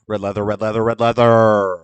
Red leather, red leather, red leather.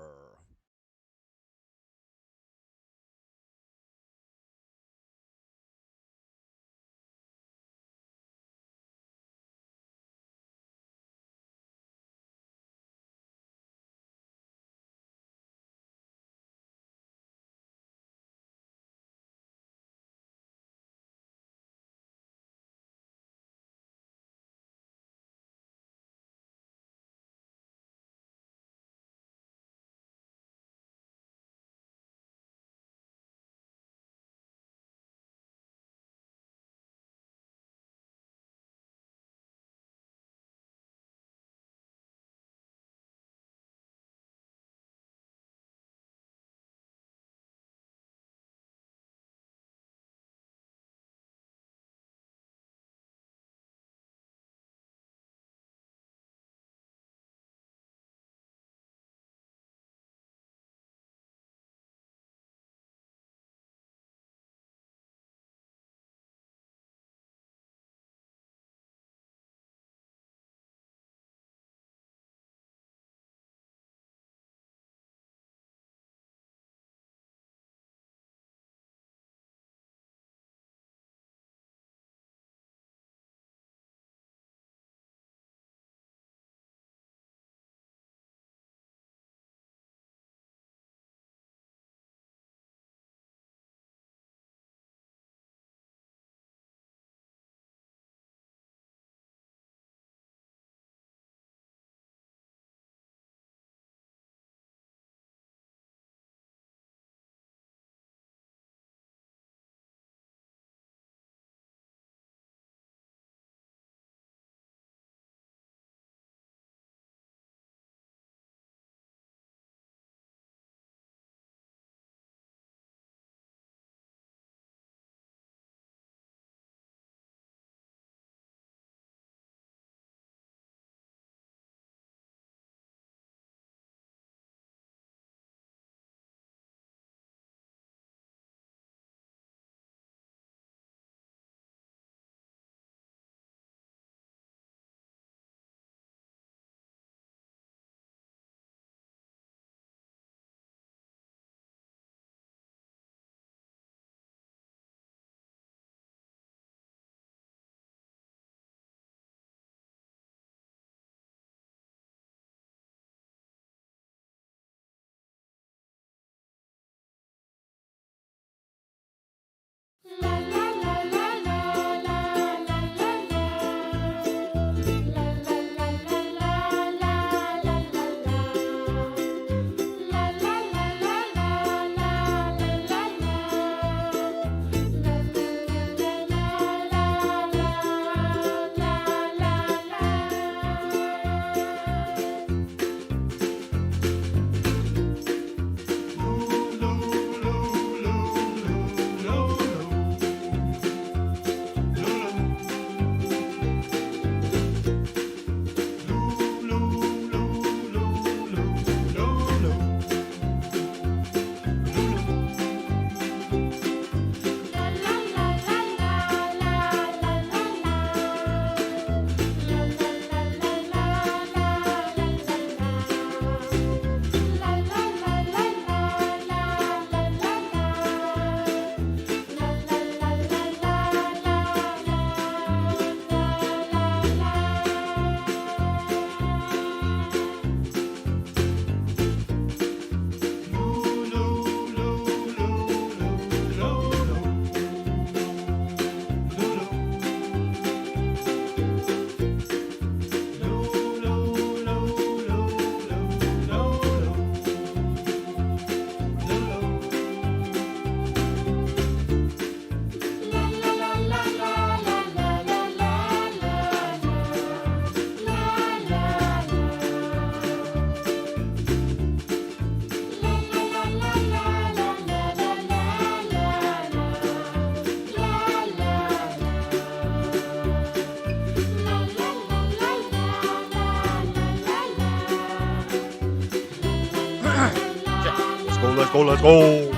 Let's go, let's go.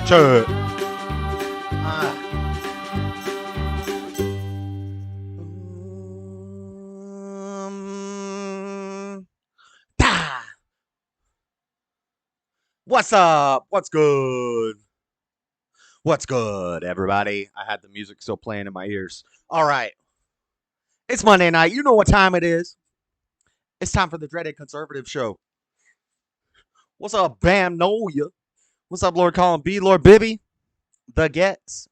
Chug. What's up? What's good? What's good, everybody? I had the music still playing in my ears. All right. It's Monday night. You know what time it is. It's time for the Dreaded Conservative show. What's up, Bam Noya? What's up, Lord Colin B, Lord Bibby, The Gets,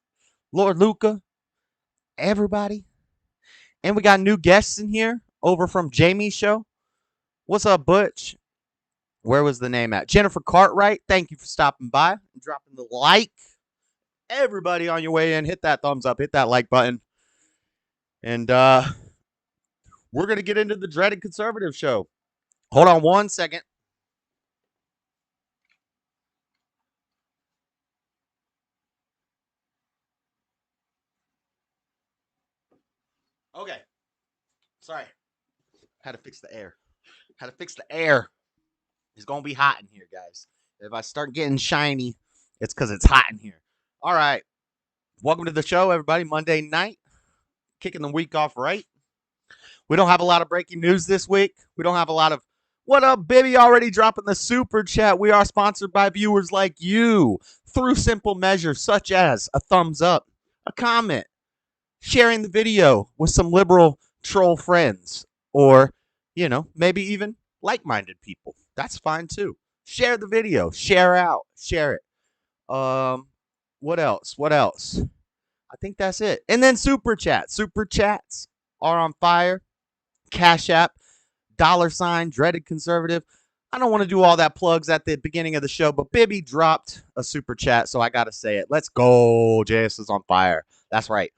Lord Luca, everybody. And we got new guests in here over from Jamie's show. What's up, Butch? Where was the name at? Jennifer Cartwright. Thank you for stopping by and dropping the like. Everybody on your way in, hit that thumbs up, hit that like button. And we're going to get into the Dreaded Conservative show. Hold on one second. Okay. Sorry. Had to fix the air. It's going to be hot in here, guys. If I start getting shiny, it's because it's hot in here. All right. Welcome to the show, everybody. Monday night. Kicking the week off right. We don't have a lot of breaking news this week. We don't have a lot of, what up, baby? Already dropping the super chat. We are sponsored by viewers like you through simple measures such as a thumbs up, a comment, sharing the video with some liberal troll friends, or, you know, maybe even like-minded people. That's fine too. Share the video. Share out. Share it. What else? I think that's it. And then super chats. Super chats are on fire. Cashapp, $, Dreaded Conservative. I don't want to do all that plugs at the beginning of the show, but Bibby dropped a super chat, so I got to say it. Let's go. JS is on fire. That's right.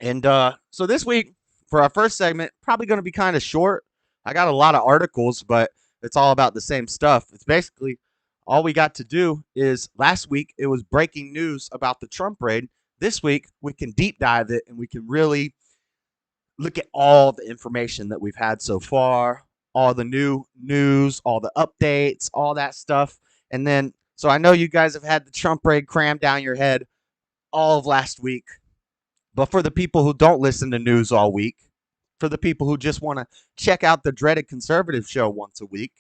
And so this week, for our first segment, probably going to be kind of short. I got a lot of articles, but it's all about the same stuff. It's basically all we got to do is last week, it was breaking news about the Trump raid. This week, we can deep dive it and we can really look at all the information that we've had so far, all the new news, all the updates, all that stuff. And then, so I know you guys have had the Trump raid crammed down your head all of last week. But for the people who don't listen to news all week, for the people who just want to check out the Dreaded Conservative show once a week,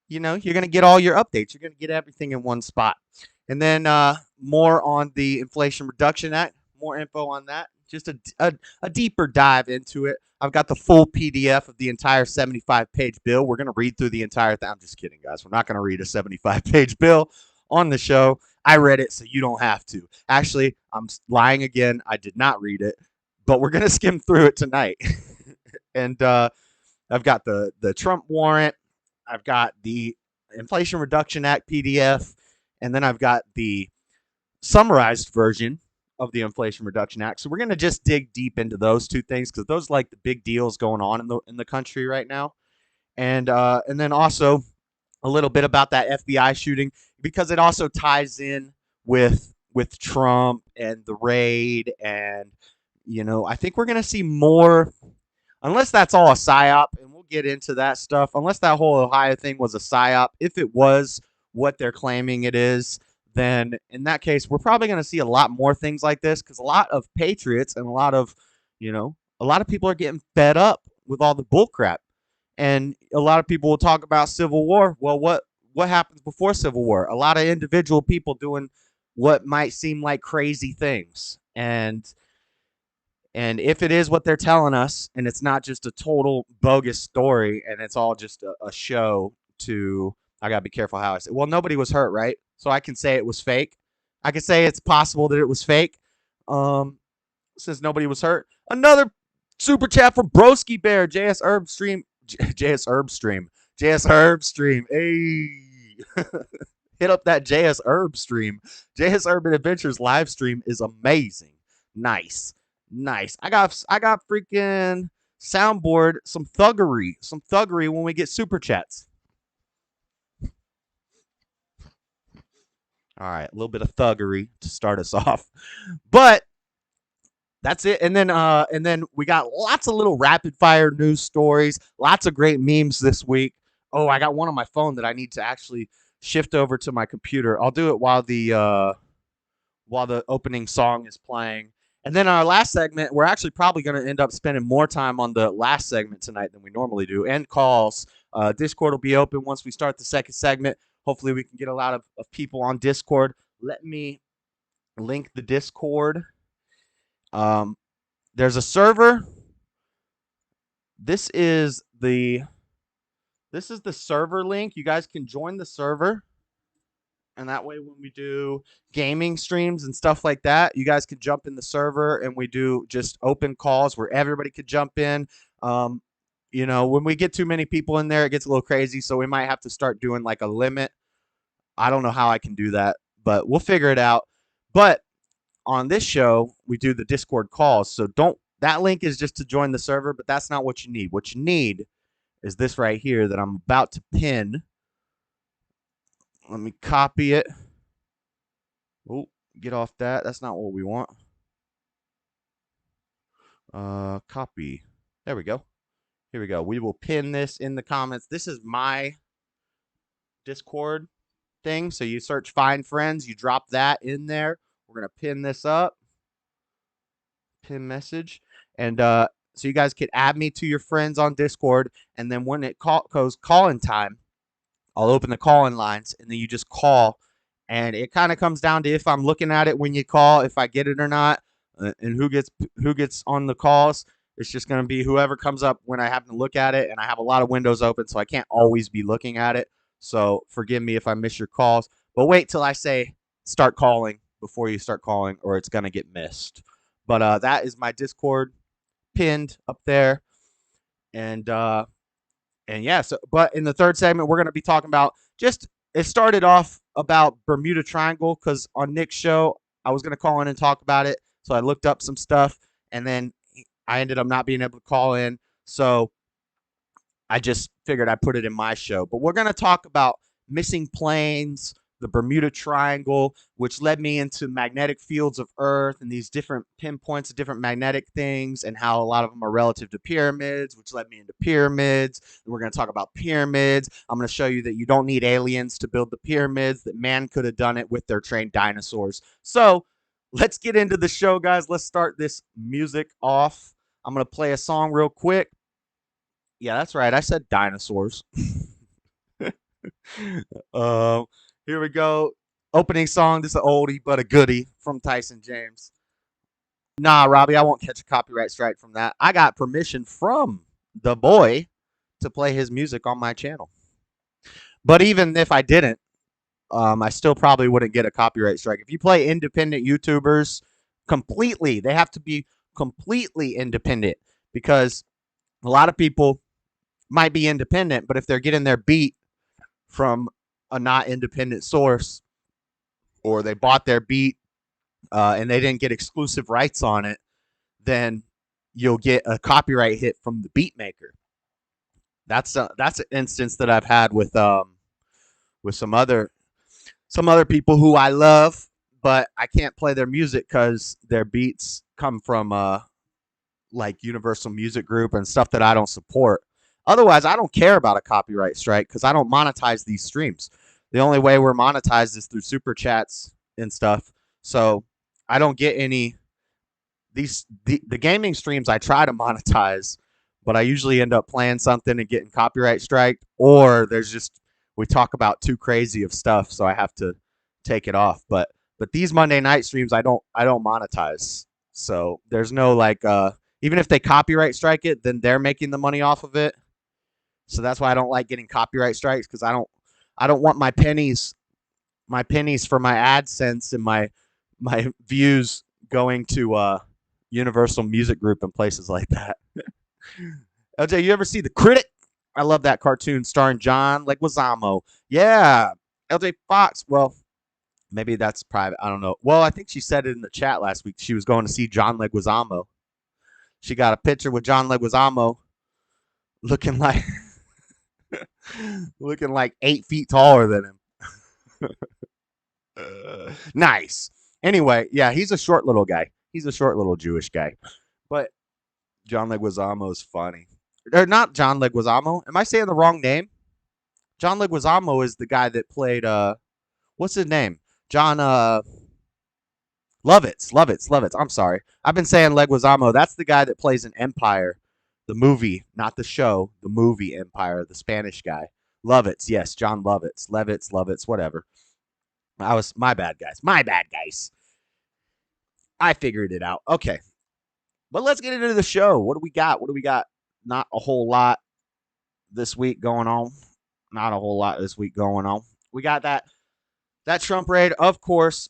you know, you're going to get all your updates. You're going to get everything in one spot. And then more on the Inflation Reduction Act, more info on that. Just a deeper dive into it. I've got the full PDF of the entire 75-page bill. We're going to read through the entire thing. I'm just kidding, guys. We're not going to read a 75-page bill on the show. I read it, so you don't have to. Actually, I'm lying again. I did not read it, but we're going to skim through it tonight. And I've got the Trump warrant. I've got the Inflation Reduction Act PDF, and then I've got the summarized version of the Inflation Reduction Act. So we're going to just dig deep into those two things because those are like the big deals going on in the country right now. And then also a little bit about that FBI shooting because it also ties in with Trump and the raid. And, you know, I think we're going to see more, unless that's all a psyop, and we'll get into that stuff, unless that whole Ohio thing was a psyop. If it was what they're claiming it is, then in that case, we're probably going to see a lot more things like this because a lot of patriots and a lot of people are getting fed up with all the bullcrap. And a lot of people will talk about civil war. Well, what happens before civil war? A lot of individual people doing what might seem like crazy things. And if it is what they're telling us, and it's not just a total bogus story, and it's all just a show to, I got to be careful how I say, well, nobody was hurt, right? So I can say it was fake. I can say it's possible that it was fake. Since nobody was hurt. Another super chat from Broski Bear, JS Herb Stream. Hey. Hit up that JS Herb stream. JS Urban Adventures live stream is amazing. Nice. I got freaking soundboard, some thuggery when we get super chats. All right, a little bit of thuggery to start us off. But that's it. And then we got lots of little rapid fire news stories, lots of great memes this week. Oh, I got one on my phone that I need to actually shift over to my computer. I'll do it while the opening song is playing. And then our last segment, we're actually probably going to end up spending more time on the last segment tonight than we normally do, and calls. Discord will be open once we start the second segment. Hopefully we can get a lot of people on Discord. Let me link the Discord. There's a server. This is the server link. You guys can join the server. And that way, when we do gaming streams and stuff like that, you guys can jump in the server and we do just open calls where everybody could jump in. When we get too many people in there, it gets a little crazy. So we might have to start doing like a limit. I don't know how I can do that, but we'll figure it out. But on this show, we do the Discord calls. So that link is just to join the server, but that's not what you need. What you need is this right here that I'm about to pin. Let me copy it. Oh, get off that. That's not what we want. Copy. There we go. Here we go. We will pin this in the comments. This is my Discord thing. So you search Find Friends. You drop that in there. We're going to pin this up. Pin message. And so you guys can add me to your friends on Discord. And then when it goes call-in time, I'll open the call-in lines, and then you just call. And it kind of comes down to if I'm looking at it when you call, if I get it or not, and who gets on the calls. It's just going to be whoever comes up when I happen to look at it, and I have a lot of windows open, so I can't always be looking at it. So forgive me if I miss your calls. But wait till I say start calling before you start calling, or it's going to get missed. But that is my Discord pinned up there. And yeah, but in the third segment, we're going to be talking about it started off about Bermuda Triangle because on Nick's show, I was going to call in and talk about it. So I looked up some stuff, and then I ended up not being able to call in. So I just figured I'd put it in my show. But we're going to talk about missing planes, the Bermuda Triangle, which led me into magnetic fields of Earth and these different pinpoints of different magnetic things and how a lot of them are relative to pyramids, which led me into pyramids. And we're going to talk about pyramids. I'm going to show you that you don't need aliens to build the pyramids, that man could have done it with their trained dinosaurs. So let's get into the show, guys. Let's start this music off. I'm going to play a song real quick. Yeah, that's right. I said dinosaurs. Here we go. Opening song. This is an oldie but a goodie from Tyson James. Nah, Robbie, I won't catch a copyright strike from that. I got permission from the boy to play his music on my channel. But even if I didn't, I still probably wouldn't get a copyright strike. If you play independent YouTubers completely, they have to be completely independent because a lot of people might be independent, but if they're getting their beat from a not independent source, or they bought their beat and they didn't get exclusive rights on it, then you'll get a copyright hit from the beat maker. That's an instance that I've had with some other people who I love, but I can't play their music because their beats come from like Universal Music Group and stuff that I don't support. Otherwise, I don't care about a copyright strike because I don't monetize these streams. The only way we're monetized is through super chats and stuff. So I don't get any. The gaming streams I try to monetize, but I usually end up playing something and getting copyright striked, or we talk about too crazy of stuff, so I have to take it off. But these Monday night streams I don't monetize. So there's no like even if they copyright strike it, then they're making the money off of it. So that's why I don't like getting copyright strikes, because I don't want my pennies for my AdSense and my views going to Universal Music Group and places like that. LJ, you ever see The Critic? I love that cartoon starring John Leguizamo. Yeah, LJ Fox. Well, maybe that's private. I don't know. Well, I think she said it in the chat last week. She was going to see John Leguizamo. She got a picture with John Leguizamo looking like 8 feet taller than him. Nice. Anyway, yeah, he's a short little guy. He's a short little Jewish guy. But John Leguizamo is funny. Or not John Leguizamo. Am I saying the wrong name? John Leguizamo is the guy that played what's his name? John Lovitz. I'm sorry. I've been saying Leguizamo. That's the guy that plays in Empire, the movie, not the show, the movie Empire, the Spanish guy. Lovitz, yes, John Lovitz, whatever. My bad, guys. My bad, guys. I figured it out. Okay. But let's get into the show. What do we got? Not a whole lot this week going on. We got that Trump raid, of course.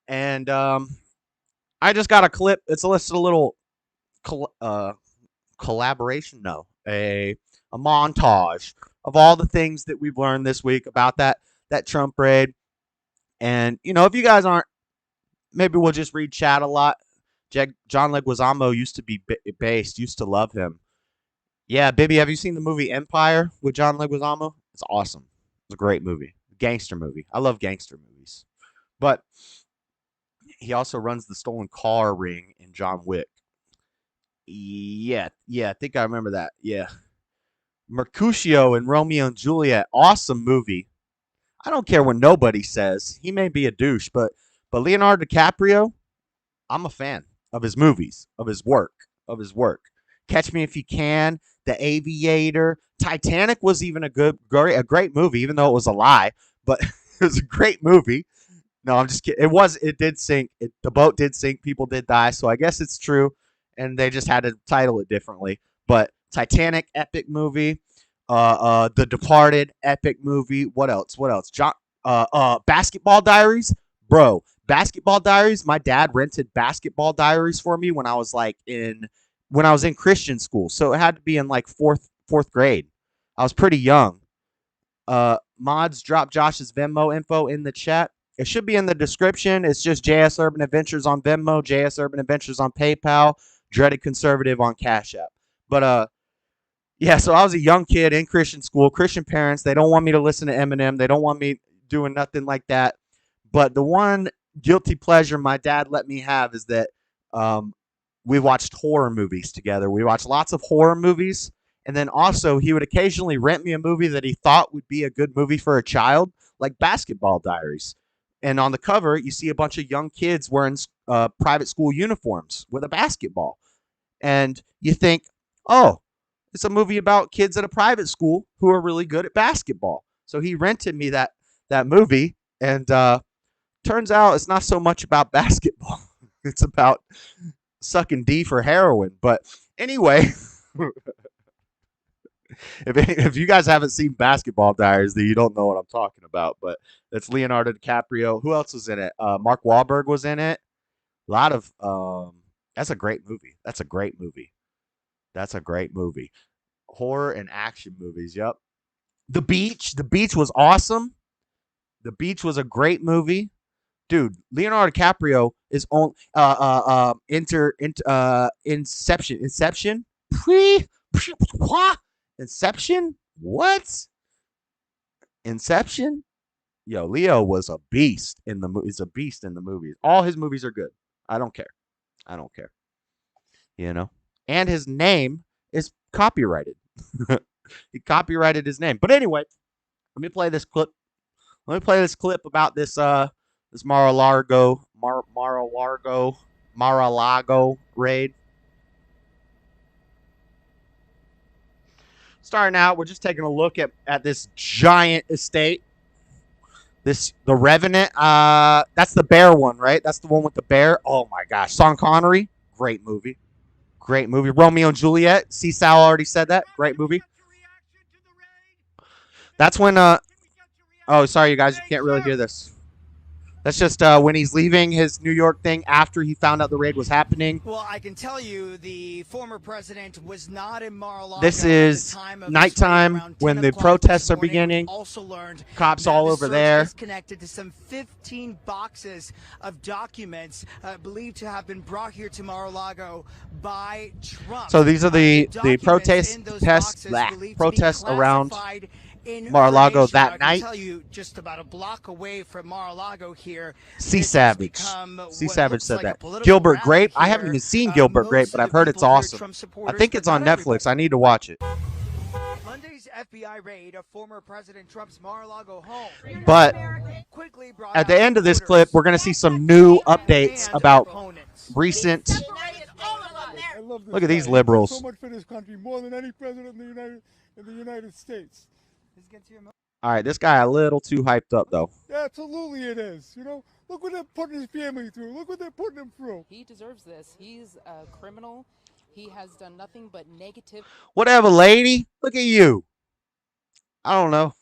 And I just got a clip. It's a little collaboration. No, a montage of all the things that we've learned this week about that Trump raid. And, if you guys aren't, maybe we'll just read chat a lot. John Leguizamo used to be based, used to love him. Yeah, baby, have you seen the movie Empire with John Leguizamo? It's awesome. It's a great movie. Gangster movie. I love gangster movies. But he also runs the stolen car ring in John Wick. Yeah, I think I remember that. Yeah. Mercutio and Romeo and Juliet. Awesome movie. I don't care what nobody says. He may be a douche, but Leonardo DiCaprio, I'm a fan of his movies, of his work. Catch Me If You Can, The Aviator. Titanic was even a great movie, even though it was a lie, but it was a great movie. No, I'm just kidding. It did sink. The boat did sink. People did die, so I guess it's true, and they just had to title it differently. But Titanic, epic movie. The Departed, epic movie. What else? Basketball Diaries, bro. Basketball Diaries. My dad rented Basketball Diaries for me when I was in Christian school, so it had to be in like fourth grade. I was pretty young. Mods, drop Josh's Venmo info in the chat. It should be in the description. It's just JS Urban Adventures on Venmo, JS Urban Adventures on PayPal, Dreadedconservative on Cashapp. But yeah, so I was a young kid in Christian school. Christian parents, they don't want me to listen to Eminem. They don't want me doing nothing like that. But the one guilty pleasure my dad let me have is that we watched horror movies together. We watched lots of horror movies. And then also he would occasionally rent me a movie that he thought would be a good movie for a child, like Basketball Diaries. And on the cover, you see a bunch of young kids wearing private school uniforms with a basketball. And you think, oh, it's a movie about kids at a private school who are really good at basketball. So he rented me that movie. And turns out it's not so much about basketball. It's about sucking D for heroin. But anyway, if you guys haven't seen Basketball Diaries, then you don't know what I'm talking about. But it's Leonardo DiCaprio. Who else was in it? Mark Wahlberg was in it. A lot of that's a great movie. Horror and action movies. Yep. The Beach was awesome. The Beach was a great movie. Dude, Leonardo DiCaprio is on Inception. Inception? What? Inception? Yo, Leo was a beast in the movie. He's a beast in the movies. All his movies are good. I don't care. And his name is copyrighted. He copyrighted his name. But anyway, let me play this clip about this this Mara Lago raid. Starting out, we're just taking a look at this giant estate. The Revenant. That's the bear one, right? That's the one with the bear. Oh my gosh, Sean Connery, great movie. Romeo and Juliet. Sal already said that. Great movie. That's when. Oh, sorry, you guys, you can't really hear this. That's just when he's leaving his New York thing after he found out the raid was happening. Well, I can tell you the former president was not in Mara Lago. This is nighttime when the protests are beginning. Also learned cops all over there. Is connected to some 15 boxes of documents believed to have been brought here to Mara Lago by Trump. So these are the protests around Mara Lago that night. I can tell you, just about a block away from Mara Lago here. C Savage said that. Gilbert Grape. I haven't even seen Gilbert Grape, but I've heard it's awesome. I think it's on Netflix. I need to watch it. Monday's FBI raid of former President Trump's Mara Lago home. But Quickly brought at out the end of this clip, supporters we're going to see some new updates and about opponents. recent. I love this Look at guy. these He liberals. does so much for this country, more than any president in the United States. All right, this guy a little too hyped up though. Absolutely, it is. You know, look what they're putting his family through. Look what they're putting him through. He deserves this. He's a criminal. He has done nothing but negative. Whatever, lady. Look at you. I don't know.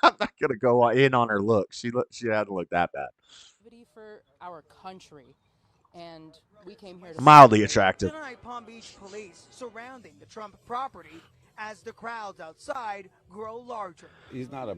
I'm not gonna go in on her look. She hadn't looked that bad. For our country, and we came here to Mildly attractive. Tonight, Palm Beach police surrounding the Trump property as the crowds outside grow larger. He's not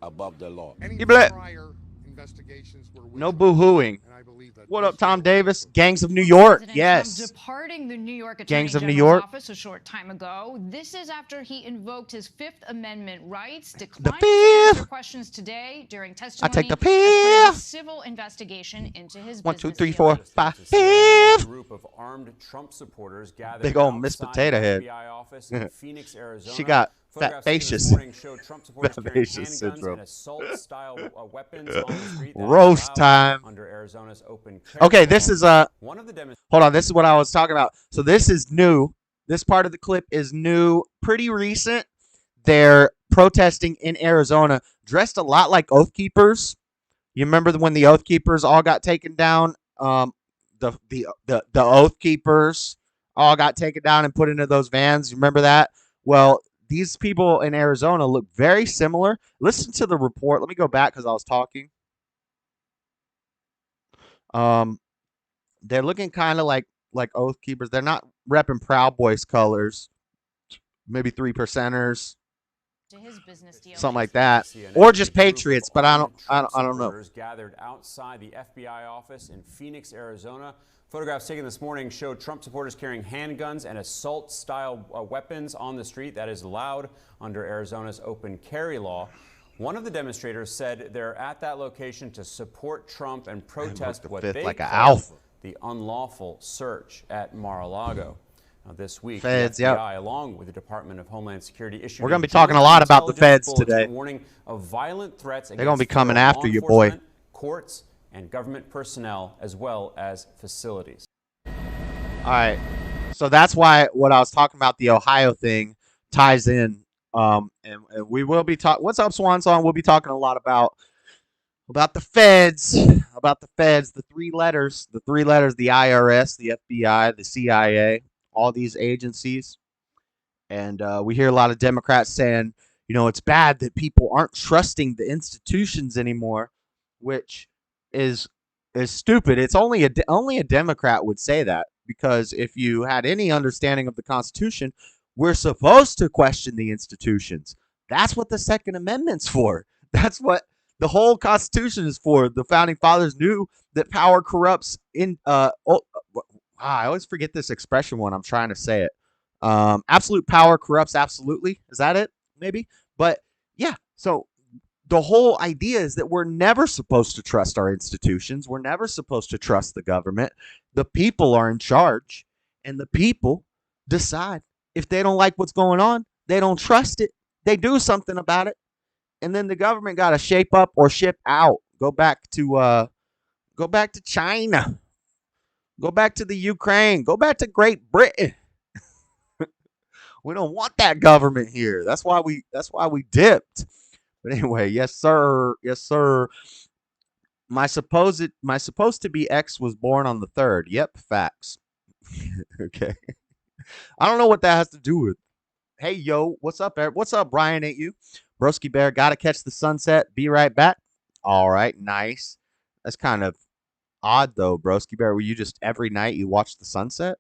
above the law. Any You bet. prior investigations were No without- boo-hooing. and I believe that What this up, Tom is- Davis? Gangs of New York. President Yes. Trump departing the New York Attorney Gangs of New General's York. office a short time ago. This is after he invoked his Fifth Amendment rights, The declined to answer fifth. questions today during I testimony take the as part of a fifth. civil investigation into his 1, 2, business 3, 4, dealings. 5, A fifth. group of armed Trump supporters gathered Big ol' Miss outside Potato the Head. FBI office in Phoenix, Arizona. She got Photographs fat taken this facious. morning showed Trump supporters Fat carrying facious handguns syndrome. and assault-style weapons on the street. that is Roast allowed time. Under Arizona's open carry Okay, law. this is One of the demonstrators. hold on, this is what I was talking about. So this is new. This part of the clip is new, pretty recent. They're protesting in Arizona, dressed a lot like Oath Keepers. You remember when the Oath Keepers all got taken down? The Oath Keepers all got taken down and put into those vans. You remember that? Well, these people in Arizona look very similar. Listen to the report. Let me go back because I was talking. They're looking kind of like Oath Keepers. They're not repping Proud Boys colors. Maybe 3%ers, To his business dealings. something like that, CNN, or just a group of Patriots. But I armed don't Trump know. supporters gathered outside the FBI office in Phoenix, Arizona. Photographs taken this morning showed Trump supporters carrying handguns and assault-style weapons on the street. That is allowed under Arizona's open carry law. One of the demonstrators said they're at that location to support Trump and protest the what fifth they like a call alpha. the unlawful search at Mar-a-Lago. Now, this week, Feds, the yep. FBI, along with the Department of Homeland Security, issued We're gonna be talking a lot about the feds today. warning of violent threats. They're gonna be against coming federal after law you, boy. enforcement, courts, and government personnel, as well as facilities. All right, so that's why what I was talking about, the Ohio thing, ties in. And we will be talking. What's up, Swan Song? We'll be talking a lot about the feds, the three letters, the IRS, the FBI, the CIA, all these agencies. And we hear a lot of Democrats saying, you know, it's bad that people aren't trusting the institutions anymore, which is stupid. It's only a Democrat would say that, because if you had any understanding of the Constitution, we're supposed to question the institutions. That's what the Second Amendment's for. That's what the whole Constitution is for. The Founding Fathers knew that power corrupts. I always forget this expression when I'm trying to say it. Absolute power corrupts absolutely. Is that it? Maybe. But yeah, so the whole idea is that we're never supposed to trust our institutions. We're never supposed to trust the government. The people are in charge, and the people decide. If they don't like what's going on, they don't trust it. They do something about it, and then the government got to shape up or ship out. Go back to China. Go back to the Ukraine. Go back to Great Britain. We don't want that government here. That's why we dipped. But anyway, yes sir. Yes sir. My supposed to be ex was born on the 3rd. Yep, facts. Okay. I don't know what that has to do with. Hey yo, what's up, Eric? What's up, Brian? Ain't you? Broski Bear, gotta catch the sunset. Be right back. All right, nice. That's kind of odd though, Broski Bear. Were you just every night you watch the sunset?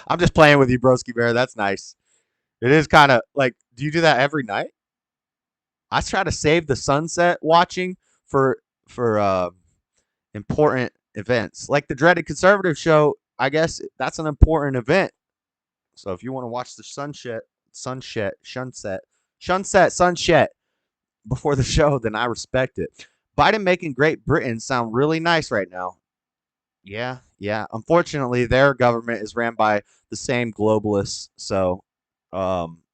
I'm just playing with you, Broski Bear. That's nice. It is kind of like, do you do that every night? I try to save the sunset watching for important events, like the Dreaded Conservative show. I guess that's an important event. So if you want to watch the sunset before the show, then I respect it. Biden making Great Britain sound really nice right now. Yeah, yeah. Unfortunately, their government is ran by the same globalists, so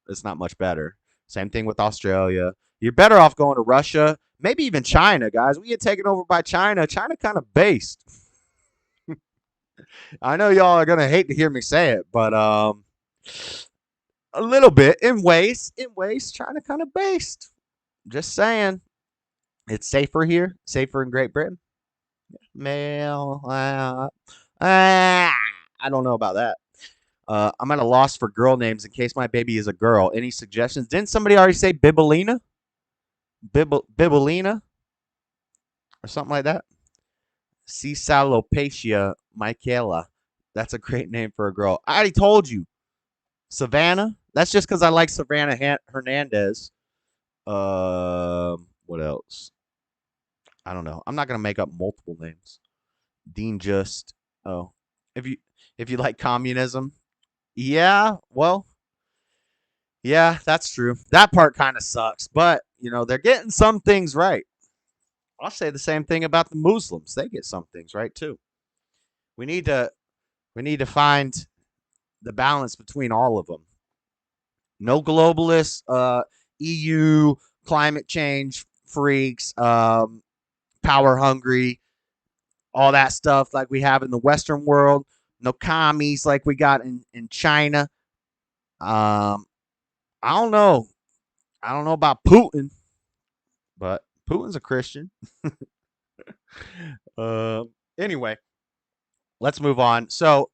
it's not much better. Same thing with Australia. You're better off going to Russia, maybe even China, guys. We get taken over by China. China kind of based. I know y'all are gonna hate to hear me say it, but a little bit in ways. In ways, China kind of based. Just saying, it's safer here, safer in Great Britain. Male, I don't know about that. I'm at a loss for girl names in case my baby is a girl. Any suggestions? Didn't somebody already say Bibolina? Bibolina? Or something like that? Cicalopatia Michaela. That's a great name for a girl. I already told you. Savannah? That's just because I like Savannah Hernandez. What else? I don't know. I'm not gonna make up multiple names. Dean Just. Oh, if you if you like communism, yeah. Well, yeah, that's true. That part kind of sucks, but they're getting some things right. I'll say the same thing about the Muslims. They get some things right too. We need to we need to find the balance between all of them. No globalists, EU climate change freaks, power hungry, all that stuff like we have in the Western world. No commies like we got in China. Um, I don't know. I don't know about Putin, but Putin's a Christian. Anyway, let's move on. So,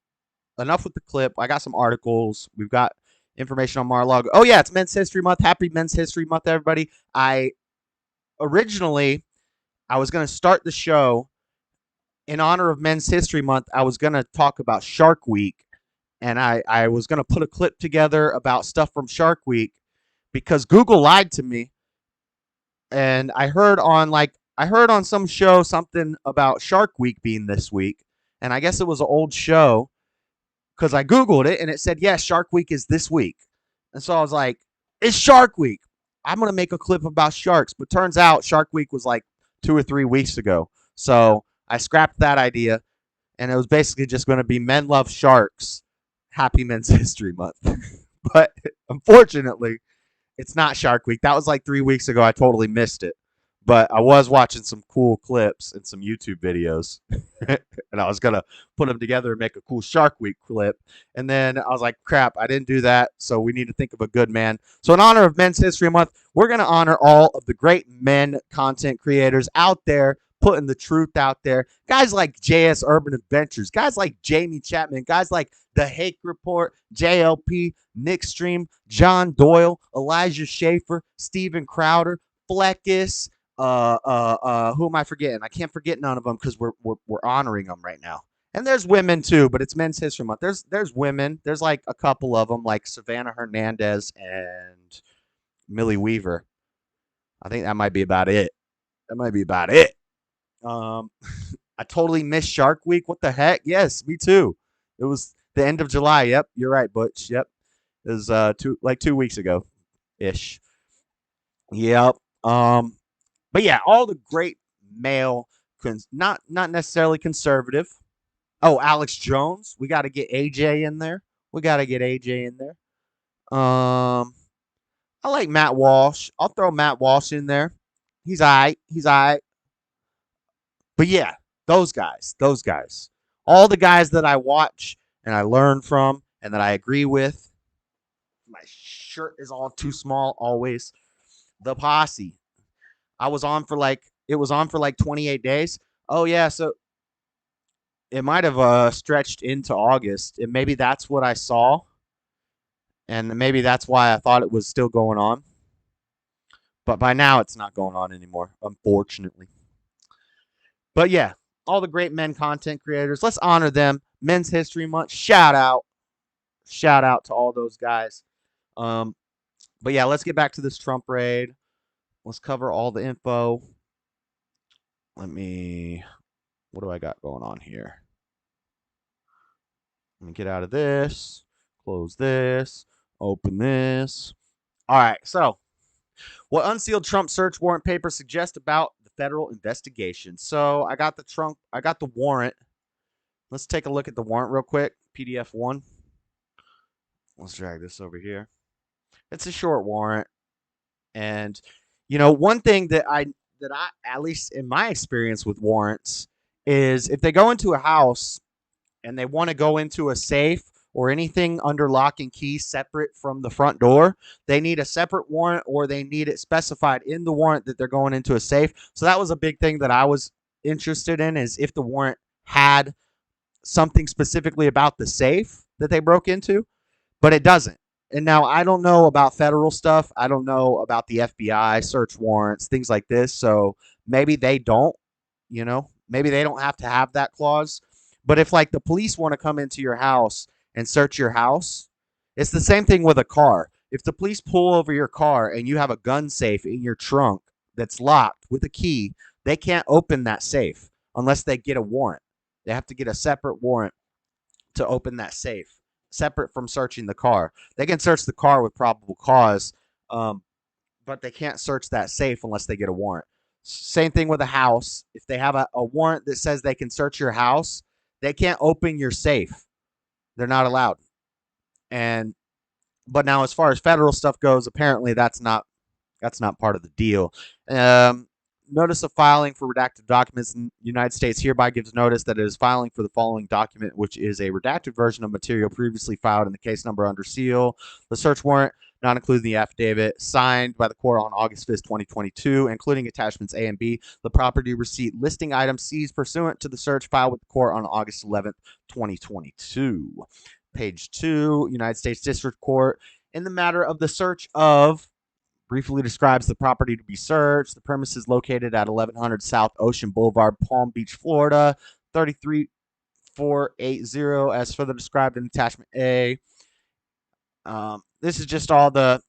enough with the clip. I got some articles. We've got information on Mara Lago. Oh, yeah, it's Men's History Month. Happy Men's History Month, everybody. Originally, I was going to start the show in honor of Men's History Month. I was going to talk about Shark Week, and I was going to put a clip together about stuff from Shark Week because Google lied to me. And I heard on some show something about Shark Week being this week, and I guess it was an old show because I Googled it and it said, yes, Shark Week is this week. And so I was like, it's Shark Week. I'm going to make a clip about sharks. But turns out Shark Week was like 2 or 3 weeks ago. So I scrapped that idea. And it was basically just going to be Men Love Sharks. Happy Men's History Month. But unfortunately, it's not Shark Week. That was like 3 weeks ago. I totally missed it. But I was watching some cool clips and some YouTube videos. And I was going to put them together and make a cool Shark Week clip. And then I was like, crap, I didn't do that. So we need to think of a good man. So in honor of Men's History Month, we're going to honor all of the great men content creators out there putting the truth out there. Guys like jsurbanadventures, guys like Jamie Chapman, guys like The Hake Report, JLP, Nick Stream, John Doyle, Elijah Schaefer, Steven Crowder, Fleckus, who am I forgetting? I can't forget none of them because we're honoring them right now. And there's women too, but it's Men's History Month. There's women. There's like a couple of them, like Savannah Hernandez and Millie Weaver. I think that might be about it. I totally missed Shark Week. What the heck? Yes, me too. It was the end of July. Yep, you're right, Butch. Yep, it was 2 weeks ago, ish. Yep. But yeah, all the great male, not necessarily conservative. Oh, Alex Jones. We got to get AJ in there. I like Matt Walsh. I'll throw Matt Walsh in there. He's all right. But yeah, those guys. All the guys that I watch and I learn from and that I agree with. My shirt is all too small always. The Posse. It was on for like 28 days. Oh yeah, so it might have stretched into August. And maybe that's what I saw. And maybe that's why I thought it was still going on. But by now it's not going on anymore, unfortunately. But yeah, all the great men content creators, let's honor them. Men's History Month. Shout out to all those guys. But yeah, let's get back to this Trump raid. Let's cover all the info. What do I got going on here? Let me get out of this, close this, open this. All right, so what unsealed Trump search warrant papers suggest about the federal investigation. So I got the warrant Let's take a look at the warrant real quick. PDF 1. Let's drag this over here. It's a short warrant. And, one thing that I, at least in my experience with warrants, is if they go into a house and they want to go into a safe or anything under lock and key separate from the front door, they need a separate warrant, or they need it specified in the warrant that they're going into a safe. So that was a big thing that I was interested in, is if the warrant had something specifically about the safe that they broke into, but it doesn't. And now I don't know about federal stuff. I don't know about the FBI search warrants, things like this. So maybe they don't, maybe they don't have to have that clause. But if like the police want to come into your house and search your house, it's the same thing with a car. If the police pull over your car and you have a gun safe in your trunk that's locked with a key, they can't open that safe unless they get a warrant. They have to get a separate warrant to open that safe, separate from searching the car. They can search the car with probable cause, but they can't search that safe unless they get a warrant. Same thing with a house. If they have a warrant that says they can search your house, they can't open your safe. They're not allowed. But now as far as federal stuff goes, apparently that's not part of the deal. Notice of filing for redacted documents in the United States hereby gives notice that it is filing for the following document, which is a redacted version of material previously filed in the case number under seal. The search warrant, not including the affidavit, signed by the court on August 5th, 2022, including attachments A and B. The property receipt listing items seized pursuant to the search filed with the court on August 11th, 2022. Page 2, United States District Court. In the matter of the search of, briefly describes the property to be searched. The premise is located at 1100 South Ocean Boulevard, Palm Beach, Florida, 33480, as further described in attachment A. This is just all the,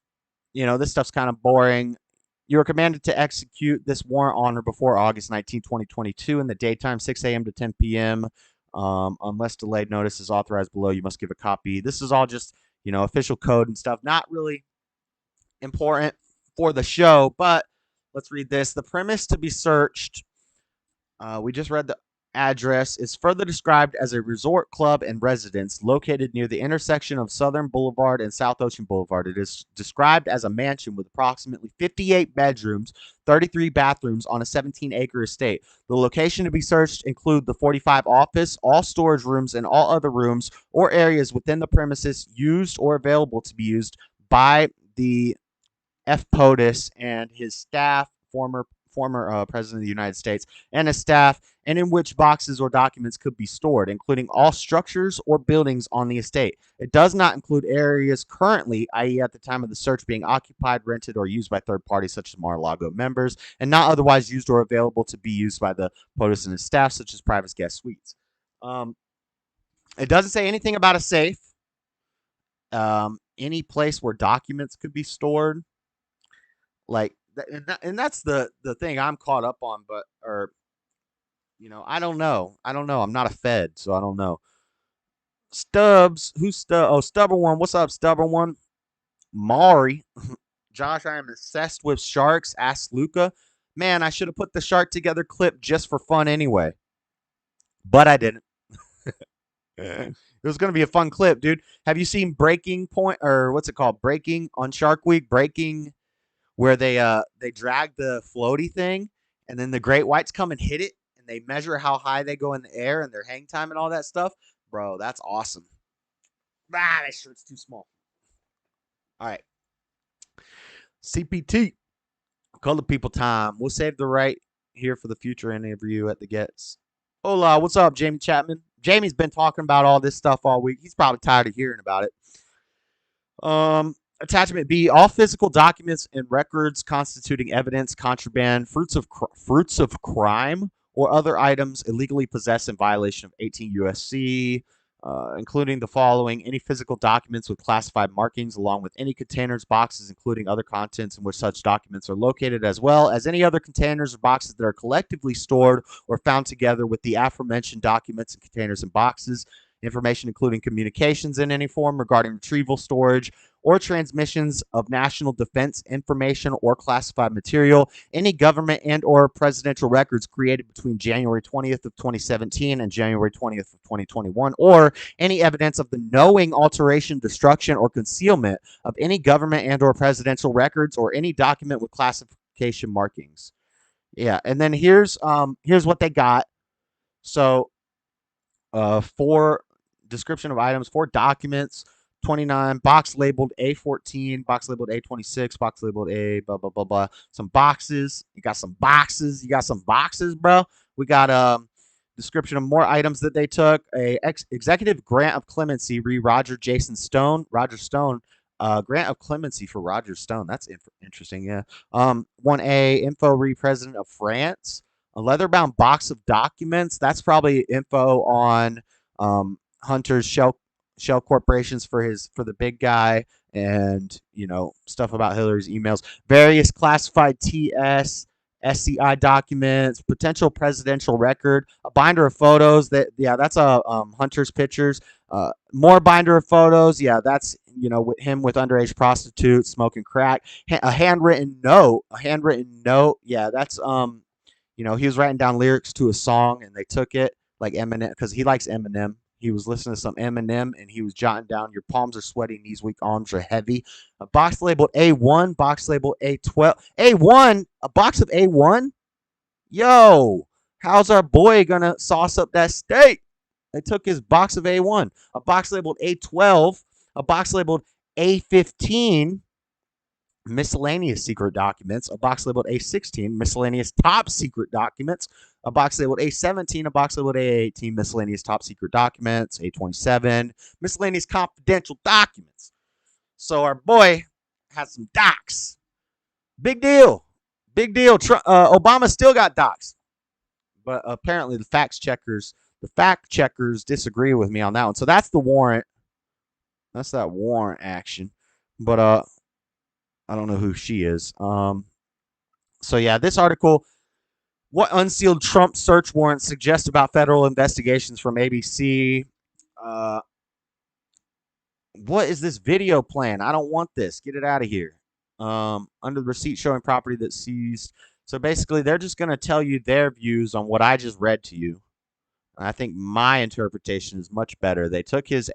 this stuff's kind of boring. You are commanded to execute this warrant on or before August 19, 2022 in the daytime, 6 a.m. to 10 p.m. Unless delayed notice is authorized below, you must give a copy. This is all just, official code and stuff. Not really important for the show, but let's read this. The premise to be searched, we just read the address, is further described as a resort club and residence located near the intersection of Southern Boulevard and South Ocean Boulevard. It is described as a mansion with approximately 58 bedrooms, 33 bathrooms on a 17-acre estate. The location to be searched include the 45 office, all storage rooms, and all other rooms or areas within the premises used or available to be used by the F. POTUS and his staff, former president of the United States, and his staff, and in which boxes or documents could be stored, including all structures or buildings on the estate. It does not include areas currently, i.e. at the time of the search, being occupied, rented, or used by third parties such as Mara Lago members, and not otherwise used or available to be used by the POTUS and his staff, such as private guest suites. It doesn't say anything about a safe, any place where documents could be stored. And that's the thing I'm caught up on, I don't know. I'm not a Fed, so I don't know. Stubbs, who's Stubbs? Oh, Stubborn One. What's up, Stubborn One? Mari. Josh, I am obsessed with sharks. Ask Luca. Man, I should have put the shark together clip just for fun anyway, but I didn't. It was going to be a fun clip, dude. Have you seen Breaking Point, or what's it called? Breaking on Shark Week? Breaking, where they drag the floaty thing, and then the great whites come and hit it, and they measure how high they go in the air and their hang time and all that stuff. Bro, that's awesome. That shirt's too small. All right. CPT. Colored People time. We'll save the right here for the future interview at the Gets. Hola, what's up, Jamie Chapman? Jamie's been talking about all this stuff all week. He's probably tired of hearing about it. Attachment B, all physical documents and records constituting evidence, contraband, fruits of crime, or other items illegally possessed in violation of 18 U.S.C., including the following: any physical documents with classified markings, along with any containers, boxes, including other contents in which such documents are located, as well as any other containers or boxes that are collectively stored or found together with the aforementioned documents and containers and boxes. information including communications in any form regarding retrieval, storage, or transmissions of national defense information or classified material, any government and or presidential records created between January 20th of 2017 and January 20th of 2021, or any evidence of the knowing alteration, destruction, or concealment of any government and or presidential records or any document with classification markings. Yeah, and then here's what they got. So, four description of items, 4 documents, 29 box labeled A14, box labeled A26, box labeled A blah blah blah blah. Some boxes. You got some boxes. You got some boxes, bro. We got description of more items that they took. A executive grant of clemency. Re Roger Jason Stone. Roger Stone. Grant of clemency for Roger Stone. That's interesting. Yeah. 1A info re president of France. A leather-bound box of documents. That's probably info on Hunter's shell corporations for the big guy, and stuff about Hillary's emails. Various classified TS SCI documents, potential presidential record, a binder of photos. That's a Hunter's pictures. More binder of photos. Yeah, that's with him with underage prostitutes smoking crack. A handwritten note. Yeah, that's he was writing down lyrics to a song and they took it, like Eminem, because he likes Eminem. He was listening to some Eminem and he was jotting down, your palms are sweaty, knees weak, arms are heavy. A box labeled A1, box labeled A12. A1? A box of A1? Yo, how's our boy gonna sauce up that steak? They took his box of A1. A box labeled A12. A box labeled A15. Miscellaneous secret documents, a box labeled A16, miscellaneous top secret documents, a box labeled A17, a box labeled A18, miscellaneous top secret documents, A27, miscellaneous confidential documents. So our boy has some docs. Big deal. Obama still got docs. But apparently the fact checkers disagree with me on that one. So that's the warrant. That's that warrant action. But I don't know who she is. So yeah, this article, what unsealed Trump search warrants suggest about federal investigations, from ABC. What is this video playing? I don't want this. Get it out of here. Under the receipt showing property that's seized. So basically, they're just going to tell you their views on what I just read to you. I think my interpretation is much better. They took his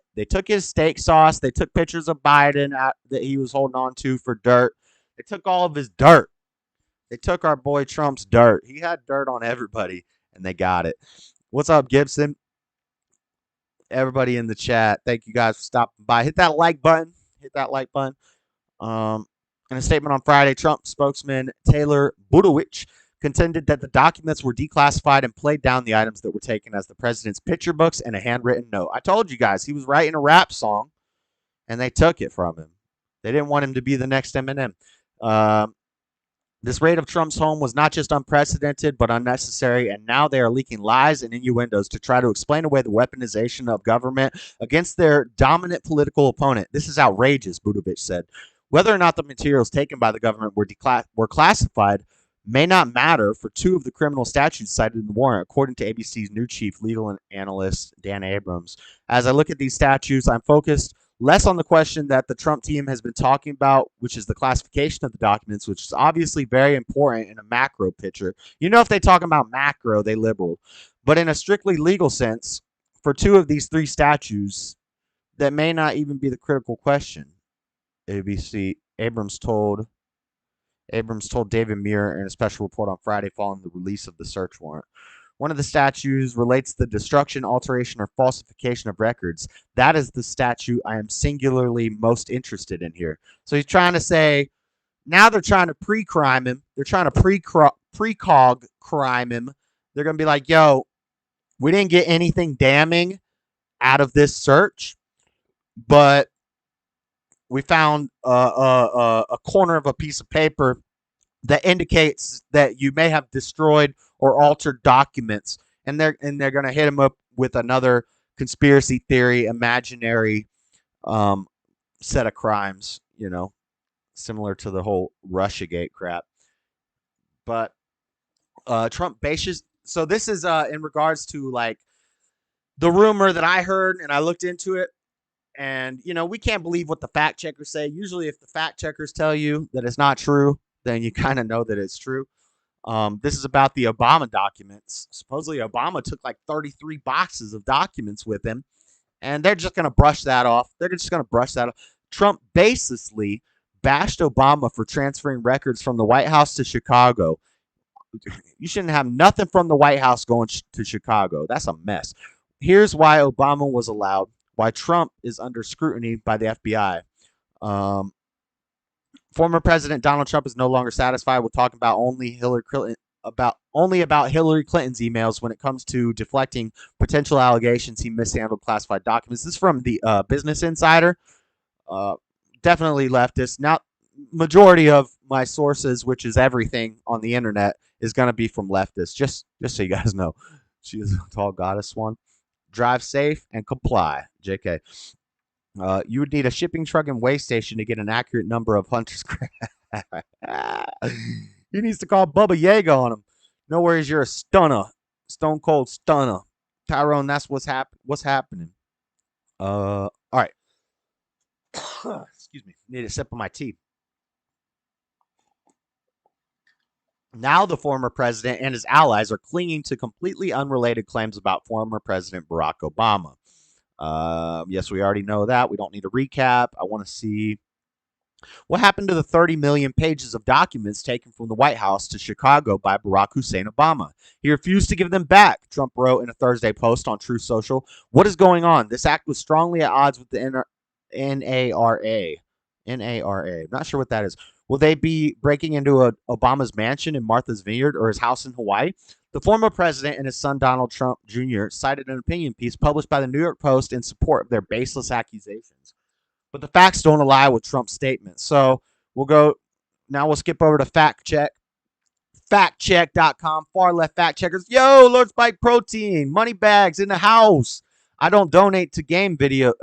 steak sauce. They took pictures of Biden that he was holding on to for dirt. They took all of his dirt. They took our boy Trump's dirt. He had dirt on everybody, and they got it. What's up, Gibson? Everybody in the chat, thank you guys for stopping by. Hit that like button. In a statement on Friday, Trump spokesman Taylor Budowich contended that the documents were declassified and played down the items that were taken as the president's picture books and a handwritten note. I told you guys, he was writing a rap song, and they took it from him. They didn't want him to be the next Eminem. This raid of Trump's home was not just unprecedented, but unnecessary, and now they are leaking lies and innuendos to try to explain away the weaponization of government against their dominant political opponent. This is outrageous, Budovich said. Whether or not the materials taken by the government were classified may not matter for 2 of the criminal statutes cited in the warrant, according to ABC's new chief legal analyst, Dan Abrams. As I look at these statutes, I'm focused less on the question that the Trump team has been talking about, which is the classification of the documents, which is obviously very important in a macro picture. If they talk about macro, they liberal. But in a strictly legal sense, for 2 of these 3 statutes, that may not even be the critical question. ABC Abrams told David Muir in a special report on Friday following the release of the search warrant. One of the statutes relates to the destruction, alteration, or falsification of records. That is the statute I am singularly most interested in here. So he's trying to say, now they're trying to pre-crime him. They're trying to precog crime him. They're going to be like, yo, we didn't get anything damning out of this search, but we found a corner of a piece of paper that indicates that you may have destroyed or altered documents, and they're going to hit him up with another conspiracy theory, imaginary set of crimes, similar to the whole Russiagate crap. But Trump bases. So this is in regards to like the rumor that I heard, and I looked into it, and we can't believe what the fact checkers say. Usually, if the fact checkers tell you that it's not true, then you kind of know that it's true. This is about the Obama documents. Supposedly, Obama took like 33 boxes of documents with him, and they're just going to brush that off. They're just going to brush that off. Trump baselessly bashed Obama for transferring records from the White House to Chicago. You shouldn't have nothing from the White House going to Chicago. That's a mess. Here's why Obama was allowed, why Trump is under scrutiny by the FBI. Former President Donald Trump is no longer satisfied with talking about only Hillary Clinton about Hillary Clinton's emails when it comes to deflecting potential allegations he mishandled classified documents. This is from the Business Insider. Definitely leftist. Now, majority of my sources, which is everything on the internet, is going to be from leftists. Just so you guys know, she is a tall goddess one. Drive safe and comply. JK. You would need a shipping truck and weigh station to get an accurate number of hunters. He needs to call Bubba Yaga on him. No worries, you're a stunner. Stone cold stunner. Tyrone, that's what's happening. All right. Excuse me. Need a sip of my tea. Now the former president and his allies are clinging to completely unrelated claims about former President Barack Obama. Yes, we already know that. We don't need a recap. I want to see what happened to the 30 million pages of documents taken from the White House to Chicago by Barack Hussein Obama. He refused to give them back, Trump wrote in a Thursday post on Truth Social. What is going on? This act was strongly at odds with the NARA. NARA. Not sure what that is. Will they be breaking into Obama's mansion in Martha's Vineyard or his house in Hawaii? The former president and his son Donald Trump Jr. cited an opinion piece published by the New York Post in support of their baseless accusations. But the facts don't align with Trump's statements. So we'll skip over to fact check. Factcheck.com, far left fact checkers. Yo, Lord Spike Protein, money bags in the house. I don't donate to game videos.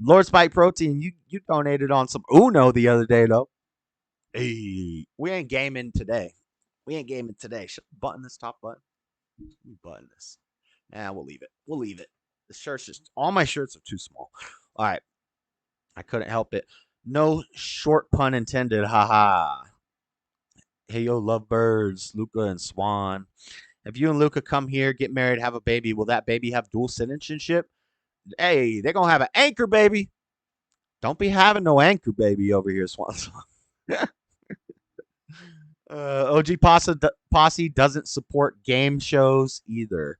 Lord Spike Protein, you donated on some Uno the other day, though. Hey, we ain't gaming today. Should I button this top button? Button this. Nah, we'll leave it. The shirt's all my shirts are too small. All right. I couldn't help it. No short pun intended. Haha. Hey, yo, lovebirds, Luca and Swan. If you and Luca come here, get married, have a baby, will that baby have dual citizenship? Hey, they're going to have an anchor baby. Don't be having no anchor baby over here, Swan. OG Posse doesn't support game shows either.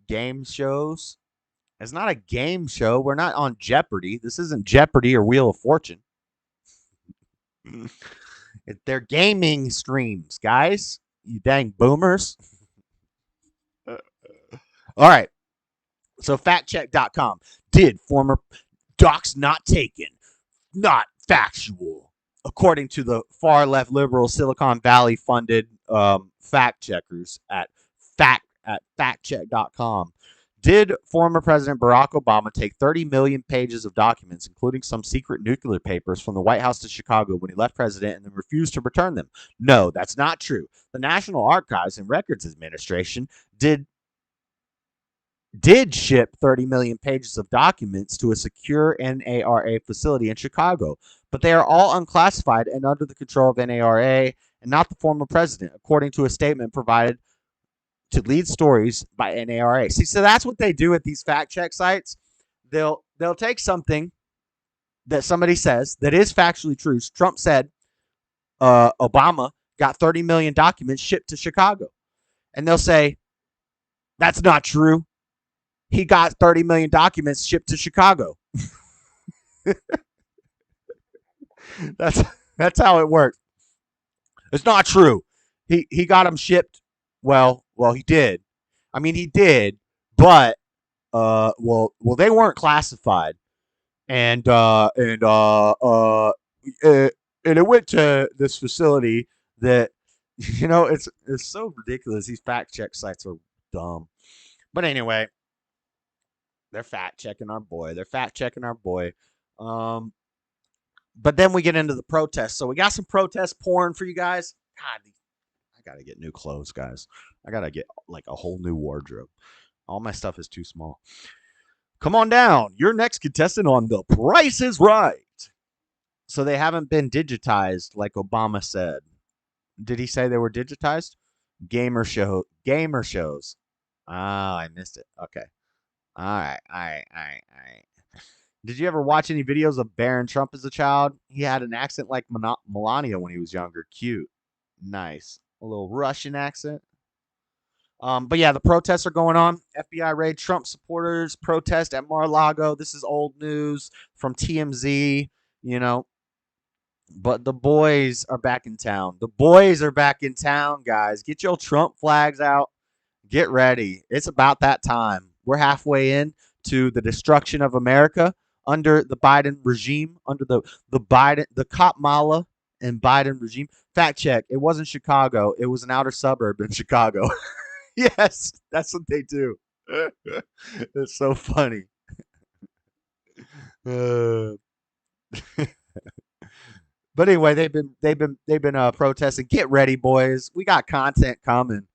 Game shows? It's not a game show. We're not on Jeopardy. This isn't Jeopardy or Wheel of Fortune. They're gaming streams, guys. You dang boomers. All right. So factcheck.com. Did former docs not taken? Not factual. According to the far left liberal Silicon Valley funded fact checkers at factcheck.com. Did former President Barack Obama take 30 million pages of documents, including some secret nuclear papers, from the White House to Chicago when he left president and then refused to return them? No, that's not true. The National Archives and Records Administration did ship 30 million pages of documents to a secure NARA facility in Chicago, but they are all unclassified and under the control of NARA and not the former president, according to a statement provided to lead stories by NARA. See, so that's what they do at these fact check sites. They'll take something that somebody says that is factually true. Trump said Obama got 30 million documents shipped to Chicago. And they'll say, that's not true. He got 30 million documents shipped to Chicago. That's how it works. It's not true. He got them shipped. Well, he did. I mean, he did, but they weren't classified, and it went to this facility that, it's so ridiculous. These fact check sites are dumb, but anyway, they're fact checking our boy. But then we get into the protests. So we got some protest porn for you guys. God, I got to get new clothes, guys. I got to get like a whole new wardrobe. All my stuff is too small. Come on down. Your next contestant on The Price is Right. So they haven't been digitized like Obama said. Did he say they were digitized? Gamer shows. Ah, I missed it. Okay. All right. Did you ever watch any videos of Barron Trump as a child? He had an accent like Melania when he was younger. Cute. Nice. A little Russian accent. But yeah, the protests are going on. FBI raid Trump supporters protest at Mara Lago. This is old news from TMZ, you know. But the boys are back in town. The boys are back in town, guys. Get your Trump flags out. Get ready. It's about that time. We're halfway in to the destruction of America under the Biden regime, under the Kamala and Biden regime. Fact check. It wasn't Chicago. It was an outer suburb in Chicago. Yes, that's what they do. It's so funny. Uh, but anyway, they've been protesting. Get ready, boys. We got content coming.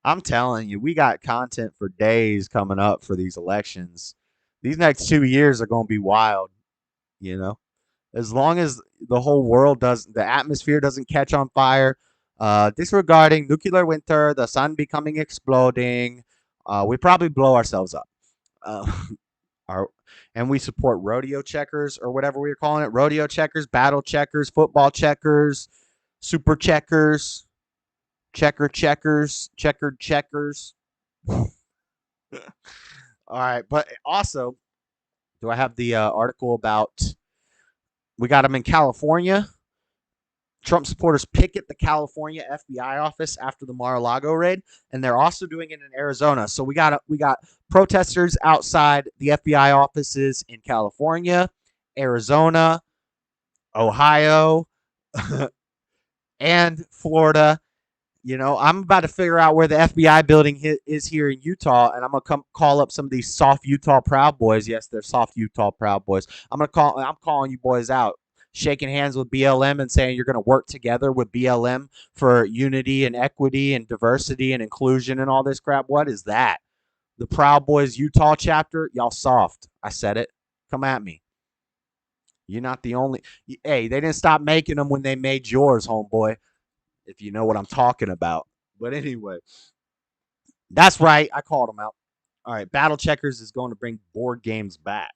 I'm telling you, we got content for days coming up for these elections. These next 2 years are going to be wild. You know, as long as the whole world the atmosphere doesn't catch on fire. Disregarding nuclear winter, the sun becoming exploding, we probably blow ourselves up. Uh, and we support rodeo checkers or whatever we were calling it. Rodeo checkers, battle checkers, football checkers, super checkers, checkered checkers. All right, but also, do I have the article about? We got them in California. Trump supporters picket the California FBI office after the Mar-a-Lago raid, and they're also doing it in Arizona. So we got protesters outside the FBI offices in California, Arizona, Ohio, and Florida. You know, I'm about to figure out where the FBI building is here in Utah, and I'm gonna call up some of these soft Utah Proud Boys. Yes, they're soft Utah Proud Boys. I'm calling you boys out, shaking hands with BLM and saying you're gonna work together with BLM for unity and equity and diversity and inclusion and all this crap. What is that? The Proud Boys Utah chapter, y'all soft. I said it. Come at me. You're not the only. Hey, they didn't stop making them when they made yours, homeboy. If you know what I'm talking about. But anyway, that's right. I called him out. All right. Battle Checkers is going to bring board games back.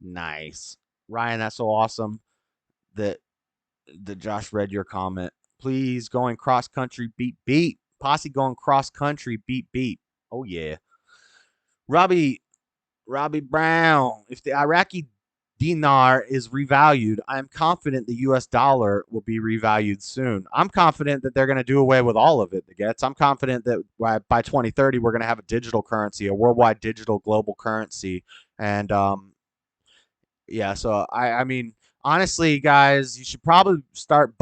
Nice. Ryan, that's so awesome that Josh read your comment. Please going cross country, beat. Posse going cross country, beat. Oh, yeah. Robbie Brown. If the Iraqi dinar is revalued, I'm confident the U.S. dollar will be revalued soon. I'm confident that they're going to do away with all of it, the gets. I'm confident that by 2030, we're going to have a digital currency, a worldwide digital global currency. And yeah, so I mean, honestly, guys, you should probably start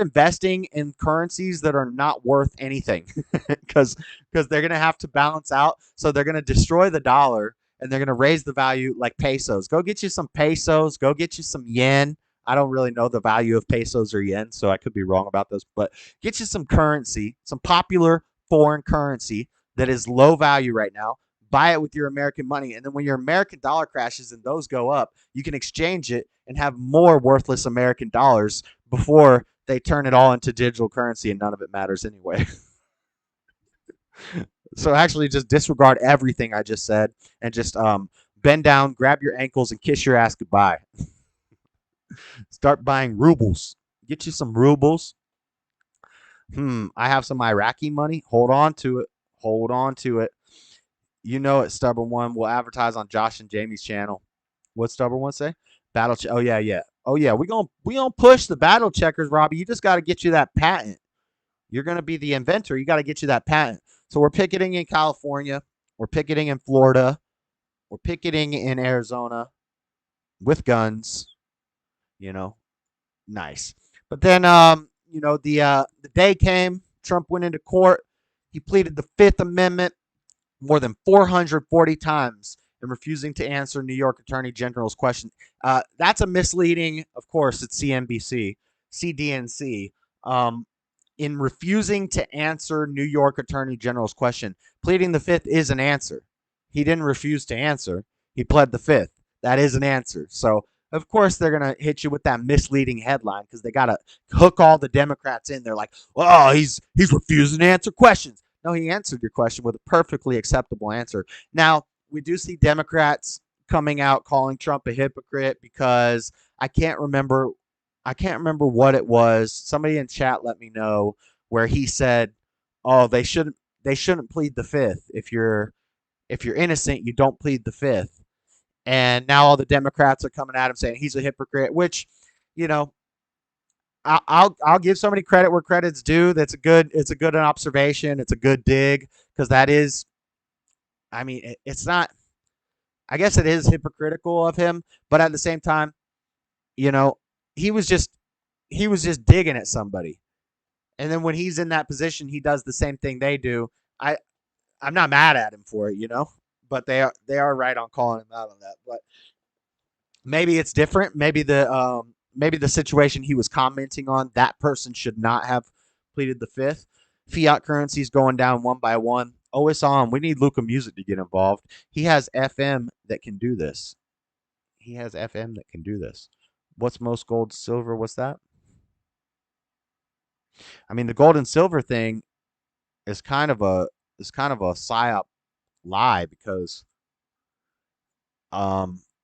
investing in currencies that are not worth anything because they're going to have to balance out. So they're going to destroy the dollar and they're going to raise the value like pesos. Go get you some pesos. Go get you some yen. I don't really know the value of pesos or yen, so I could be wrong about this, but get you some currency, some popular foreign currency that is low value right now. Buy it with your American money. And then when your American dollar crashes and those go up, you can exchange it and have more worthless American dollars before they turn it all into digital currency and none of it matters anyway. So actually just disregard everything I just said and just bend down, grab your ankles, and kiss your ass goodbye. Start buying rubles. Get you some rubles. I have some Iraqi money. Hold on to it. You know it, Stubborn One. We'll advertise on Josh and Jamie's channel. What's Stubborn One say? Oh yeah. Oh yeah. We gonna push the battle checkers, Robbie. You just got to get you that patent. You're gonna be the inventor. You got to get you that patent. So we're picketing in California. We're picketing in Florida. We're picketing in Arizona with guns. You know, nice. But then the day came. Trump went into court. He pleaded the Fifth Amendment more than 440 times and refusing to answer New York Attorney General's question. That's a misleading, of course, it's CNBC, CDNC. in refusing to answer New York Attorney General's question. Pleading the fifth is an answer. He didn't refuse to answer. He pled the fifth. That is an answer. So, of course, they're going to hit you with that misleading headline because they got to hook all the Democrats in. They're like, oh, he's refusing to answer questions. No, he answered your question with a perfectly acceptable answer. Now, we do see Democrats coming out calling Trump a hypocrite because I can't remember what it was. Somebody in chat let me know where he said, "Oh, they shouldn't plead the fifth. If you're innocent, you don't plead the fifth." And now all the Democrats are coming at him saying he's a hypocrite, which, you know, I'll give somebody credit where credit's due. It's a good observation. It's a good dig because that is, I mean, it's not. I guess it is hypocritical of him, but at the same time, you know, he was just digging at somebody. And then when he's in that position, he does the same thing they do. I'm not mad at him for it, but they are right on calling him out on that. But maybe it's different. Maybe the situation he was commenting on, that person should not have pleaded the fifth. Fiat currency's going down one by one. OSOM, we need Luca Music to get involved. He has FM that can do this. What's most gold, silver? What's that? I mean, the gold and silver thing is kind of a psyop lie because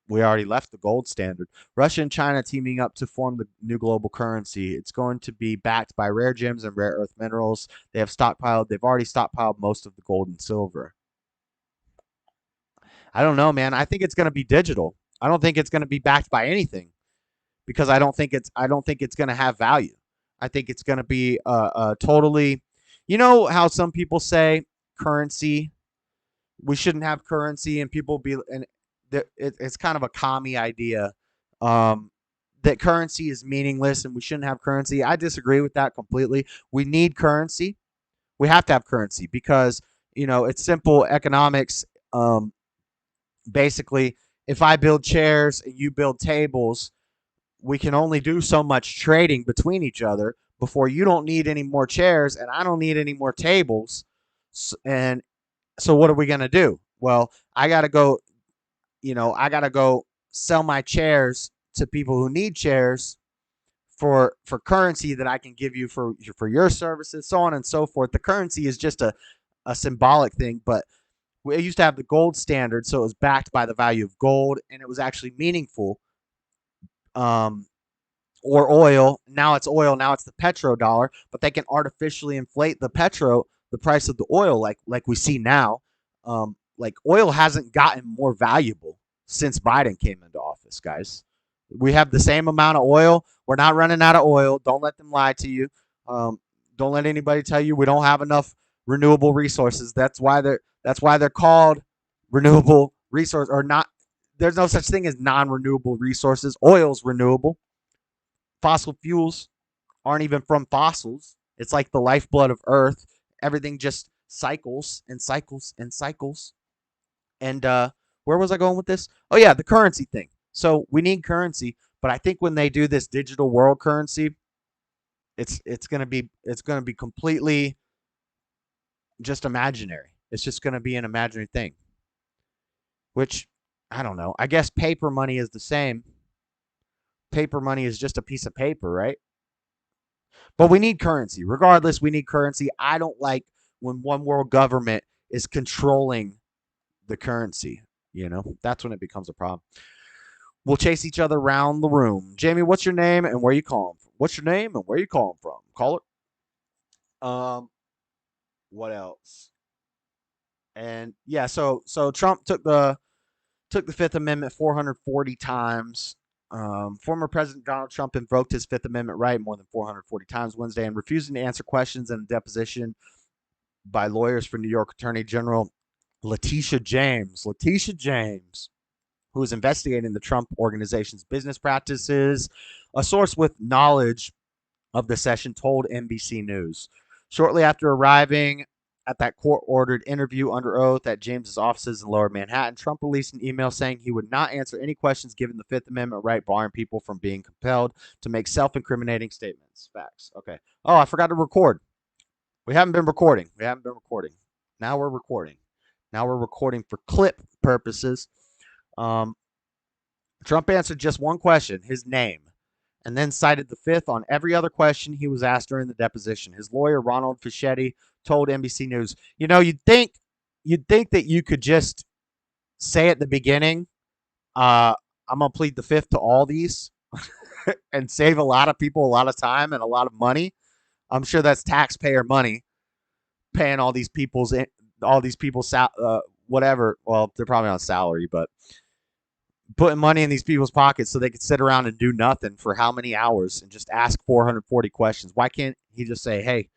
we already left the gold standard. Russia and China teaming up to form the new global currency. It's going to be backed by rare gems and rare earth minerals. They've already stockpiled most of the gold and silver. I don't know, man. I think it's going to be digital. I don't think it's going to be backed by anything because I don't think it's going to have value. I think it's going to be totally, you know how some people say currency, we shouldn't have currency, and people be, and it's kind of a commie idea that currency is meaningless and we shouldn't have currency. I disagree with that completely. We need currency. We have to have currency because, it's simple economics. Basically, if I build chairs and you build tables, we can only do so much trading between each other before you don't need any more chairs and I don't need any more tables. And so what are we going to do? Well, I got to go sell my chairs to people who need chairs for currency that I can give you for your services, so on and so forth. The currency is just a symbolic thing, but we used to have the gold standard, so it was backed by the value of gold, and it was actually meaningful. Or oil. Now it's oil. Now it's the petrodollar, but they can artificially inflate the price of the oil, like we see now. Like oil hasn't gotten more valuable since Biden came into office, guys. We have the same amount of oil. We're not running out of oil. Don't let them lie to you. Don't let anybody tell you we don't have enough renewable resources. That's why they're called renewable resource or not. There's no such thing as non-renewable resources. Oil's renewable. Fossil fuels aren't even from fossils. It's like the lifeblood of Earth. Everything just cycles and cycles and cycles. And where was I going with this? Oh yeah, the currency thing. So we need currency, but I think when they do this digital world currency, it's gonna be completely just imaginary. It's just gonna be an imaginary thing. Which I don't know. I guess paper money is the same. Paper money is just a piece of paper, right? But we need currency. Regardless, we need currency. I don't like when one world government is controlling the currency. That's when it becomes a problem. We'll chase each other around the room. Jamie, what's your name and where you calling from? What's your name and where you calling from? Call it. What else? And yeah, so Trump took the Fifth Amendment 440 times. Former President Donald Trump invoked his Fifth Amendment right more than 440 times Wednesday and refusing to answer questions in a deposition by lawyers for New York Attorney General Letitia James, who is investigating the Trump organization's business practices. A source with knowledge of the session told NBC News. Shortly after arriving at that court-ordered interview under oath at James's offices in Lower Manhattan, Trump released an email saying he would not answer any questions given the Fifth Amendment right barring people from being compelled to make self-incriminating statements. Facts. Okay. Oh, I forgot to record. We haven't been recording. Now we're recording. For clip purposes. Trump answered just one question, his name, and then cited the fifth on every other question he was asked during the deposition. His lawyer, Ronald Fischetti, told NBC News, you'd think that you could just say at the beginning, I'm going to plead the fifth to all these and save a lot of people a lot of time and a lot of money. I'm sure that's taxpayer money paying all these people's whatever. Well, they're probably on salary, but putting money in these people's pockets so they could sit around and do nothing for how many hours and just ask 440 questions. Why can't he just say, hey,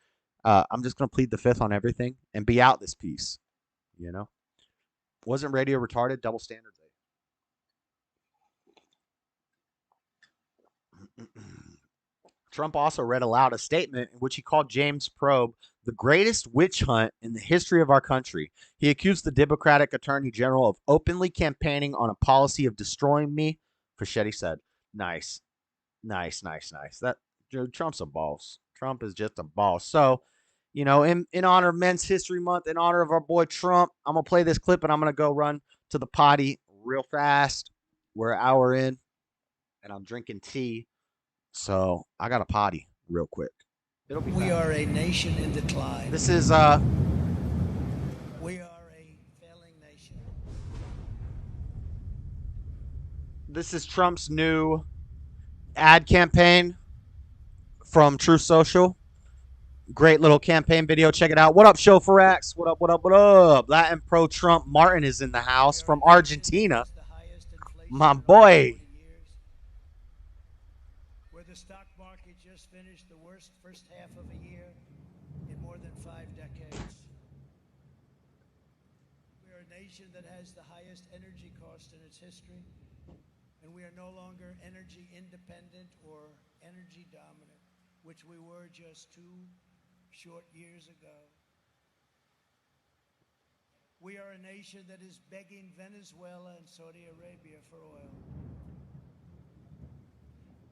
I'm just going to plead the fifth on everything and be out this piece? Wasn't radio retarded? Double standards. Trump also read aloud a statement in which he called James' probe the greatest witch hunt in the history of our country. He accused the Democratic Attorney General of openly campaigning on a policy of destroying me. Fischetti said, nice. That Trump's a boss. Trump is just a boss. So, in honor of Men's History Month, in honor of our boy Trump, I'm going to play this clip and I'm going to go run to the potty real fast. We're an hour in and I'm drinking tea. So I got a potty real quick. We are a nation in decline. This is We are a failing nation. This is Trump's new ad campaign from True Social. Great little campaign video. Check it out. What up, Chauffeur X? What up? Latin pro Trump Martin is in the house from Argentina. My boy. The stock market just finished the worst first half of a year in more than 5 decades. We are a nation that has the highest energy cost in its history, and we are no longer energy independent or energy dominant, which we were just 2 short years ago. We are a nation that is begging Venezuela and Saudi Arabia for oil.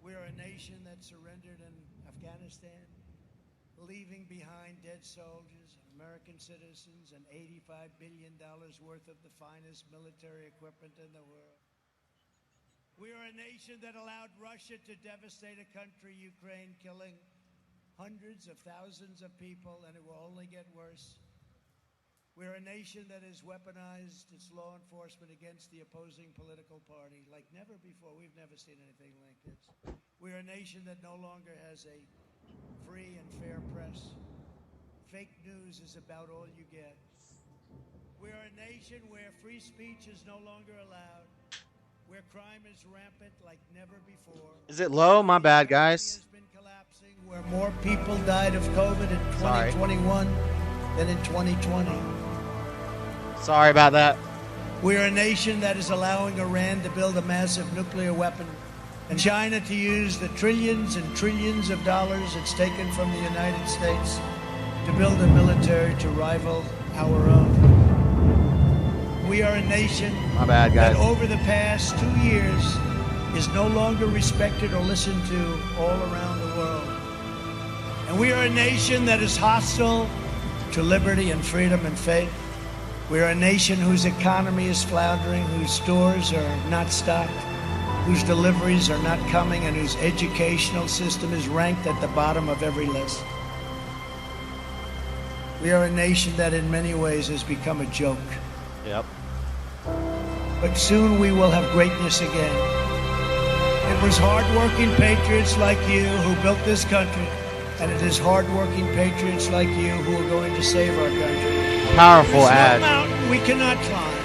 We are a nation that surrendered in Afghanistan, leaving behind dead soldiers, American citizens, and $85 billion worth of the finest military equipment in the world. We are a nation that allowed Russia to devastate a country, Ukraine, killing hundreds of thousands of people, and it will only get worse. We're a nation that has weaponized its law enforcement against the opposing political party like never before. We've never seen anything like this. We're a nation that no longer has a free and fair press. Fake news is about all you get. We're a nation where free speech is no longer allowed, where crime is rampant like never before. Is it low? My bad, guys. Where more people died of COVID in 2021 than in 2020. Sorry about that. We're a nation that is allowing Iran to build a massive nuclear weapon and China to use the trillions and trillions of dollars it's taken from the United States to build a military to rival our own. We are a nation that over the past 2 years is no longer respected or listened to all around the world. And we are a nation that is hostile to liberty and freedom and faith. We are a nation whose economy is floundering, whose stores are not stocked, whose deliveries are not coming, and whose educational system is ranked at the bottom of every list. We are a nation that in many ways has become a joke. Yep. But soon we will have greatness again. It was hard-working patriots like you who built this country, and it is hard-working patriots like you who are going to save our country. Powerful ad. There is no mountain we cannot climb.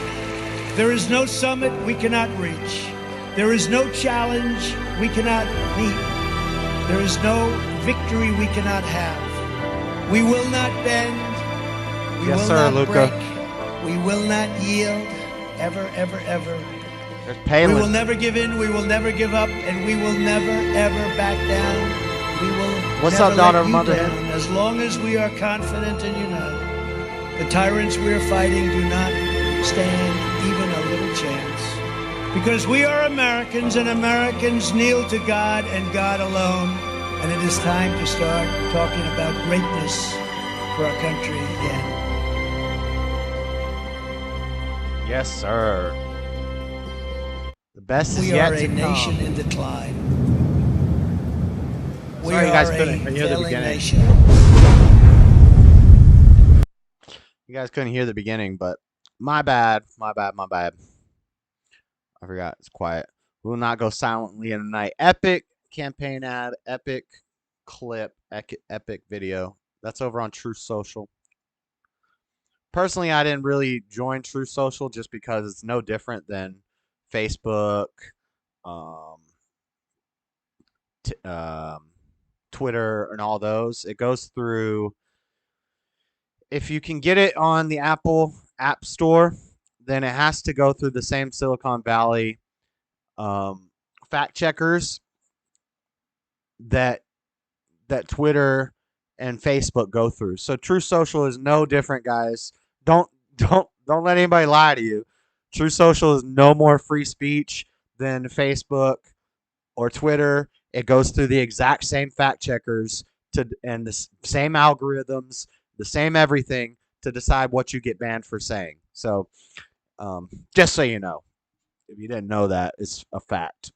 There is no summit we cannot reach. There is no challenge we cannot meet. There is no victory we cannot have. We will not bend. We will not break. We will not yield. Ever, ever, ever. We will never give in. We will never give up. And we will never, ever back down. We will What's never up, daughter let you mother? down as long as we are confident and united. The tyrants we're fighting do not stand even a little chance. Because we are Americans, and Americans kneel to God and God alone. And it is time to start talking about greatness for our country again. Yes, sir. The best is We yet are to a come. nation in decline. We Sorry, you guys are couldn't a hear the failing beginning. nation. You guys couldn't hear the beginning, but my bad. My bad. My bad. I forgot. It's quiet. We will not go silently in the night. Epic campaign ad. Epic clip. Epic video. That's over on True Social. Personally, I didn't really join True Social just because it's no different than Facebook, Twitter, and all those. It goes through. If you can get it on the Apple App Store, then it has to go through the same Silicon Valley fact checkers that Twitter and Facebook go through. So True Social is no different, guys. Don't let anybody lie to you. True Social is no more free speech than Facebook or Twitter. It goes through the exact same fact checkers and the same algorithms, the same everything to decide what you get banned for saying. So, just so you know, if you didn't know that, it's a fact.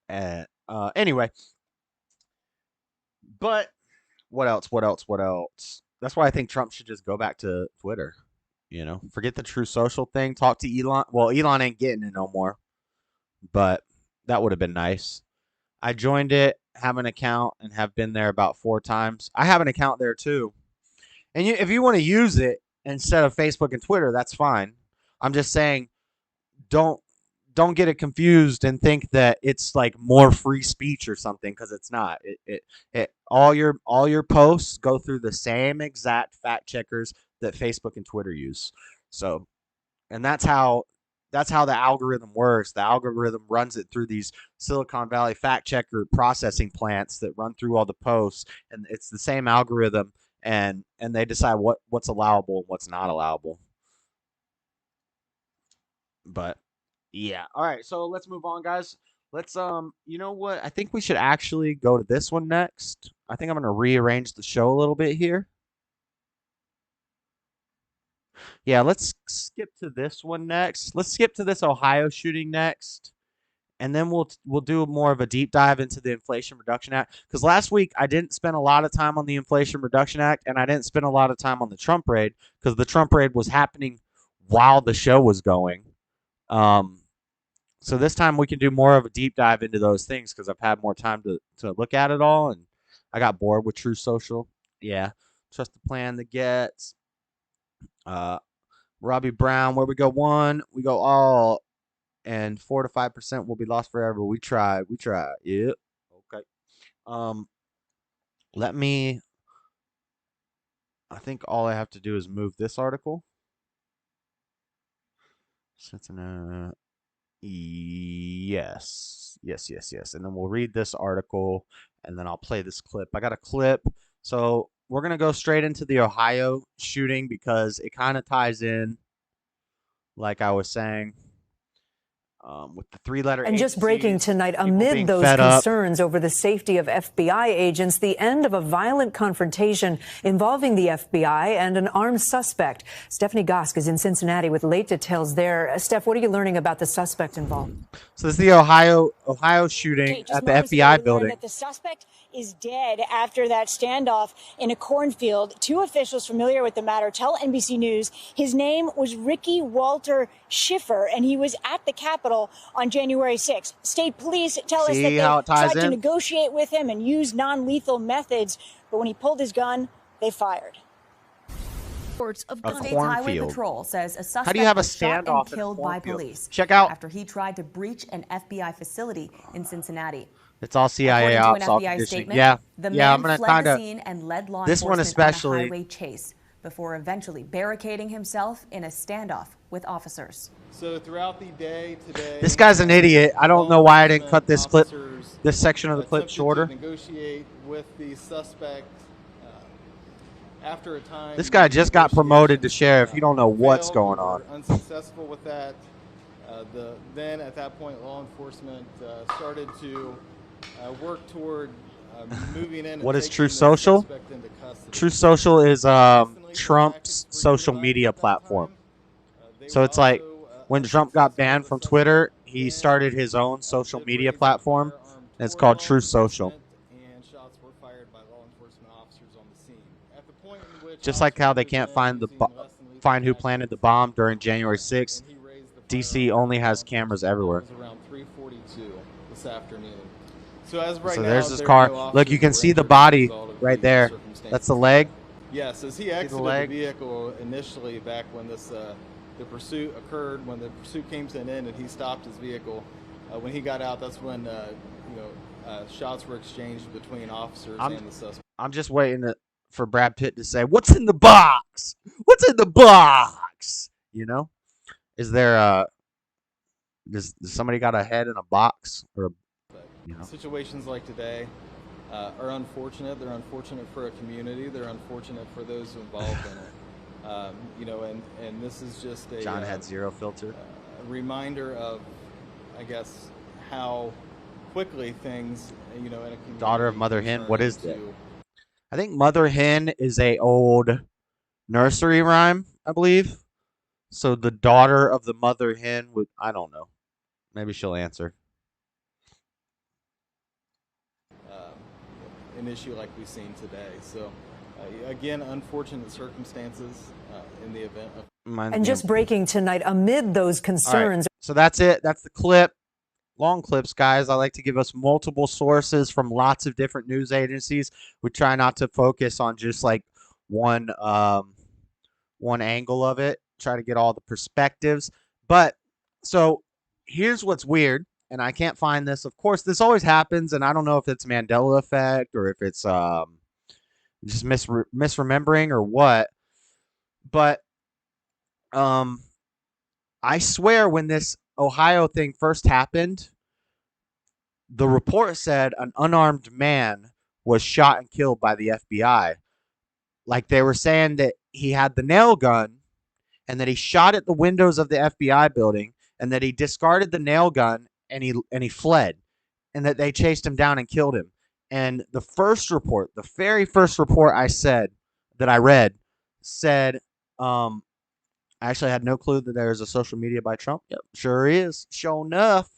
Anyway, but what else? What else? What else? That's why I think Trump should just go back to Twitter. You know, forget the True Social thing. Talk to Elon. Well, Elon ain't getting it no more, but that would have been nice. I joined it, have an account, and have been there about 4 times. I have an account there too. And if you want to use it instead of Facebook and Twitter, that's fine. I'm just saying, don't get it confused and think that it's like more free speech or something, because it's not. All your posts go through the same exact fact checkers that Facebook and Twitter use. So, and that's how the algorithm works. The algorithm runs it through these Silicon Valley fact checker processing plants that run through all the posts, and it's the same algorithm, and they decide what's allowable and what's not allowable. But yeah, all right. So let's move on, guys. Let's you know what? I think we should actually go to this one next. I think I'm gonna rearrange the show a little bit here. Yeah, let's skip to this one next. Let's skip to this Ohio shooting next, and then we'll do more of a deep dive into the Inflation Reduction Act. Because last week I didn't spend a lot of time on the Inflation Reduction Act, and I didn't spend a lot of time on the Trump raid because the Trump raid was happening while the show was going. So this time we can do more of a deep dive into those things because I've had more time to look at it all, and I got bored with True Social. Yeah, trust the plan that gets. Robbie Brown, where we go one, we go all, and 4 to 5% will be lost forever. We tried. Yep. Okay. Let me. I think all I have to do is move this article. Yes. And then we'll read this article, and then I'll play this clip. I got a clip. So we're going to go straight into the Ohio shooting because it kind of ties in, like I was saying, with the 3-letter And just breaking tonight, amid those concerns over the safety of FBI agents, the end of a violent confrontation involving the FBI and an armed suspect. Stephanie Gosk is in Cincinnati with late details there. Steph, what are you learning about the suspect involved? So this is the Ohio shooting at the FBI building. That the suspect is dead after that standoff in a cornfield. 2 officials familiar with the matter tell NBC News his name was Ricky Walter Schiffer, and he was at the Capitol on January 6th. State police tell us that they tried to negotiate with him and use non-lethal methods, but when he pulled his gun, they fired. Reports of State's Highway Patrol says a suspect was shot and killed by police. Check out after he tried to breach an FBI facility in Cincinnati. It's all CIA ops, all conditioning. Yeah, I'm gonna kind of and led law this one especially on a highway chase before eventually barricading himself in a standoff with officers. So throughout the day today, this guy's an idiot. I don't know why I didn't cut this clip, this section of the clip shorter. Negotiate with the suspect. after a time, This guy just got promoted to sheriff. You don't know what's failed going or on. Unsuccessful with that. Then at that point, law enforcement started to work toward moving in. What and is taking True the Social? suspect into custody. True Social is Trump's social media platform. So it's like when Trump got banned from Twitter, he started his own social media platform, and it's called True Social. And shots were fired by law enforcement officers on the scene. At the point in which Just like how they can't find who planted the bomb during January 6th, DC only has cameras everywhere. It was around 3:42 this afternoon. So as of right So now, there's this car. Look, you can see the body right there. That's the leg. Yes, as he exited the vehicle initially back when this the pursuit occurred, when the pursuit came to an end and he stopped his vehicle, when he got out, that's when shots were exchanged between officers and the suspect. I'm just waiting for Brad Pitt to say, "What's in the box? What's in the box?" You know, is there does somebody got a head in a box or? You know. Situations like today are unfortunate. They're unfortunate for a community. They're unfortunate for those involved in it. And this is just a John had zero filter. A reminder of, I guess, how quickly things, in a community. Daughter of Mother Hen. What is that? I think Mother Hen is a old nursery rhyme, I believe. So the daughter of the Mother Hen would, I don't know. Maybe she'll answer. An issue like we've seen today. So, again, unfortunate circumstances in the event of. And just breaking tonight amid those concerns. Right. So that's it. That's the clip. Long clips, guys. I like to give us multiple sources from lots of different news agencies. We try not to focus on just like one angle of it. Try to get all the perspectives. But so here's what's weird. And I can't find this. Of course, this always happens, and I don't know if it's Mandela effect or if it's just misremembering or what. But I swear when this Ohio thing first happened, the report said an unarmed man was shot and killed by the FBI. Like they were saying that he had the nail gun and that he shot at the windows of the FBI building and that he discarded the nail gun and he fled, and that they chased him down and killed him. And the first report, the very first report I read, said, I actually had no clue that there was a social media by Trump. Yep, sure is. Sure enough.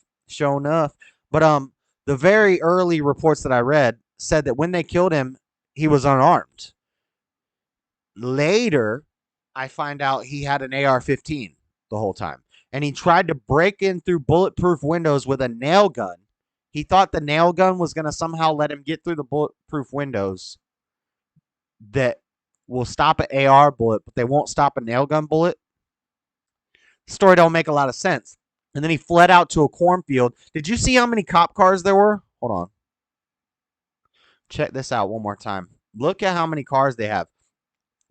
But the very early reports that I read said that when they killed him, he was unarmed. Later, I find out he had an AR-15 the whole time. And he tried to break in through bulletproof windows with a nail gun. He thought the nail gun was going to somehow let him get through the bulletproof windows that will stop an AR bullet, but they won't stop a nail gun bullet. The story don't make a lot of sense. And then he fled out to a cornfield. Did you see how many cop cars there were? Hold on. Check this out one more time. Look at how many cars they have.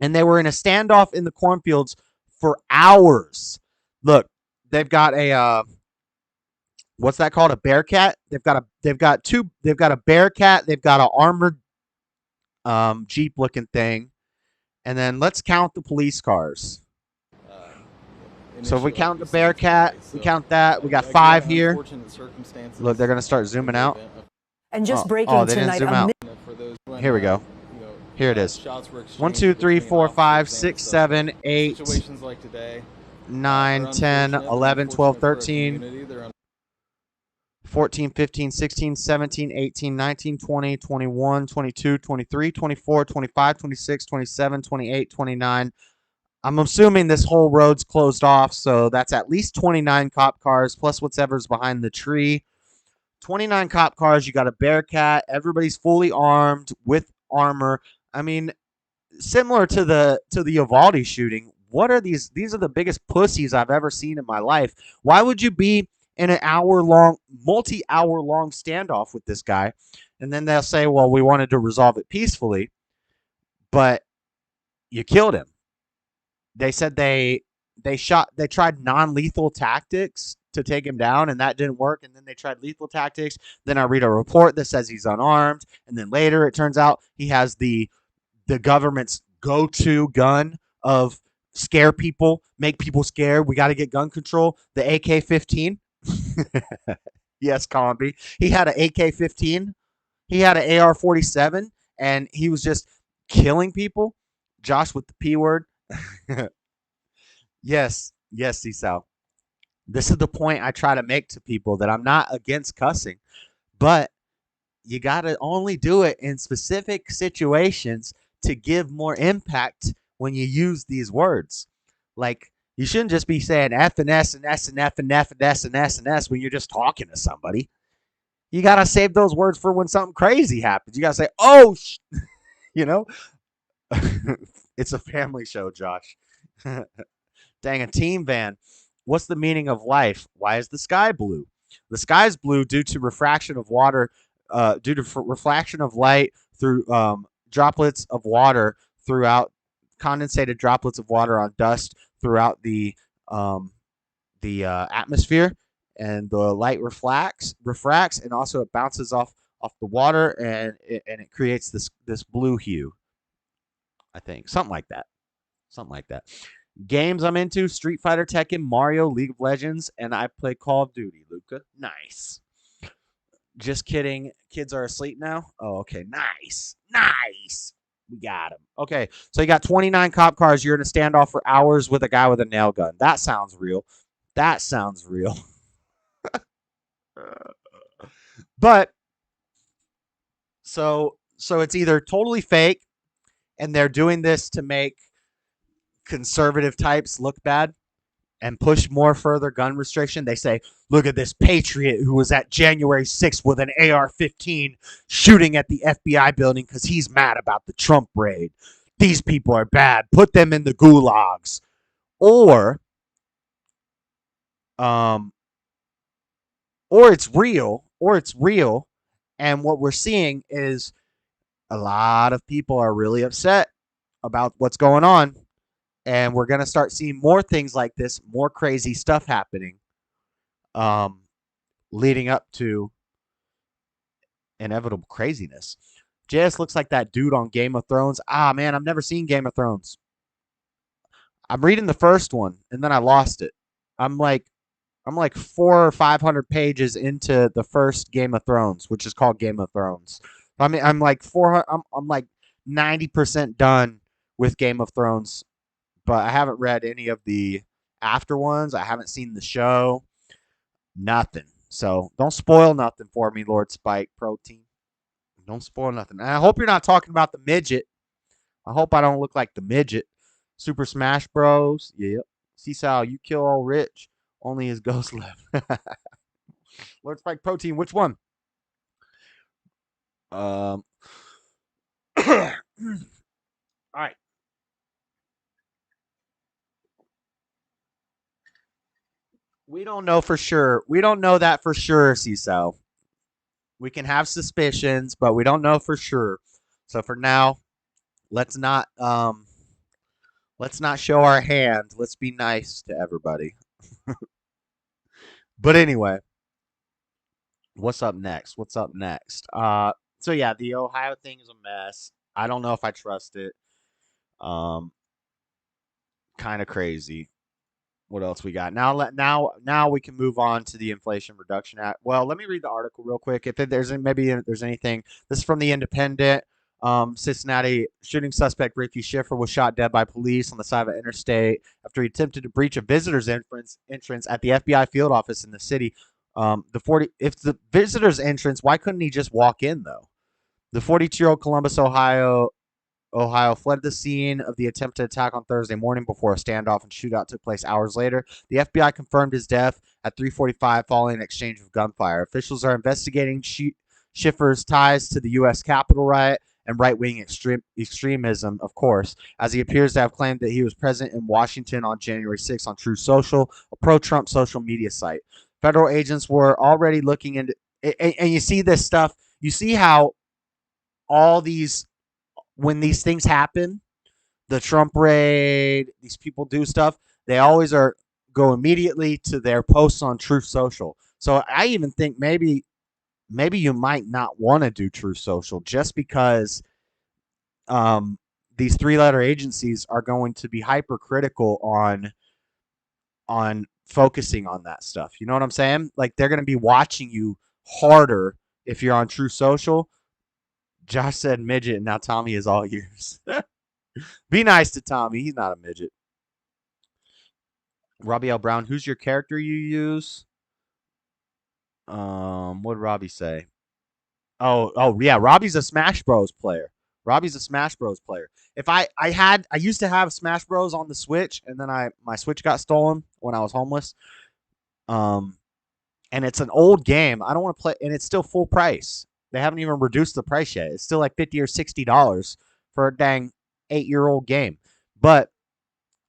And they were in a standoff in the cornfields for hours. Look. They've got a what's that called? A Bearcat. They've got a Bearcat. They've got an armored Jeep looking thing, and then let's count the police cars. So if we count the Bearcat, we count that. We got 5 here. Look, they're gonna start zooming out. And just breaking tonight. Here we go. Here it is. 1, 2, 3, 4, 5, 6, 7, 8. Situations like today. 9, 10, 11, 12, 13, 14, 15, 16, 17, 18, 19, 20, 21, 22, 23, 24, 25, 26, 27, 28, 29. I'm assuming this whole road's closed off, so that's at least 29 cop cars plus whatever's behind the tree. 29 cop cars. You got a Bearcat. Everybody's fully armed with armor. I mean, similar to the Uvalde shooting. What are these? These are the biggest pussies I've ever seen in my life. Why would you be in an multi-hour-long standoff with this guy? And then they'll say, well, we wanted to resolve it peacefully, but you killed him. They said they tried non-lethal tactics to take him down, and that didn't work. And then they tried lethal tactics. Then I read a report that says he's unarmed. And then later it turns out he has the government's go-to gun of scare people, make people scared. We got to get gun control. The AK-15. Yes, Combi. He had an AK-15. He had an AR-47, and he was just killing people. Josh with the P word. Yes, C-Sal. This is the point I try to make to people, that I'm not against cussing, but you got to only do it in specific situations to give more impact when you use these words. Like, you shouldn't just be saying F and S and S and F and F and S and S and S when you're just talking to somebody. You got to save those words for when something crazy happens. You got to say, oh, you know, it's a family show, Josh. Dang, a team van. What's the meaning of life? Why is the sky blue? The sky is blue due to refraction of water, due to reflection of light through droplets of water throughout, condensated droplets of water on dust throughout the atmosphere, and the light refracts, and also it bounces off the water, and it creates this blue hue. I think something like that. Games I'm into: Street Fighter, Tekken, Mario, League of Legends, and I play Call of Duty. Luca, nice. Just kidding. Kids are asleep now. Oh, okay. Nice. We got him. Okay, so you got 29 cop cars. You're in a standoff for hours with a guy with a nail gun. That sounds real. But so it's either totally fake, and they're doing this to make conservative types look bad and push more further gun restriction. They say, look at this patriot who was at January 6th with an AR-15 shooting at the FBI building because he's mad about the Trump raid. These people are bad. Put them in the gulags. Or it's real, and what we're seeing is a lot of people are really upset about what's going on, and we're going to start seeing more things like this, more crazy stuff happening, leading up to inevitable craziness. JS looks like that dude on Game of Thrones. Ah, man, I've never seen Game of Thrones. I'm reading the first one, and then I lost it. I'm like 400 or 500 pages into the first Game of Thrones, which is called Game of Thrones. I mean, I'm like 400. I'm like 90% done with Game of Thrones, but I haven't read any of the after ones. I haven't seen the show. Nothing. So don't spoil nothing for me, Lord Spike Protein. Don't spoil nothing. And I hope you're not talking about the midget. I hope I don't look like the midget. Super Smash Bros. Yep. Seasal, you kill all rich. Only his ghost left. Lord Spike Protein, which one? All right. We don't know for sure. We don't know that for sure, Seasal. We can have suspicions, but we don't know for sure. So for now, let's not show our hand. Let's be nice to everybody. But anyway, what's up next? So yeah, the Ohio thing is a mess. I don't know if I trust it. Kind of crazy. What else we got? Now we can move on to the Inflation Reduction Act. Well, let me read the article real quick. If there's anything. This is from the Independent. Cincinnati shooting suspect Ricky Schiffer was shot dead by police on the side of an interstate after he attempted to breach a visitor's entrance at the FBI field office in the city. If the visitor's entrance, why couldn't he just walk in though? The 42-year-old Columbus, Ohio fled the scene of the attempted attack on Thursday morning before a standoff and shootout took place hours later. The FBI confirmed his death at 3:45 following an exchange of gunfire. Officials are investigating Schiffer's ties to the U.S. Capitol riot and right-wing extremism, of course, as he appears to have claimed that he was present in Washington on January 6th on Truth Social, a pro-Trump social media site. Federal agents were already looking into and you see this stuff. You see how all these, when these things happen, the Trump raid, these people do stuff, they always go immediately to their posts on Truth Social. So I even think maybe you might not want to do Truth Social just because these 3-letter agencies are going to be hypercritical on focusing on that stuff. You know what I'm saying? Like, they're going to be watching you harder if you're on True Social. Josh said midget, and now Tommy is all ears. Be nice to Tommy. He's not a midget. Robbie L. Brown, who's your character you use? What did Robbie say? Oh yeah, Robbie's a Smash Bros player. If I used to have Smash Bros on the Switch, and then my Switch got stolen when I was homeless. And it's an old game. I don't want to play, and it's still full price. They haven't even reduced the price yet. It's still like $50 or $60 for a dang 8-year-old game. But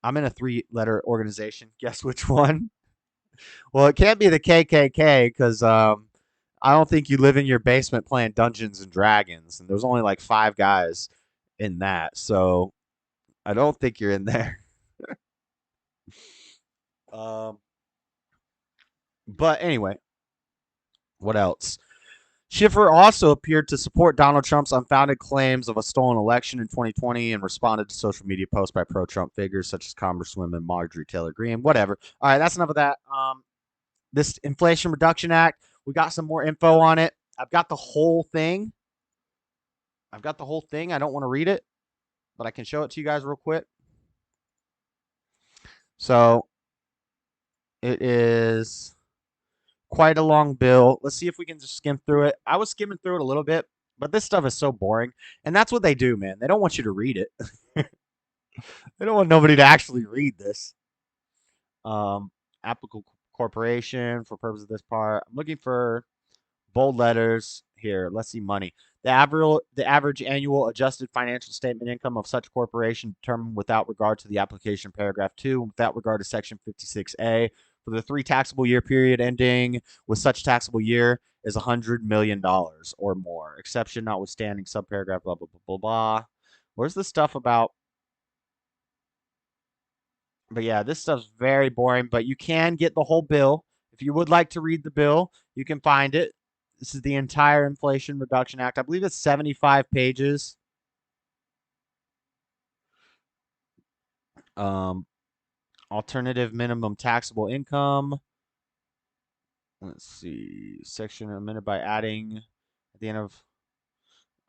I'm in a 3-letter organization. Guess which one? Well, it can't be the KKK because I don't think you live in your basement playing Dungeons and Dragons, and there's only like 5 guys in that, so I don't think you're in there. But anyway, what else? Schiffer also appeared to support Donald Trump's unfounded claims of a stolen election in 2020 and responded to social media posts by pro-Trump figures such as Congresswoman Marjorie Taylor Greene. Whatever. All right, that's enough of that. This Inflation Reduction Act, we got some more info on it. I've got the whole thing. I don't want to read it, but I can show it to you guys real quick. So it is quite a long bill. Let's see if we can just skim through it. I was skimming through it a little bit, but this stuff is so boring. And that's what they do, man. They don't want you to read it. They don't want nobody to actually read this. Applicable corporation for purpose of this part. I'm looking for bold letters here. Let's see money. The average annual adjusted financial statement income of such corporation determined without regard to the application paragraph 2 and without regard to section 56A for the 3 taxable year period ending with such taxable year is $100 million or more. Exception notwithstanding subparagraph blah, blah, blah, blah, blah. Where's the stuff about? But yeah, this stuff's very boring, but you can get the whole bill. If you would like to read the bill, you can find it. This is the entire Inflation Reduction Act. I believe it's 75 pages. Alternative minimum taxable income. Let's see. Section amended by adding at the end of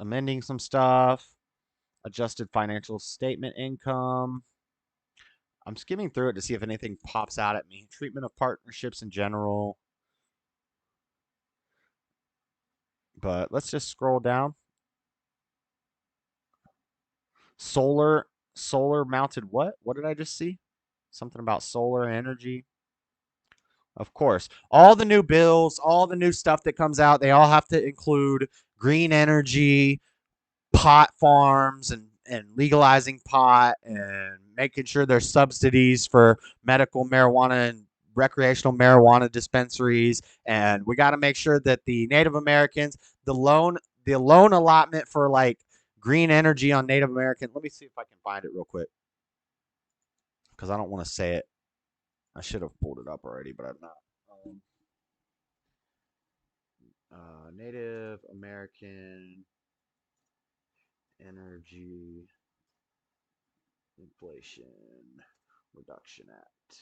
amending some stuff. Adjusted financial statement income. I'm skimming through it to see if anything pops out at me. Treatment of partnerships in general. But let's just scroll down. Solar mounted what? What did I just see? Something about solar energy. Of course. All the new bills, all the new stuff that comes out, they all have to include green energy, pot farms, and legalizing pot, and making sure there's subsidies for medical marijuana and recreational marijuana dispensaries. And we got to make sure that the Native Americans, the loan allotment for like green energy on Native American. Let me see if I can find it real quick, because I don't want to say it. I should have pulled it up already, but I'm not. Native American Energy Inflation Reduction Act.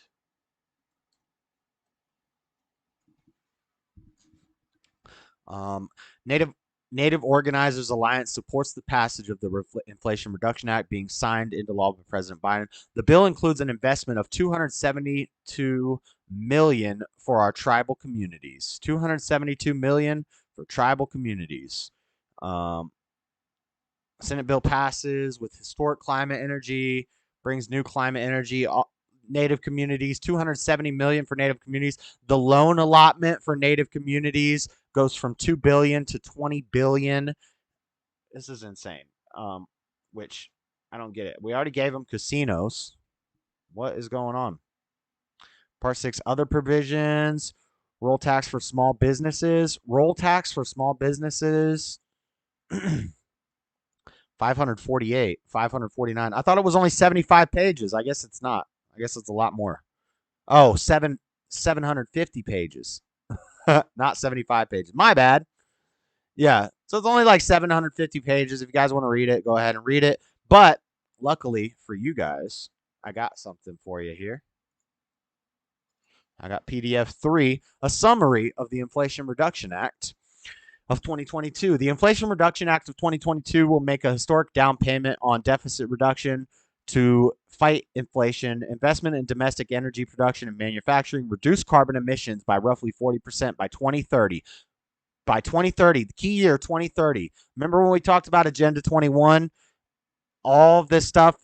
Native Organizers Alliance supports the passage of the Inflation Reduction Act being signed into law by President Biden. The bill includes an investment of $272 million for our tribal communities. $272 million for tribal communities. Senate bill passes with historic climate energy, brings new climate energy. Native communities, $270 million for Native communities. The loan allotment for Native communities goes from $2 billion to $20 billion. This is insane. Which I don't get it. We already gave them casinos. What is going on? Part 6, other provisions. Roll tax for small businesses. 548, 549. I thought it was only 75 pages. I guess it's not. I guess it's a lot more. Oh, 750 pages. Not 75 pages. My bad. Yeah. So it's only like 750 pages. If you guys want to read it, go ahead and read it. But luckily for you guys, I got something for you here. I got PDF 3, a summary of the Inflation Reduction Act of 2022. The Inflation Reduction Act of 2022 will make a historic down payment on deficit reduction to fight inflation, investment in domestic energy production and manufacturing, reduce carbon emissions by roughly 40% by 2030. By 2030, the key year 2030. Remember when we talked about Agenda 21? All of this stuff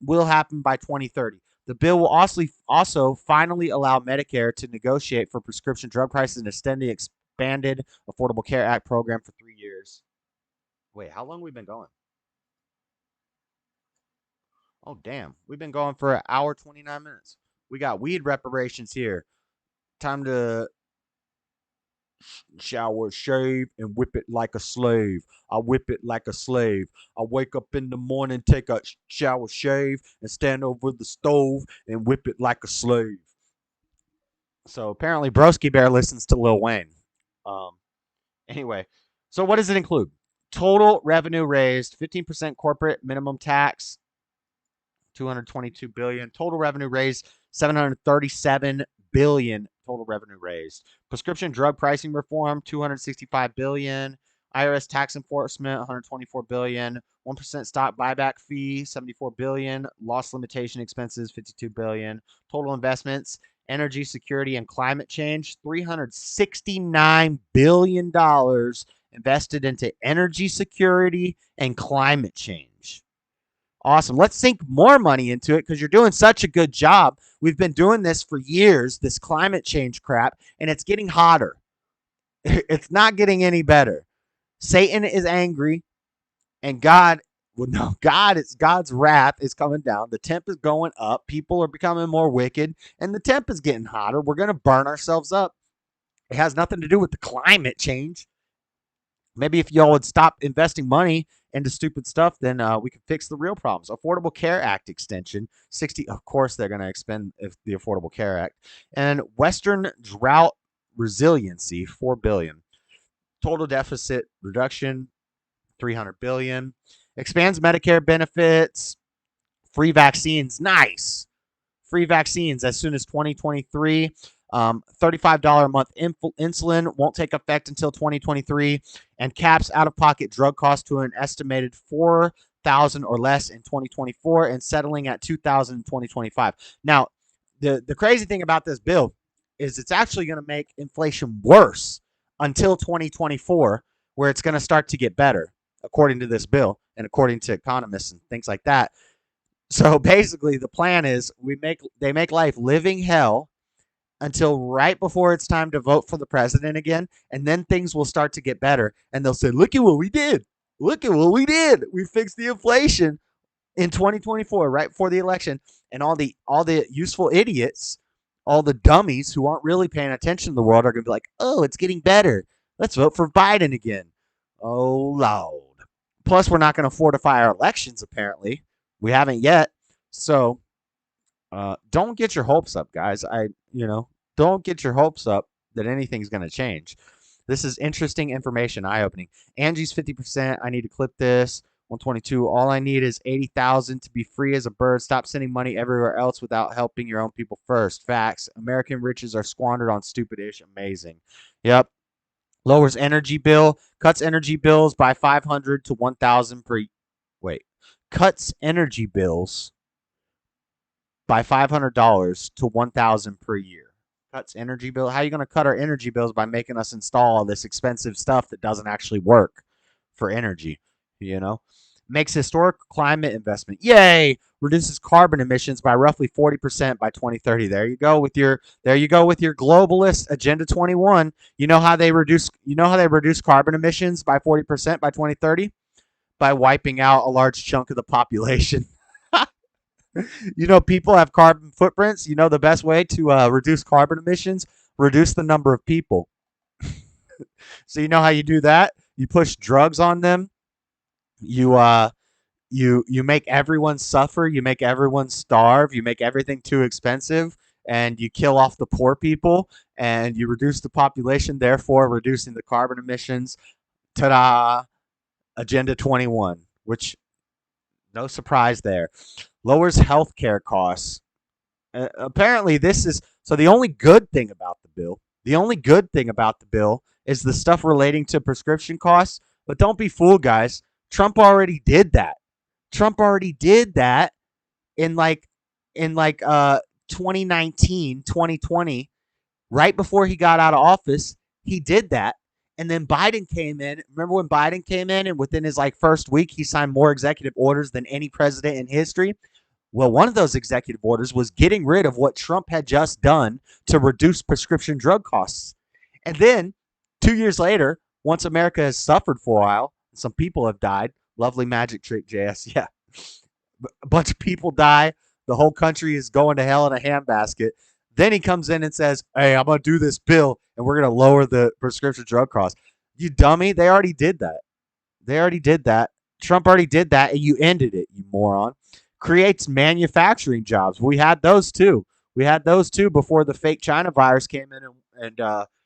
will happen by 2030. The bill will also finally allow Medicare to negotiate for prescription drug prices and extend the expanded Affordable Care Act program for 3 years. Wait, how long have we been going? Oh, damn. We've been going for 1 hour, 29 minutes. We got weed reparations here. Time to shower, shave, and whip it like a slave. I whip it like a slave. I wake up in the morning, take a shower, shave, and stand over the stove and whip it like a slave. So apparently Broski Bear listens to Lil Wayne. Anyway, so what does it include? Total revenue raised, 15% corporate minimum tax, $222 billion. Total revenue raised, $737 billion. Total revenue raised. Prescription drug pricing reform, $265 billion. IRS tax enforcement, $124 billion. 1% stock buyback fee, $74 billion. Loss limitation expenses, $52 billion. Total investments, energy security and climate change, $369 billion invested into energy security and climate change. Awesome. Let's sink more money into it because you're doing such a good job. We've been doing this for years, this climate change crap, and it's getting hotter. It's not getting any better. Satan is angry, and God's wrath is coming down. The temp is going up. People are becoming more wicked, and the temp is getting hotter. We're going to burn ourselves up. It has nothing to do with the climate change. Maybe if y'all would stop investing money into stupid stuff, then we can fix the real problems. Affordable Care Act extension, 60. Of course, they're going to expend the Affordable Care Act. And Western drought resiliency, $4 billion. Total deficit reduction, $300 billion. Expands Medicare benefits. Free vaccines, nice. Free vaccines as soon as 2023. $35 a month insulin won't take effect until 2023, and caps out-of-pocket drug costs to an estimated $4,000 or less in 2024, and settling at $2,000 in 2025. Now, the crazy thing about this bill is it's actually going to make inflation worse until 2024, where it's going to start to get better, according to this bill and according to economists and things like that. So basically, the plan is they make life living hell until right before it's time to vote for the president again, and then things will start to get better, and they'll say, look at what we did. Look at what we did. We fixed the inflation in 2024, right before the election, and all the useful idiots, all the dummies who aren't really paying attention to the world are going to be like, oh, it's getting better. Let's vote for Biden again. Oh, Lord. Plus, we're not going to fortify our elections, apparently. We haven't yet. So don't get your hopes up, guys. Don't get your hopes up that anything's going to change. This is interesting information, eye-opening. Angie's 50%. I need to clip this. 122. All I need is 80,000 to be free as a bird. Stop sending money everywhere else without helping your own people first. Facts. American riches are squandered on stupid ish. Amazing. Yep. Lowers energy bill. Cuts energy bills by 500 to 1,000 per. Wait. Cuts energy bills by $500 to $1,000 per year. Cuts energy bill. How are you going to cut our energy bills by making us install all this expensive stuff that doesn't actually work for energy? Makes historic climate investment. Yay! Reduces carbon emissions by roughly 40% by 2030. There you go with your globalist Agenda 21. You know how they reduce carbon emissions by 40% by 2030? By wiping out a large chunk of the population. People have carbon footprints. The best way to reduce carbon emissions? Reduce the number of people. So you know how you do that? You push drugs on them. You make everyone suffer. You make everyone starve. You make everything too expensive, and you kill off the poor people, and you reduce the population, therefore reducing the carbon emissions. Ta-da! Agenda 21, which No surprise there. Lowers healthcare costs. Apparently, this is so. The only good thing about the bill, is the stuff relating to prescription costs. But don't be fooled, guys. Trump already did that. Trump already did that in 2019, 2020, right before he got out of office. He did that. And then Biden came in. Remember when Biden came in and within his first week, he signed more executive orders than any president in history? Well, one of those executive orders was getting rid of what Trump had just done to reduce prescription drug costs. And then 2 years later, once America has suffered for a while, some people have died. Lovely magic trick, JS. Yeah. A bunch of people die. The whole country is going to hell in a handbasket. Then he comes in and says, hey, I'm going to do this bill and we're going to lower the prescription drug costs. You dummy. They already did that. Trump already did that and you ended it, you moron. Creates manufacturing jobs. We had those too. Before the fake China virus came in and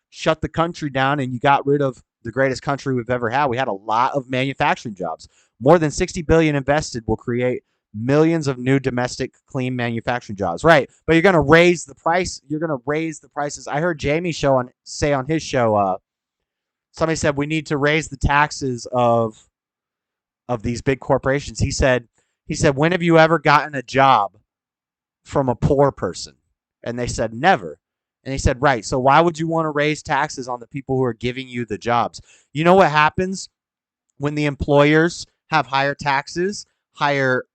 shut the country down and you got rid of the greatest country we've ever had. We had a lot of manufacturing jobs. More than $60 billion invested will create millions of new domestic clean manufacturing jobs. Right. But you're going to raise the price. You're going to raise the prices. I heard Jamie say on his show, somebody said we need to raise the taxes of these big corporations. He said, when have you ever gotten a job from a poor person? And they said, never. And he said, right. So why would you want to raise taxes on the people who are giving you the jobs? You know what happens when the employers have higher taxes, and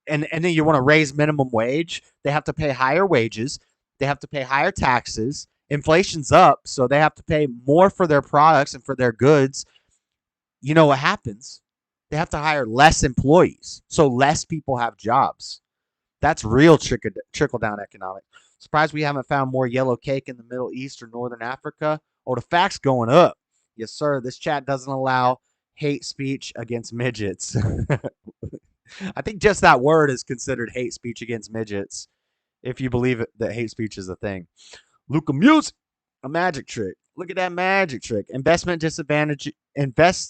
then you want to raise minimum wage? They have to pay higher wages. They have to pay higher taxes. Inflation's up, so they have to pay more for their products and for their goods. You know what happens? They have to hire less employees, so less people have jobs. That's real trickle-down economics. Surprised we haven't found more yellow cake in the Middle East or Northern Africa. Oh, the fact's going up. Yes, sir. This chat doesn't allow hate speech against midgets. I think just that word is considered hate speech against midgets, if you believe that hate speech is a thing. Luca Music, a magic trick. Look at that magic trick. Invests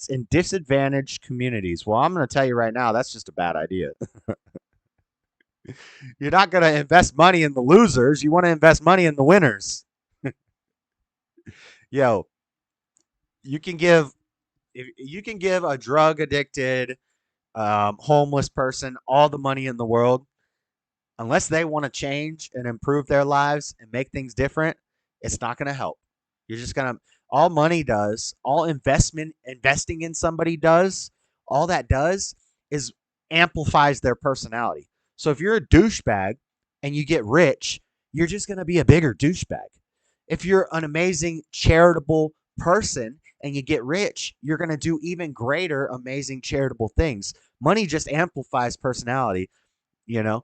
in disadvantaged communities. Well, I'm going to tell you right now, that's just a bad idea. You're not going to invest money in the losers. You want to invest money in the winners. Yo, you can give a drug addicted, homeless person all the money in the world. Unless they want to change and improve their lives and make things different, it's not going to help. You're just going to, all money does, all investing in somebody does, all that does is amplifies their personality. So if you're a douchebag and you get rich, you're just going to be a bigger douchebag. If you're an amazing charitable person and you get rich, you're going to do even greater, amazing charitable things. Money just amplifies personality, you know.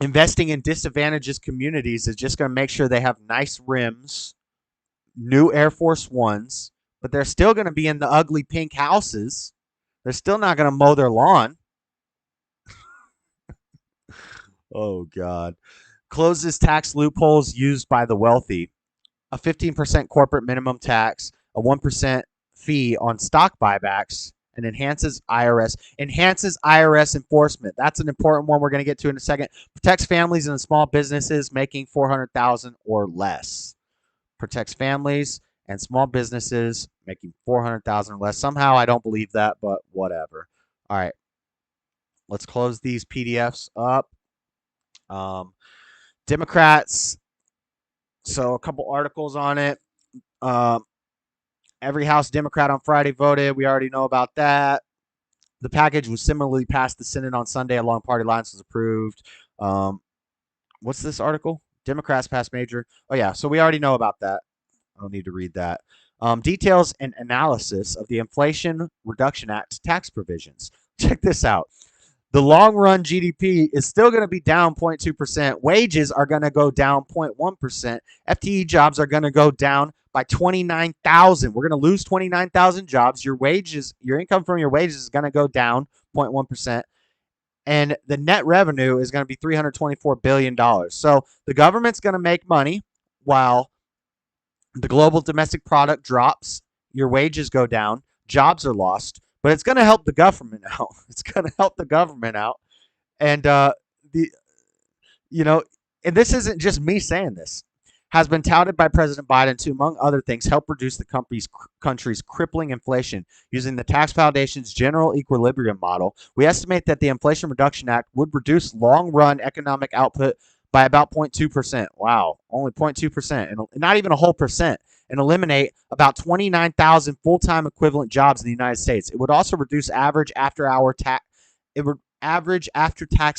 Investing in disadvantaged communities is just going to make sure they have nice rims, new Air Force Ones, but they're still going to be in the ugly pink houses. They're still not going to mow their lawn. Oh, God. Closes tax loopholes used by the wealthy. A 15% corporate minimum tax, a 1% fee on stock buybacks, and enhances IRS enforcement. That's an important one we're going to get to in a second. Protects families and small businesses making $400,000 or less. Protects families and small businesses making $400,000 or less. Somehow I don't believe that, but whatever. All right. Let's close these PDFs up. Democrats. So a couple articles on it. Every House Democrat on Friday voted. We already know about that. The package was similarly passed the Senate on Sunday along party lines, was approved. What's this article? Democrats passed major. Oh, yeah. So we already know about that. I don't need to read that. Details and analysis of the Inflation Reduction Act tax provisions. Check this out. The long-run GDP is still going to be down 0.2%. Wages are going to go down 0.1%. FTE jobs are going to go down by 29,000. We're going to lose 29,000 jobs. Your income from your wages is going to go down 0.1%. And the net revenue is going to be $324 billion. So the government's going to make money while the global domestic product drops. Your wages go down. Jobs are lost. but it's going to help the government out. It's going to help the government out. And and this isn't just me saying this, has been touted by President Biden to, among other things, help reduce the country's crippling inflation using the Tax Foundation's general equilibrium model. We estimate that the Inflation Reduction Act would reduce long-run economic output by about 0.2%. Wow, only 0.2%, and not even a whole percent, and eliminate about 29,000 full-time equivalent jobs in the United States. It would also reduce average after-tax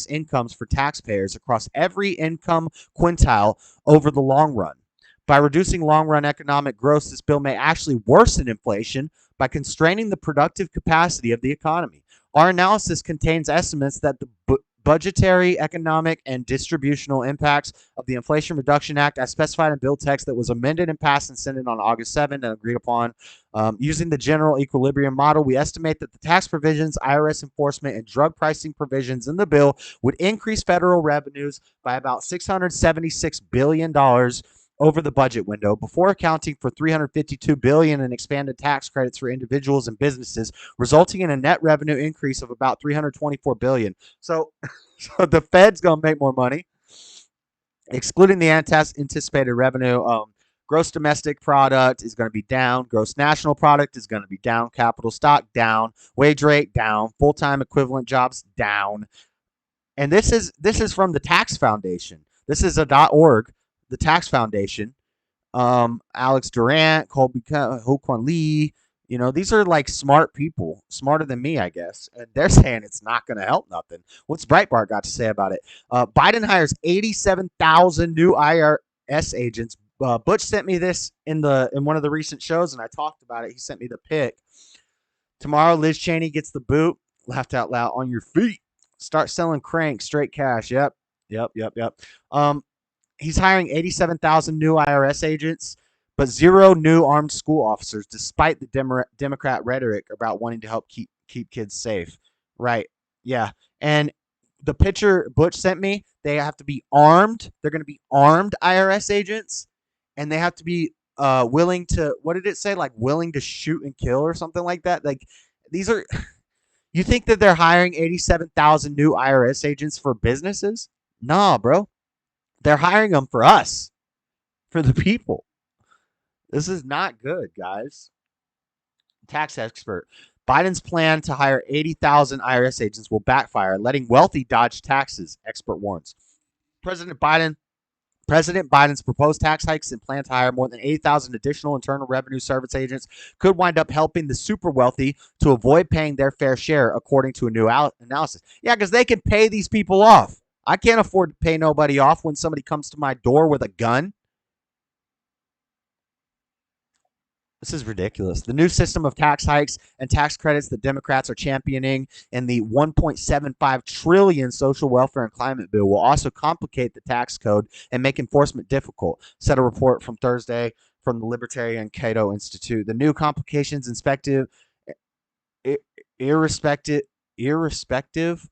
incomes for taxpayers across every income quintile over the long run. By reducing long-run economic growth, this bill may actually worsen inflation by constraining the productive capacity of the economy. Our analysis contains estimates that the budgetary, economic, and distributional impacts of the Inflation Reduction Act, as specified in bill text that was amended and passed in Senate on August 7 and agreed upon. Using the general equilibrium model, we estimate that the tax provisions, IRS enforcement, and drug pricing provisions in the bill would increase federal revenues by about $676 billion over the budget window, before accounting for $352 billion in expanded tax credits for individuals and businesses, resulting in a net revenue increase of about $324 billion. So the Fed's going to make more money. Excluding the anticipated revenue, gross domestic product is going to be down. Gross national product is going to be down. Capital stock down. Wage rate down. Full-time equivalent jobs down. And this is from the Tax Foundation. This is .org, the Tax Foundation. Alex Durant, Colby Ho-Kwan Lee. These are like smart people, smarter than me, I guess. And they're saying it's not going to help nothing. What's Breitbart got to say about it? Biden hires 87,000 new IRS agents. Butch sent me this in one of the recent shows, and I talked about it. He sent me the pic. Tomorrow, Liz Cheney gets the boot. Laughed out loud. On your feet. Start selling crank, straight cash. Yep. He's hiring 87,000 new IRS agents, but 0 new armed school officers, despite the Democrat rhetoric about wanting to help keep kids safe. Right. Yeah. And the picture Butch sent me, they have to be armed. They're going to be armed IRS agents, and they have to be willing to, what did it say? Like willing to shoot and kill or something like that. Like these are, you think that they're hiring 87,000 new IRS agents for businesses? Nah, bro. They're hiring them for us, for the people. This is not good, guys. Tax expert. Biden's plan to hire 80,000 IRS agents will backfire, letting wealthy dodge taxes, expert warns. President Biden's proposed tax hikes and plan to hire more than 80,000 additional Internal Revenue Service agents could wind up helping the super wealthy to avoid paying their fair share, according to a new analysis. Yeah, because they can pay these people off. I can't afford to pay nobody off when somebody comes to my door with a gun. This is ridiculous. The new system of tax hikes and tax credits that Democrats are championing in the $1.75 trillion social welfare and climate bill will also complicate the tax code and make enforcement difficult, said a report from Thursday from the Libertarian Cato Institute. The new complications irrespective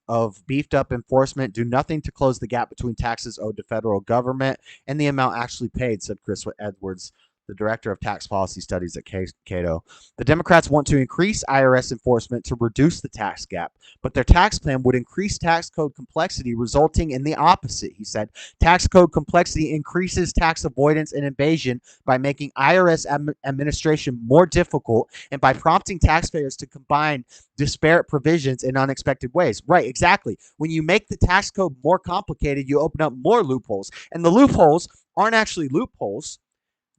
of beefed up enforcement, do nothing to close the gap between taxes owed to federal government and the amount actually paid, said Chris Edwards, the director of tax policy studies at Cato. The Democrats want to increase IRS enforcement to reduce the tax gap, but their tax plan would increase tax code complexity, resulting in the opposite, he said. Tax code complexity increases tax avoidance and evasion by making IRS administration more difficult and by prompting taxpayers to combine disparate provisions in unexpected ways. Right, exactly. When you make the tax code more complicated, you open up more loopholes. And the loopholes aren't actually loopholes.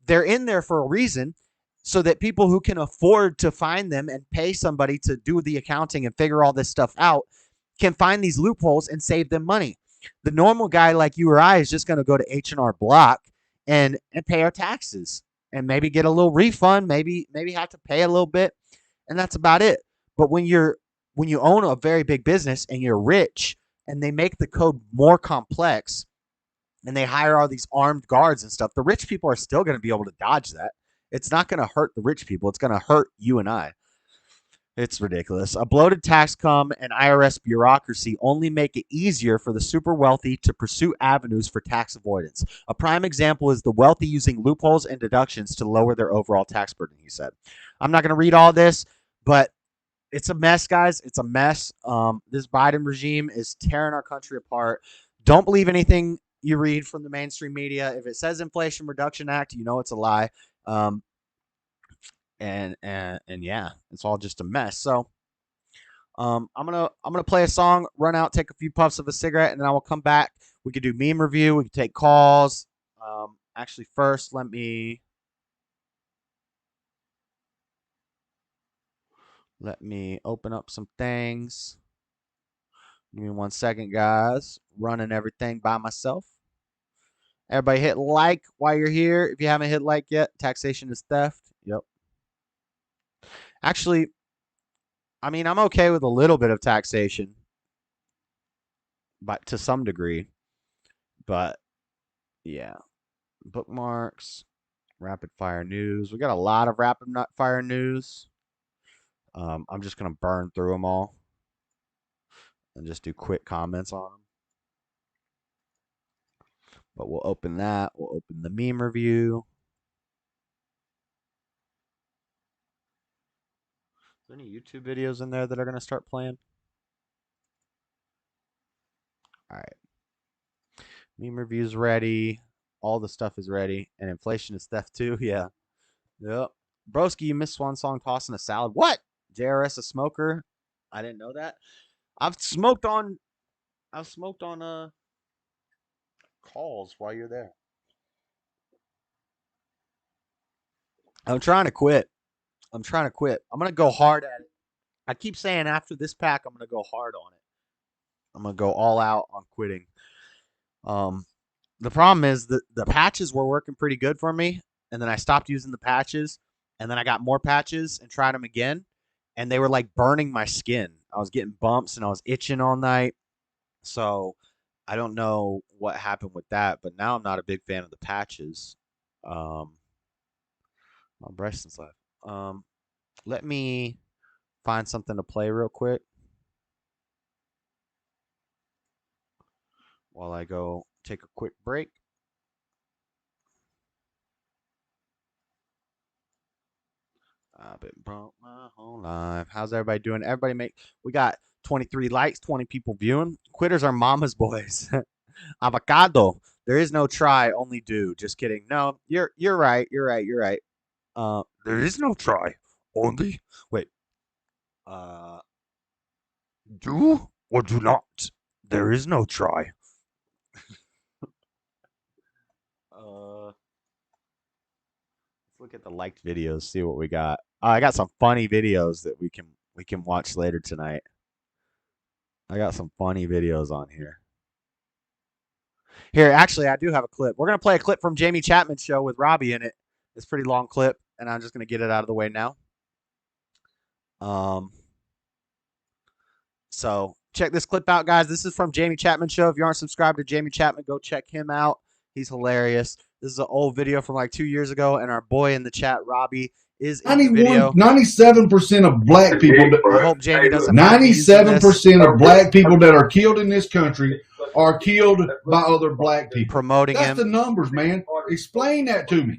They're in there for a reason, so that people who can afford to find them and pay somebody to do the accounting and figure all this stuff out can find these loopholes and save them money. The normal guy like you or I is just going to go to H&R Block and pay our taxes and maybe get a little refund, maybe have to pay a little bit, and that's about it. But when you own a very big business and you're rich and they make the code more complex, and they hire all these armed guards and stuff, the rich people are still going to be able to dodge that. It's not going to hurt the rich people. It's going to hurt you and I. It's ridiculous. A bloated tax cum and IRS bureaucracy only make it easier for the super wealthy to pursue avenues for tax avoidance. A prime example is the wealthy using loopholes and deductions to lower their overall tax burden, he said. I'm not going to read all this, but it's a mess, guys. It's a mess. This Biden regime is tearing our country apart. Don't believe anything you read from the mainstream media. If it says Inflation Reduction Act, you know it's a lie. And yeah, it's all just a mess. So I'm gonna play a song, run out, take a few puffs of a cigarette, and then I will come back. We could do meme review. We could take calls. Actually, first let me open up some things. Give me 1 second, guys. Running everything by myself. Everybody hit like while you're here. If you haven't hit like yet, taxation is theft. Yep. Actually, I mean, I'm okay with a little bit of taxation, but to some degree. But yeah, bookmarks, rapid fire news. We got a lot of rapid fire news. I'm just gonna burn through them all and just do quick comments on them. But we'll open that. We'll open the meme review. Is there any YouTube videos in there that are going to start playing? All right. Meme review's ready. All the stuff is ready. And inflation is theft too. Yeah. Yep. Broski, you missed one song tossing a salad. What? JRS a smoker? I didn't know that. I've smoked on calls while you're there. I'm trying to quit. I'm going to go hard at it. I keep saying after this pack, I'm going to go hard on it. I'm going to go all out on quitting. The problem is that the patches were working pretty good for me. And then I stopped using the patches. And then I got more patches and tried them again. And they were like burning my skin. I was getting bumps and I was itching all night. So I don't know what happened with that. But now I'm not a big fan of the patches. My Breston's live. Let me find something to play real quick while I go take a quick break. I've been broke my whole life. How's everybody doing? We got 23 likes, 20 people viewing. Quitters are mama's boys. Avocado. There is no try, only do. Just kidding. No, you're right. You're right. There is no try, only wait. Do or do not. There is no try. Let's look at the liked videos, see what we got. I got some funny videos that we can watch later tonight. I got some funny videos on here. Here, actually, I do have a clip. We're gonna play a clip from Jamie Chapman's show with Robbie in it. It's a pretty long clip, and I'm just gonna get it out of the way now. So check this clip out, guys. This is from Jamie Chapman's show. If you aren't subscribed to Jamie Chapman, go check him out. He's hilarious. This is an old video from like 2 years ago, and our boy in the chat, Robbie, is in the video. 97% of black people. I hope Jamie doesn't. 97% of black people that are killed in this country are killed by other black people. Promoting him. That's the numbers, man. Explain that to me.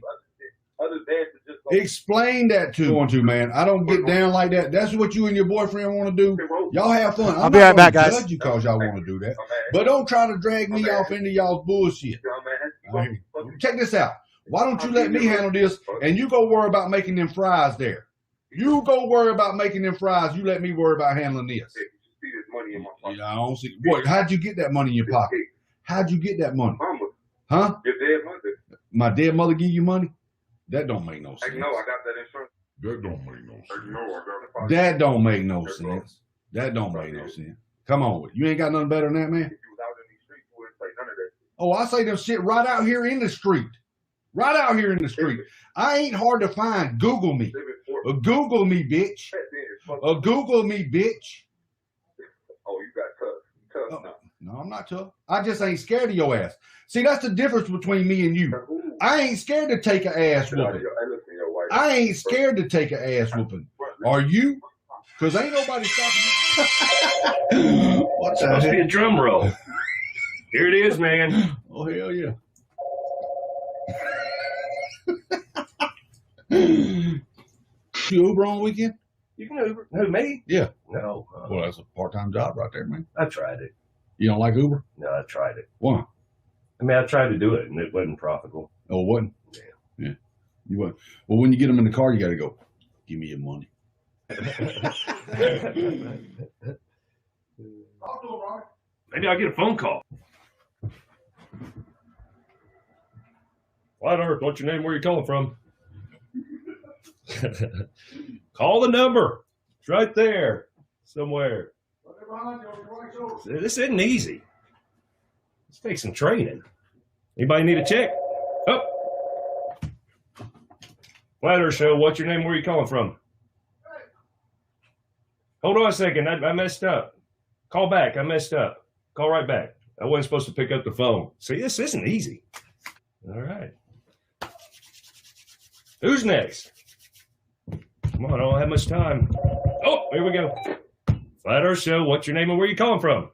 Explain that to me, man. I don't get down like that. That's what you and your boyfriend want to do. Y'all have fun. I'll be right back, guys. Judge you because y'all want to do that, but don't try to drag me off into y'all's bullshit. Check this out. Why don't you let me handle this and you go worry about making them fries there? You go worry about making them fries. You let me worry about handling this. Yeah, I don't see. Boy, how'd you get that money in your pocket? How'd you get that money? Huh? Your dead mother. My dead mother give you money? That don't make no sense. No, I got that insurance. That don't make no sense. That don't make no sense. That don't make no sense. Come on, you ain't got nothing better than that, man. If you was out in these streets, you wouldn't say none of that. Oh, I say them shit right out here in the street. Right out here in the street. I ain't hard to find. Google me. Google me, bitch. Google me, bitch. Oh, you got tough. No, I'm not tough. I just ain't scared of your ass. See, that's the difference between me and you. I ain't scared to take an ass whooping. I ain't scared to take an ass whooping. Are you? Because ain't nobody stopping you. What's supposed to be a drum roll? Here it is, man. Oh, hell yeah. You Uber on the weekend? You can Uber. Who, me? Yeah. No. Well, that's a part-time job right there, man. I tried it. You don't like Uber? No, I tried it. Why? I mean, I tried to do it, and it wasn't profitable. Oh, it wasn't? Yeah. Yeah. You what? Well, when you get them in the car, you got to go, give me your money. Maybe I'll get a phone call. What on earth? What's your name? Where are you calling from? Call the number. It's right there somewhere. This isn't easy. This takes some training. Anybody need a check? Oh. Flat Earth Show, what's your name? Where are you calling from? Hold on a second. I messed up. Call back. I messed up. Call right back. I wasn't supposed to pick up the phone. See, this isn't easy. All right. Who's next? Come on, I don't have much time. Oh, here we go. Flat Earth Show, what's your name and where are you calling from?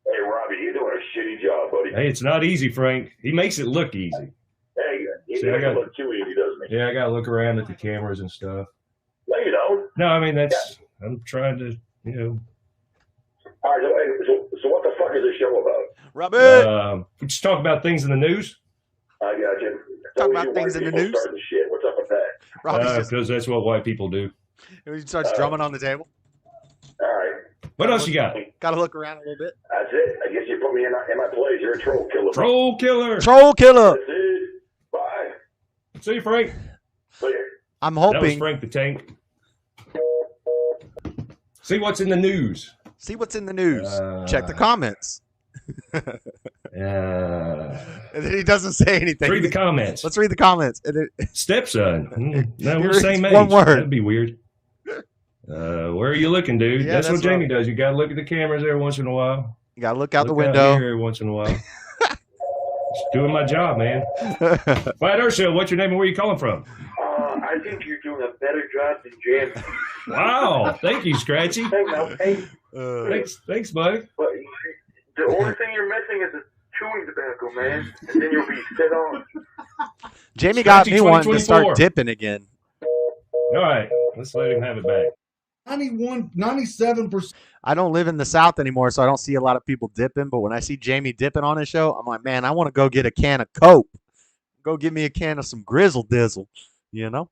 Hey, Robbie, you're doing a shitty job, buddy. Hey, it's not easy, Frank. He makes it look easy. Hey, he See, makes I got- it look too easy, doesn't he? Yeah, I got to look around at the cameras and stuff. No, you don't. No, I mean, I'm trying to, All right, so what the fuck is this show about? Robert! we just talk about things in the news. I got you. Talk about things in the news. Starting shit. What's up with that? Because that's what white people do. He starts drumming on the table. All right. What else you got? Got to look around a little bit. That's it. I guess you put me in my place. You're a troll killer. Troll killer. Troll killer. That's it. Bye. See you, Frank. Later. I'm That was hoping. Frank the Tank. See what's in the news. See what's in the news. Check the comments. And then he doesn't say anything. Read the comments. Let's read the comments. And it, Stepson. No, we're the He same reads age. one word. That'd be weird. Where are you looking, dude? Yeah, that's what that's Jamie does. You got to look at the cameras every once in a while. you got to look out the Look window. here every once in a while. Just doing my job, man. Flat Earth Show, what's your name and where are you calling from? I think you're doing a better job than Jim. Wow. Thank you, Scratchy. Thanks, buddy. But the only thing you're missing is a chewing tobacco, man. And then you'll be set on. Jamie got Scratchy me wanting to 2024. start dipping again. All right. Let's let him have it back. 97%. I don't live in the South anymore, so I don't see a lot of people dipping. But when I see Jamie dipping on his show, I'm like, man, I want to go get a can of Coke. Go get me a can of some Grizzle Dizzle, you know?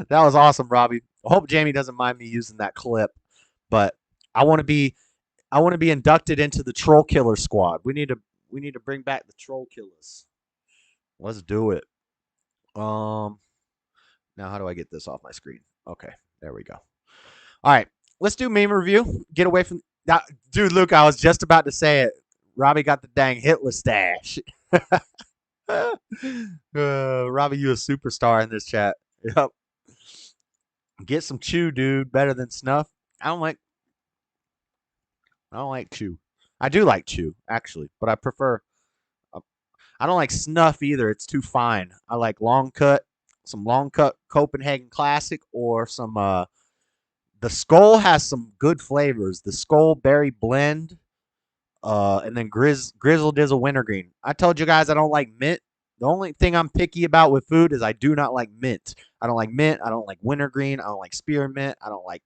That was awesome, Robbie. I hope Jamie doesn't mind me using that clip. But I want to be inducted into the Troll Killer Squad. We need to bring back the Troll Killers. Let's do it. Now how do I get this off my screen? Okay, there we go. All right, let's do meme review. Get away from that, dude. Luke, I was just about to say it. Robbie got the dang Hitler stash. Robbie, you a superstar in this chat. Yep. Get some chew, dude. Better than snuff. I don't like chew. I do like chew, actually, but I prefer. I don't like snuff either. It's too fine. I like long cut, some long cut Copenhagen Classic, or some. The Skull has some good flavors. The Skull Berry Blend, and then Grizzle Dizzle Wintergreen. I told you guys I don't like mint. The only thing I'm picky about with food is I do not like mint. I don't like mint. I don't like wintergreen. I don't like spearmint. I don't like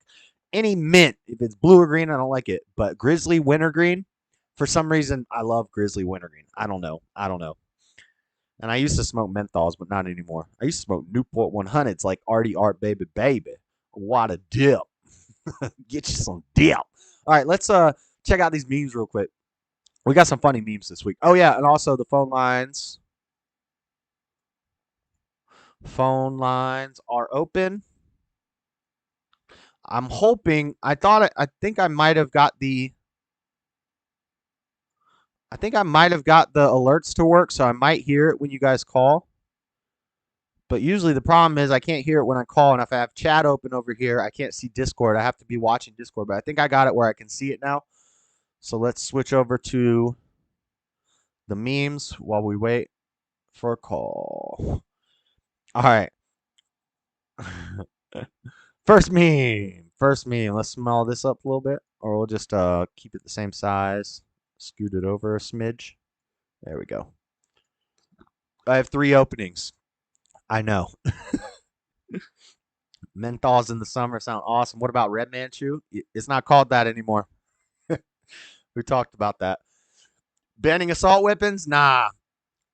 any mint. If it's blue or green, I don't like it. But Grizzly Wintergreen, for some reason, I love Grizzly Wintergreen. I don't know. And I used to smoke menthols, but not anymore. I used to smoke Newport 100s like Artie Art Baby Baby. What a dip. Get you some dip. All right, let's check out these memes real quick. We got some funny memes this week. Oh, yeah, and also the phone lines. Phone lines are open. I'm hoping. I think I might have got the alerts to work, so I might hear it when you guys call. But usually the problem is I can't hear it when I call, and if I have chat open over here, I can't see Discord. I have to be watching Discord, but I think I got it where I can see it now. So let's switch over to the memes while we wait for a call. All right. First meme. Let's small this up a little bit, or we'll just keep it the same size. Scoot it over a smidge. There we go. I have 3 openings. I know. Menthols in the summer sound awesome. What about Red Man Chew? It's not called that anymore. We talked about that. Banning assault weapons? Nah.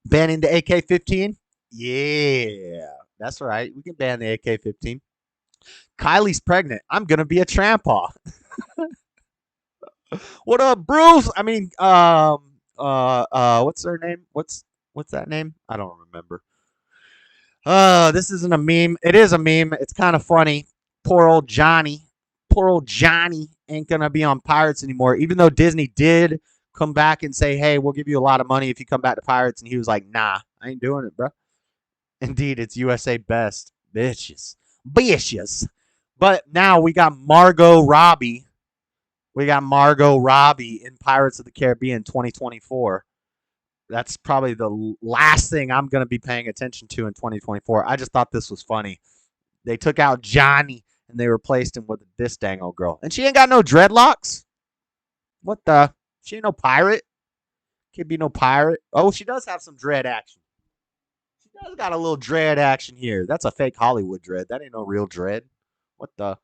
Banning the AK-15? Yeah. That's right. We can ban the AK-15. Kylie's pregnant. I'm going to be a trampa. What up, Bruce? I mean, what's her name? What's that name? I don't remember. This isn't a meme. It is a meme. It's kind of funny. Poor old Johnny ain't gonna be on Pirates anymore. Even though Disney did come back and say, "Hey, we'll give you a lot of money if you come back to Pirates," and he was like, "Nah, I ain't doing it, bro." Indeed, it's USA best, bitches. But now we got Margot Robbie. We got Margot Robbie in Pirates of the Caribbean 2024. That's probably the last thing I'm going to be paying attention to in 2024. I just thought this was funny. They took out Johnny and they replaced him with this dang old girl. And she ain't got no dreadlocks. What the? She ain't no pirate. Can't be no pirate. Oh, she does have some dread action. She does got a little dread action here. That's a fake Hollywood dread. That ain't no real dread. What the?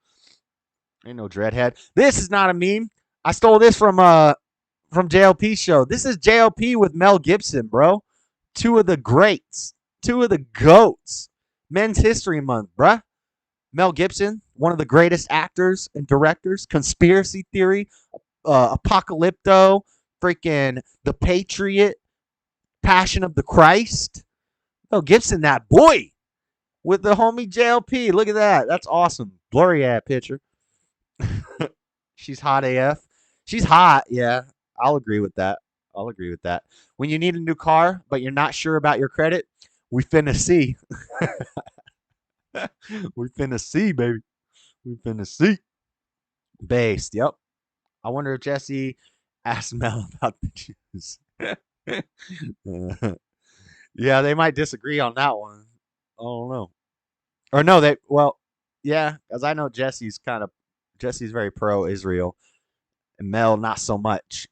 Ain't no dreadhead. This is not a meme. I stole this from JLP's show. This is JLP with Mel Gibson, bro. Two of the greats. Two of the GOATs. Men's History Month, bruh. Mel Gibson, one of the greatest actors and directors. Conspiracy Theory, Apocalypto, freaking The Patriot, Passion of the Christ. Mel Gibson, that boy. With the homie JLP. Look at that. That's awesome. Blurry ass picture. She's hot AF. She's hot, yeah. I'll agree with that. When you need a new car, but you're not sure about your credit, we finna see. We finna see, baby. We finna see. Based, yep. I wonder if Jesse asked Mel about the Jews. Yeah, they might disagree on that one. I don't know. Or no, yeah, because I know Jesse's very pro-Israel. And Mel, not so much.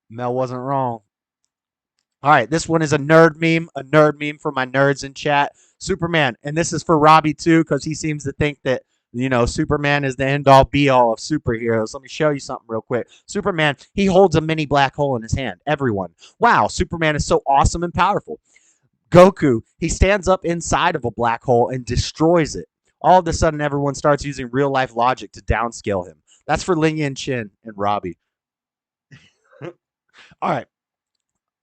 Mel wasn't wrong. All right, this one is a nerd meme for my nerds in chat. Superman, and this is for Robbie too, because he seems to think that, Superman is the end-all be-all of superheroes. Let me show you something real quick. Superman, he holds a mini black hole in his hand. Everyone. Wow, Superman is so awesome and powerful. Goku, he stands up inside of a black hole and destroys it. All of a sudden, everyone starts using real-life logic to downscale him. That's for Ling Yin Chin and Robbie. All right.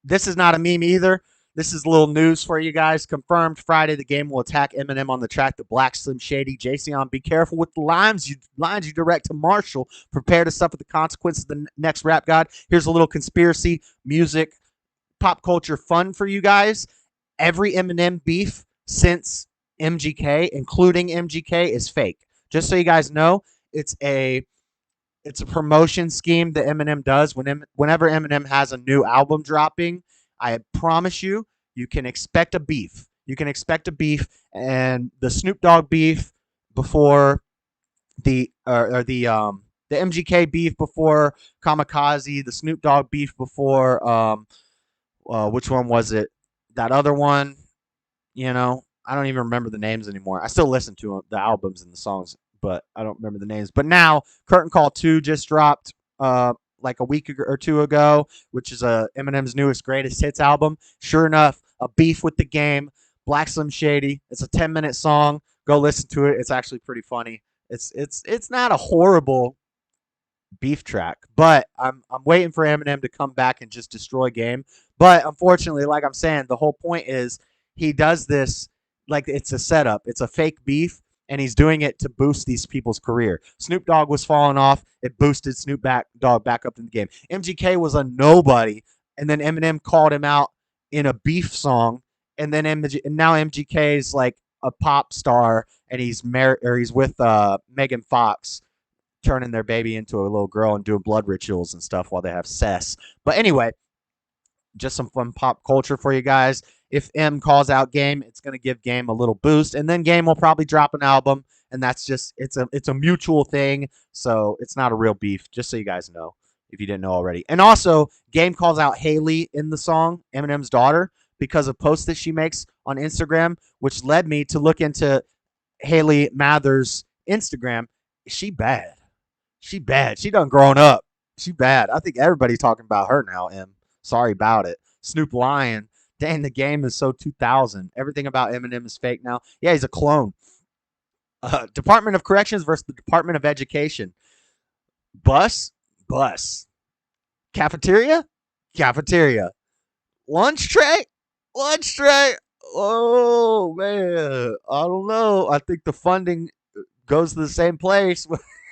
This is not a meme either. This is a little news for you guys. Confirmed Friday, the game will attack Eminem on the track The Black Slim Shady. Jayceon, be careful with the lines you direct to Marshall. Prepare to suffer the consequences of the next rap god. Here's a little conspiracy, music, pop culture fun for you guys. Every Eminem beef since MGK, including MGK, is fake. Just so you guys know, it's a promotion scheme that Eminem does whenever Eminem has a new album dropping. I promise you, you can expect a beef. And the Snoop Dogg beef before the MGK beef before Kamikaze, the Snoop Dogg beef before which one was it? That other one, I don't even remember the names anymore. I still listen to the albums and the songs, but I don't remember the names. But now, Curtain Call 2 just dropped like a week or two ago, which is Eminem's newest greatest hits album. Sure enough, a beef with the game, Black Slim Shady. It's a 10-minute song. Go listen to it. It's actually pretty funny. It's not a horrible beef track, but I'm waiting for Eminem to come back and just destroy game. But unfortunately, like I'm saying, the whole point is he does this like it's a setup. It's a fake beef, and he's doing it to boost these people's career. Snoop Dogg was falling off. It boosted Snoop Dogg back up in the game. MGK was a nobody, and then Eminem called him out in a beef song, and then now MGK is like a pop star, and he's with Megan Fox, turning their baby into a little girl and doing blood rituals and stuff while they have sex. But anyway, just some fun pop culture for you guys. If M calls out Game, it's going to give Game a little boost, and then Game will probably drop an album, and that's just it's a mutual thing, so it's not a real beef, just so you guys know if you didn't know already. And also, Game calls out Haley in the song, Eminem's daughter, because of posts that she makes on Instagram, which led me to look into Haley Mathers Instagram. She bad. She bad. She done grown up. She bad. I think everybody's talking about her now, Em. Sorry about it. Snoop Lion. Dang, the game is so 2000. Everything about Eminem is fake now. Yeah, he's a clone. Department of Corrections versus the Department of Education. Bus. Cafeteria. Lunch tray. Oh, man. I don't know. I think the funding goes to the same place,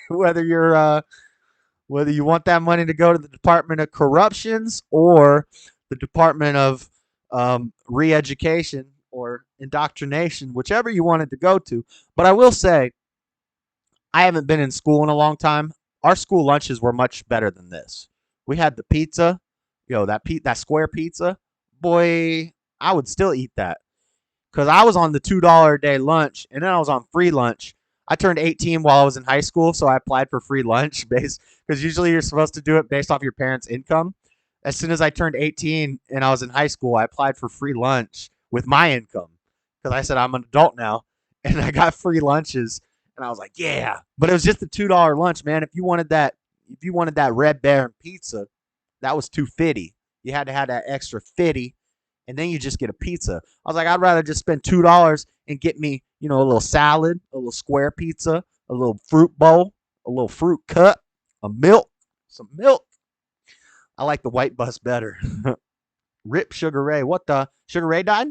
whether you want that money to go to the Department of Corruptions or the Department of Re-education or Indoctrination, whichever you want it to go to. But I will say, I haven't been in school in a long time. Our school lunches were much better than this. We had the pizza, that square pizza. Boy, I would still eat that because I was on the $2 a day lunch, and then I was on free lunch. I turned 18 while I was in high school, so I applied for free lunch because usually you're supposed to do it based off your parents' income. As soon as I turned 18 and I was in high school, I applied for free lunch with my income because I said I'm an adult now, and I got free lunches, and I was like, yeah. But it was just a $2 lunch, man. If you wanted that Red Baron pizza, that was $2.50. You had to have that extra 50, and then you just get a pizza. I was like, I'd rather just spend $2 and get me, a little salad, a little square pizza, a little fruit bowl, a little fruit cut, some milk. I like the white bus better. Rip Sugar Ray. What the? Sugar Ray died?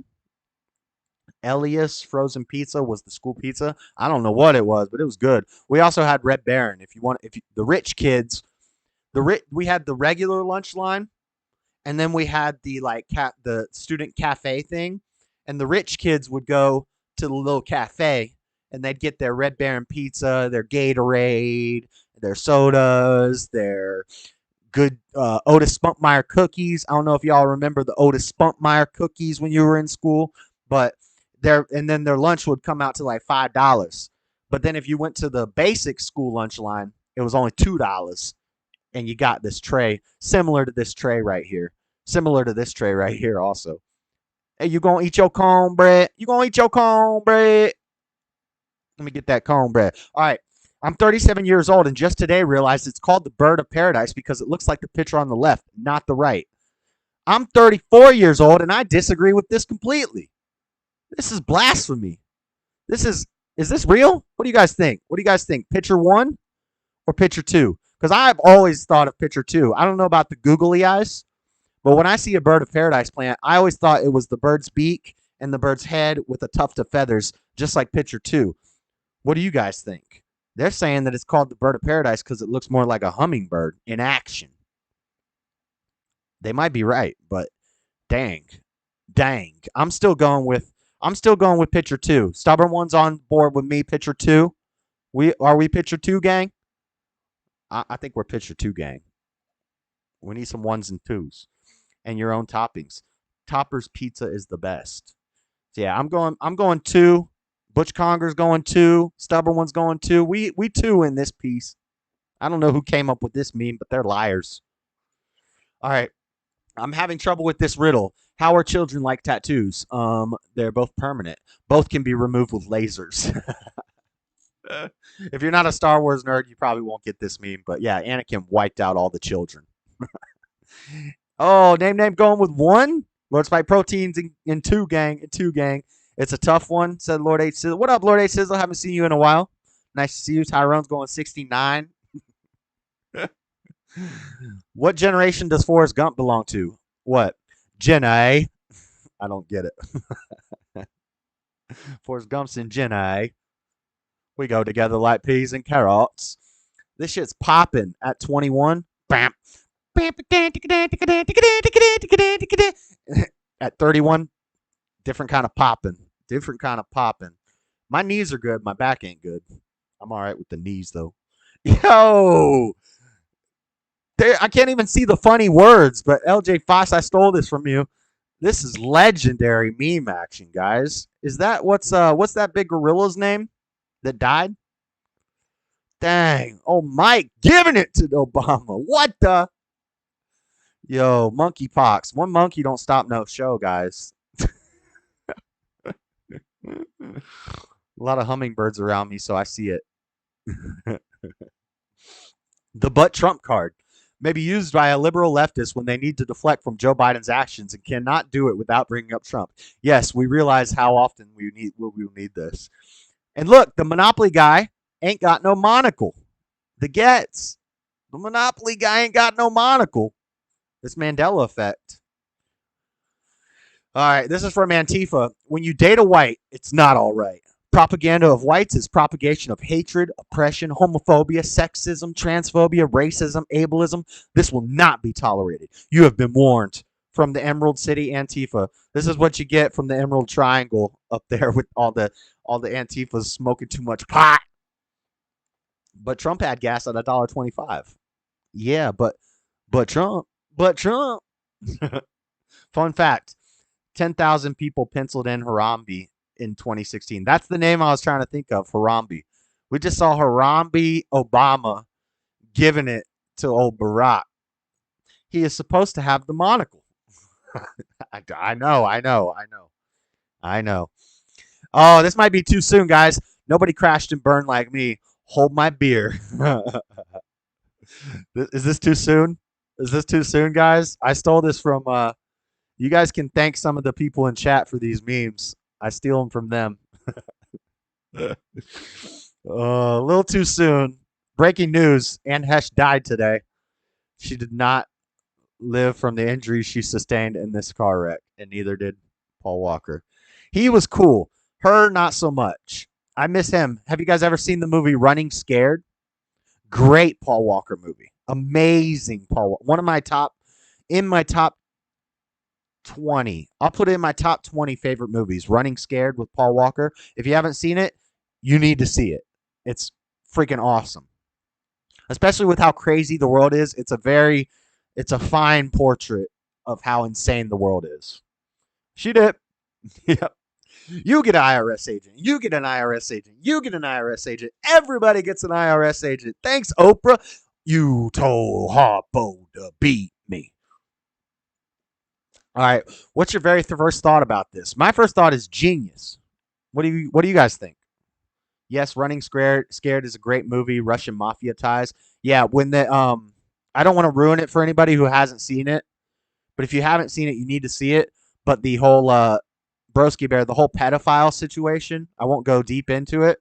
Elias frozen pizza was the school pizza. I don't know what it was, but it was good. We also had Red Baron. The rich kids, we had the regular lunch line, and then we had the the student cafe thing, and the rich kids would go to the little cafe, and they'd get their Red Baron pizza, their Gatorade, their sodas, their good Otis Spunkmeyer cookies. I don't know if y'all remember the Otis Spunkmeyer cookies when you were in school, but and then their lunch would come out to like $5. But then if you went to the basic school lunch line, it was only $2, and you got this tray similar to this tray right here. Also. Hey, you gonna eat your cornbread? Let me get that cornbread. All right. I'm 37 years old, and just today realized it's called the bird of paradise because it looks like the picture on the left, not the right. I'm 34 years old, and I disagree with this completely. This is blasphemy. Is this real? What do you guys think? Picture 1 or picture 2? Because I've always thought of picture 2. I don't know about the googly eyes, but when I see a bird of paradise plant, I always thought it was the bird's beak and the bird's head with a tuft of feathers, just like picture 2. What do you guys think? They're saying that it's called the bird of paradise because it looks more like a hummingbird in action. They might be right, but dang. I'm still going with picture 2. Stubborn one's on board with me, picture 2. Are we picture 2 gang? I think we're picture 2 gang. We need some 1s and 2s. And your own toppings. Topper's pizza is the best. So yeah, I'm going 2. Butch Conger's going 2. Stubborn one's going 2. We 2 in this piece. I don't know who came up with this meme, but they're liars. All right. I'm having trouble with this riddle. How are children like tattoos? They're both permanent. Both can be removed with lasers. If you're not a Star Wars nerd, you probably won't get this meme. But yeah, Anakin wiped out all the children. Oh, name going with 1. Lord Spike Proteins in 2 gang. It's a tough one, said Lord H. Sizzle. What up, Lord H. Sizzle? Haven't seen you in a while. Nice to see you. Tyrone's going 69. What generation does Forrest Gump belong to? What? Gen A. I don't get it. Forrest Gump's in Gen A. We go together like peas and carrots. This shit's popping at 21. Bam. At 31, different kind of popping. My knees are good. My back ain't good. I'm all right with the knees, though. Yo! I can't even see the funny words, but LJ Foss, I stole this from you. This is legendary meme action, guys. Is that what's that big gorilla's name that died? Dang. Oh, Mike giving it to Obama. What the? Yo, monkeypox. One monkey don't stop no show, guys. A lot of hummingbirds around me, so I see it. The but Trump card may be used by a liberal leftist when they need to deflect from Joe Biden's actions and cannot do it without bringing up Trump. Yes, we realize how often we need this. And look, the Monopoly guy ain't got no monocle. The Monopoly guy ain't got no monocle. This Mandela effect. All right, this is from Antifa. When you date a white, it's not all right. Propaganda of whites is propagation of hatred, oppression, homophobia, sexism, transphobia, racism, ableism. This will not be tolerated. You have been warned. From the Emerald City Antifa. This is what you get from the Emerald Triangle up there with all the Antifas smoking too much pot. But Trump had gas at $1.25. Yeah, but Trump. Fun fact. 10,000 people penciled in Harambe in 2016. That's the name I was trying to think of, Harambe. We just saw Harambe Obama giving it to old Barack. He is supposed to have the monocle. I know. Oh, this might be too soon, guys. Nobody crashed and burned like me. Hold my beer. Is this too soon? Is this too soon, guys? I stole this from you guys can thank some of the people in chat for these memes. I steal them from them. A little too soon. Breaking news. Anne Hesh died today. She did not live from the injuries she sustained in this car wreck, and neither did Paul Walker. He was cool. Her, not so much. I miss him. Have you guys ever seen the movie Running Scared? Great Paul Walker movie. Amazing Paul Walker. One of my top 20. I'll put it in my top 20 favorite movies. Running Scared with Paul Walker. If you haven't seen it, you need to see it. It's freaking awesome. Especially with how crazy the world is. It's a fine portrait of how insane the world is. She did. Yep. You get an IRS agent. You get an IRS agent. You get an IRS agent. Everybody gets an IRS agent. Thanks, Oprah. You told Harpo to beat me. All right. What's your very first thought about this? My first thought is genius. What do you guys think? Yes, Running Scared is a great movie. Russian mafia ties. Yeah, when the I don't want to ruin it for anybody who hasn't seen it, but if you haven't seen it, you need to see it. But the whole Broski Bear, the whole pedophile situation, I won't go deep into it,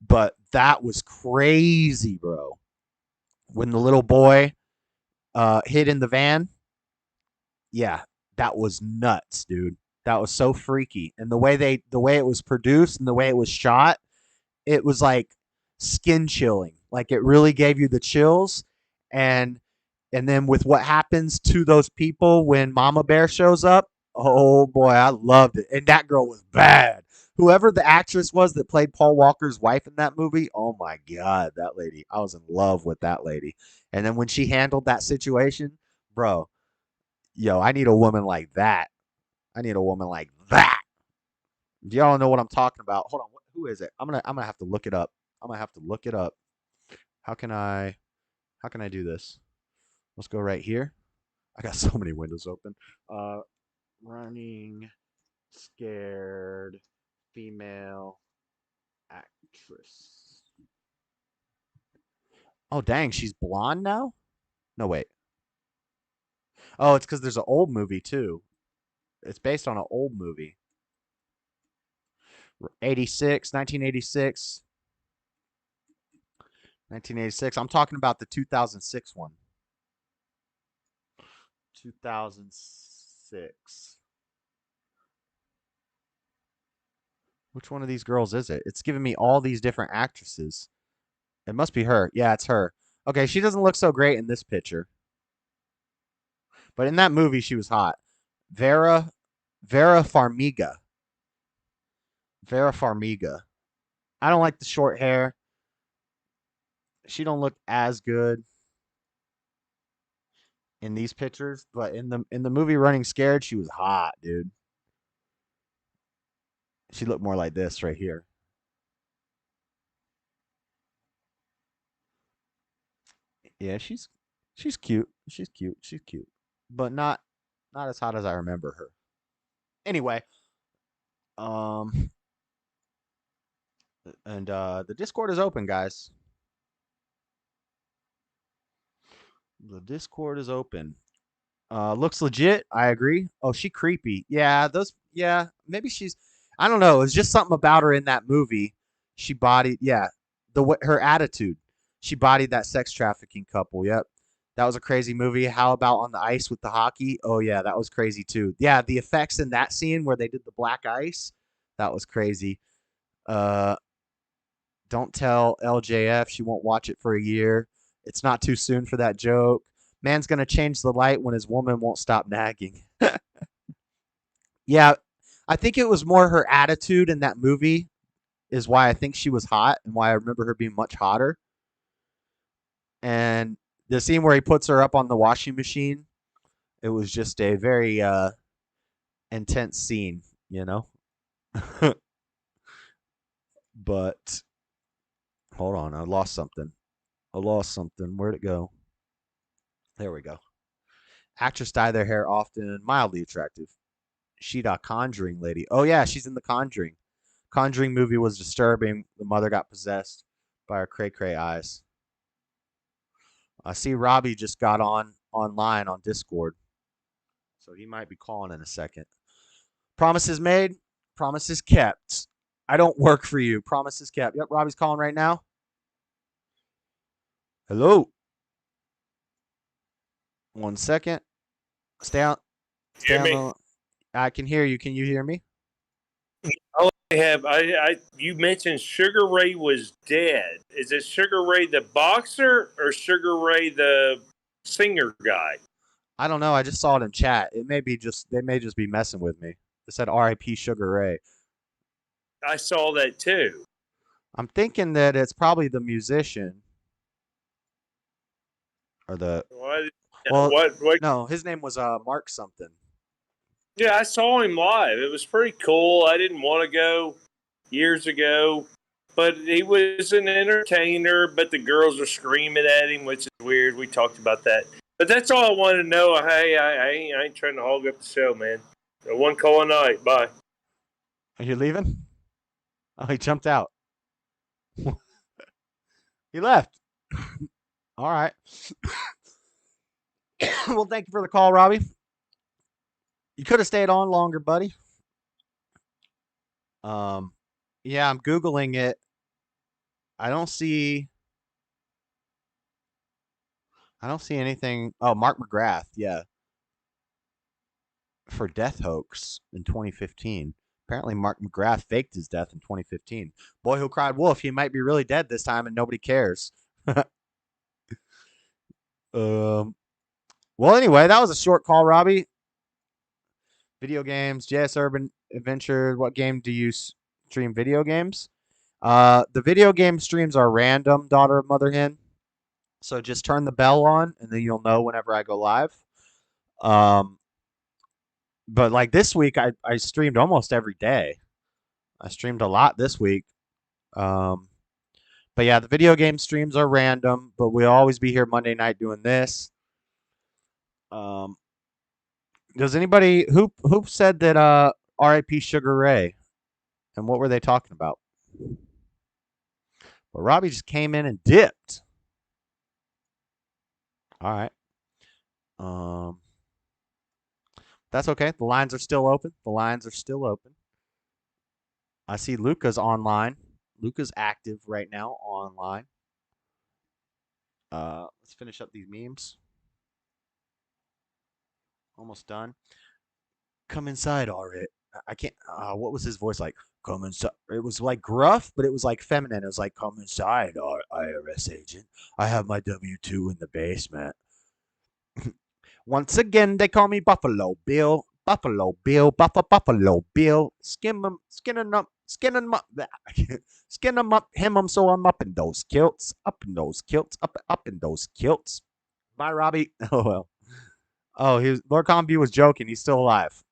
but that was crazy, bro. When the little boy hid in the van, yeah, that was nuts, dude. That was so freaky. And the way it was produced and the way it was shot, it was like skin chilling. Like it really gave you the chills. And then with what happens to those people when Mama Bear shows up, oh boy, I loved it. And that girl was bad. Whoever the actress was that played Paul Walker's wife in that movie, oh my God, that lady. I was in love with that lady. And then when she handled that situation, bro, yo, I need a woman like that. I need a woman like that. Do y'all know what I'm talking about? Hold on, who is it? I'm gonna have to look it up. How can I do this? Let's go right here. I got so many windows open. Running Scared female actress. Oh dang, she's blonde now? No, wait. Oh, it's because there's an old movie too. It's based on an old movie. 1986. 1986. I'm talking about the 2006 one. 2006. Which one of these girls is it? It's giving me all these different actresses. It must be her. Yeah, it's her. Okay, she doesn't look so great in this picture. But in that movie, she was hot. Vera Farmiga. Vera Farmiga. I don't like the short hair. She don't look as good in these pictures, but in the movie Running Scared, she was hot, dude. She looked more like this right here. Yeah, she's cute. She's cute. But not as hot as I remember her. Anyway, And the Discord is open, guys. The Discord is open. Looks legit. I agree. Oh, she creepy. Yeah, maybe she's. I don't know. It's just something about her in that movie. She bodied. Yeah, her attitude. She bodied that sex trafficking couple. Yep, that was a crazy movie. How about On the Ice with the hockey? Oh yeah, that was crazy too. Yeah, the effects in that scene where they did the black ice, that was crazy. Don't tell LJF she won't watch it for a year. It's not too soon for that joke. Man's going to change the light when his woman won't stop nagging. Yeah, I think it was more her attitude in that movie is why I think she was hot and why I remember her being much hotter. And the scene where he puts her up on the washing machine, it was just a very intense scene, you know? But hold on, I lost something. Where'd it go? There we go. Actress dye their hair often and mildly attractive. Sheeta Conjuring lady. Oh yeah, she's in the Conjuring. Conjuring movie was disturbing. The mother got possessed by her cray eyes. I see Robbie just got online on Discord. So he might be calling in a second. Promises made, promises kept. I don't work for you. Promises kept. Yep, Robbie's calling right now. Hello. 1 second. Stay on. I can hear you. Can you hear me? You mentioned Sugar Ray was dead. Is it Sugar Ray the boxer or Sugar Ray the singer guy? I don't know. I just saw it in chat. They may just be messing with me. It said R.I.P. Sugar Ray. I saw that too. I'm thinking that it's probably the musician or the. What? No, his name was Mark something. Yeah, I saw him live. It was pretty cool. I didn't want to go years ago, but he was an entertainer. But the girls were screaming at him, which is weird. We talked about that. But that's all I wanted to know. Hey, I ain't trying to hog up the show, man. One call a night. Bye. Are you leaving? Oh, he jumped out. He left. All right. Well, thank you for the call, Robbie. You could have stayed on longer, buddy. Yeah, I'm Googling it. I don't see anything. Oh, Mark McGrath, yeah. For death hoax in 2015. Apparently, Mark McGrath faked his death in 2015. Boy who cried wolf, he might be really dead this time and nobody cares. Well, anyway, that was a short call, Robbie. Video games, JS Urban Adventure. What game do you stream video games? The video game streams are random, Daughter of Mother Hen. So just turn the bell on, and then you'll know whenever I go live. But like this week, I streamed almost every day. I streamed a lot this week. But yeah, the video game streams are random, but we'll always be here Monday night doing this. Does anybody who said that R.I.P. Sugar Ray, and what were they talking about? Well, Robbie just came in and dipped. All right. That's okay. The lines are still open. I see Luca's online. Luca's active right now online. Let's finish up these memes. Almost done. Come inside, Alright. I can't. What was his voice like? Come inside. It was like gruff, but it was like feminine. It was like, come inside, IRS agent. I have my W-2 in the basement. Once again, they call me Buffalo Bill. Buffalo Bill. Buffalo Bill. Skin them up. Skin them up. Skin them up. Hem them so I'm up in those kilts. Up in those kilts. Up in those kilts. Bye, Robbie. Oh, well. Oh, Lord Combu was joking. He's still alive.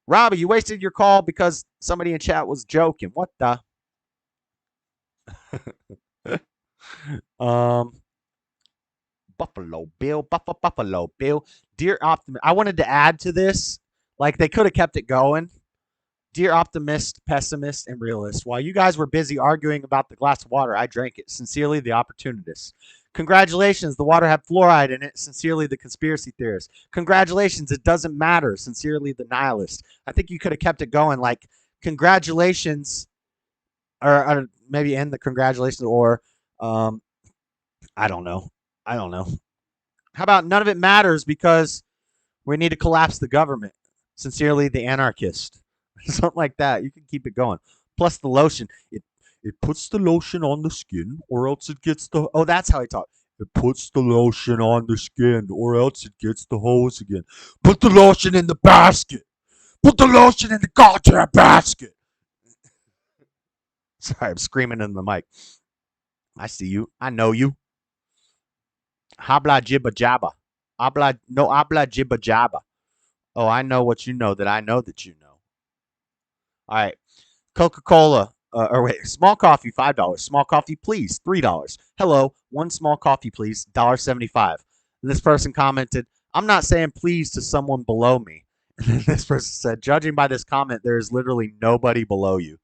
Robbie, you wasted your call because somebody in chat was joking. What the? Buffalo Bill. Buffalo Bill. Dear Optimus. I wanted to add to this. Like, they could have kept it going. Dear optimist, pessimist, and realist, while you guys were busy arguing about the glass of water, I drank it. Sincerely, the opportunist. Congratulations, the water had fluoride in it. Sincerely, the conspiracy theorist. Congratulations, it doesn't matter. Sincerely, the nihilist. I think you could have kept it going like, congratulations, or maybe end the congratulations, or I don't know. How about none of it matters because we need to collapse the government. Sincerely, the anarchist. Something like that. You can keep it going. Plus the lotion. It puts the lotion on the skin or else it gets the... Oh, that's how he talks. It puts the lotion on the skin or else it gets the hose again. Put the lotion in the basket. Put the lotion in the goddamn basket. Sorry, I'm screaming in the mic. I see you. I know you. Habla jibba jabba. Habla jibba jabba. Oh, I know what you know that I know that you know. All right. Coca-Cola. Small coffee, $5. Small coffee, please, $3. Hello, one small coffee, please, $1.75. And this person commented, I'm not saying please to someone below me. And then this person said, judging by this comment, there is literally nobody below you.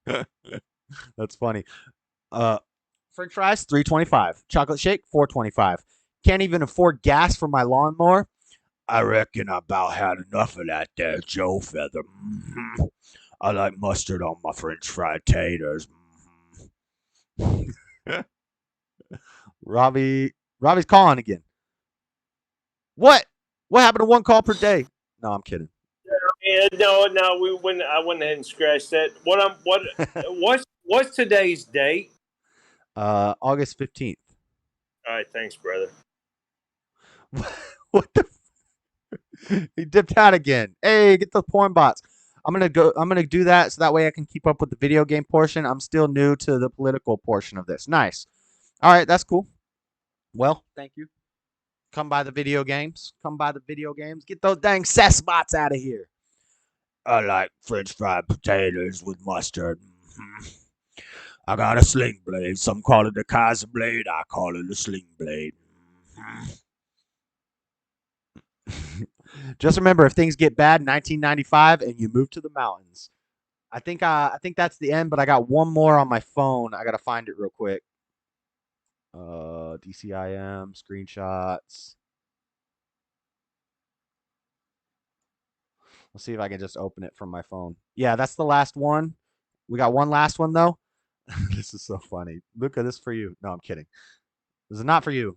That's funny. French fries, $3.25. Chocolate shake, $4.25. Can't even afford gas for my lawnmower. I reckon I about had enough of that there Joe feather. Mm-hmm. I like mustard on my French fried taters. Mm-hmm. Robbie's calling again. What? What happened to one call per day? No, I'm kidding. Yeah, no, I went ahead and scratched that. What's today's date? August 15th. All right, thanks, brother. What the? He dipped out again. Hey, get the porn bots. I'm gonna do that so that way I can keep up with the video game portion. I'm still new to the political portion of this. Nice. All right, that's cool. Well, thank you. Come by the video games. Get those dang cess bots out of here. I like French fried potatoes with mustard. Mm-hmm. I got a sling blade. Some call it a Kaiser blade. I call it a sling blade. Mm-hmm. Just remember, if things get bad in 1995 and you move to the mountains, I think that's the end. But I got one more on my phone. I gotta find it real quick. DCIM screenshots. Let's see if I can just open it from my phone. Yeah, that's the last one. We got one last one though. This is so funny, Luca. This is for you. No, I'm kidding. This is not for you.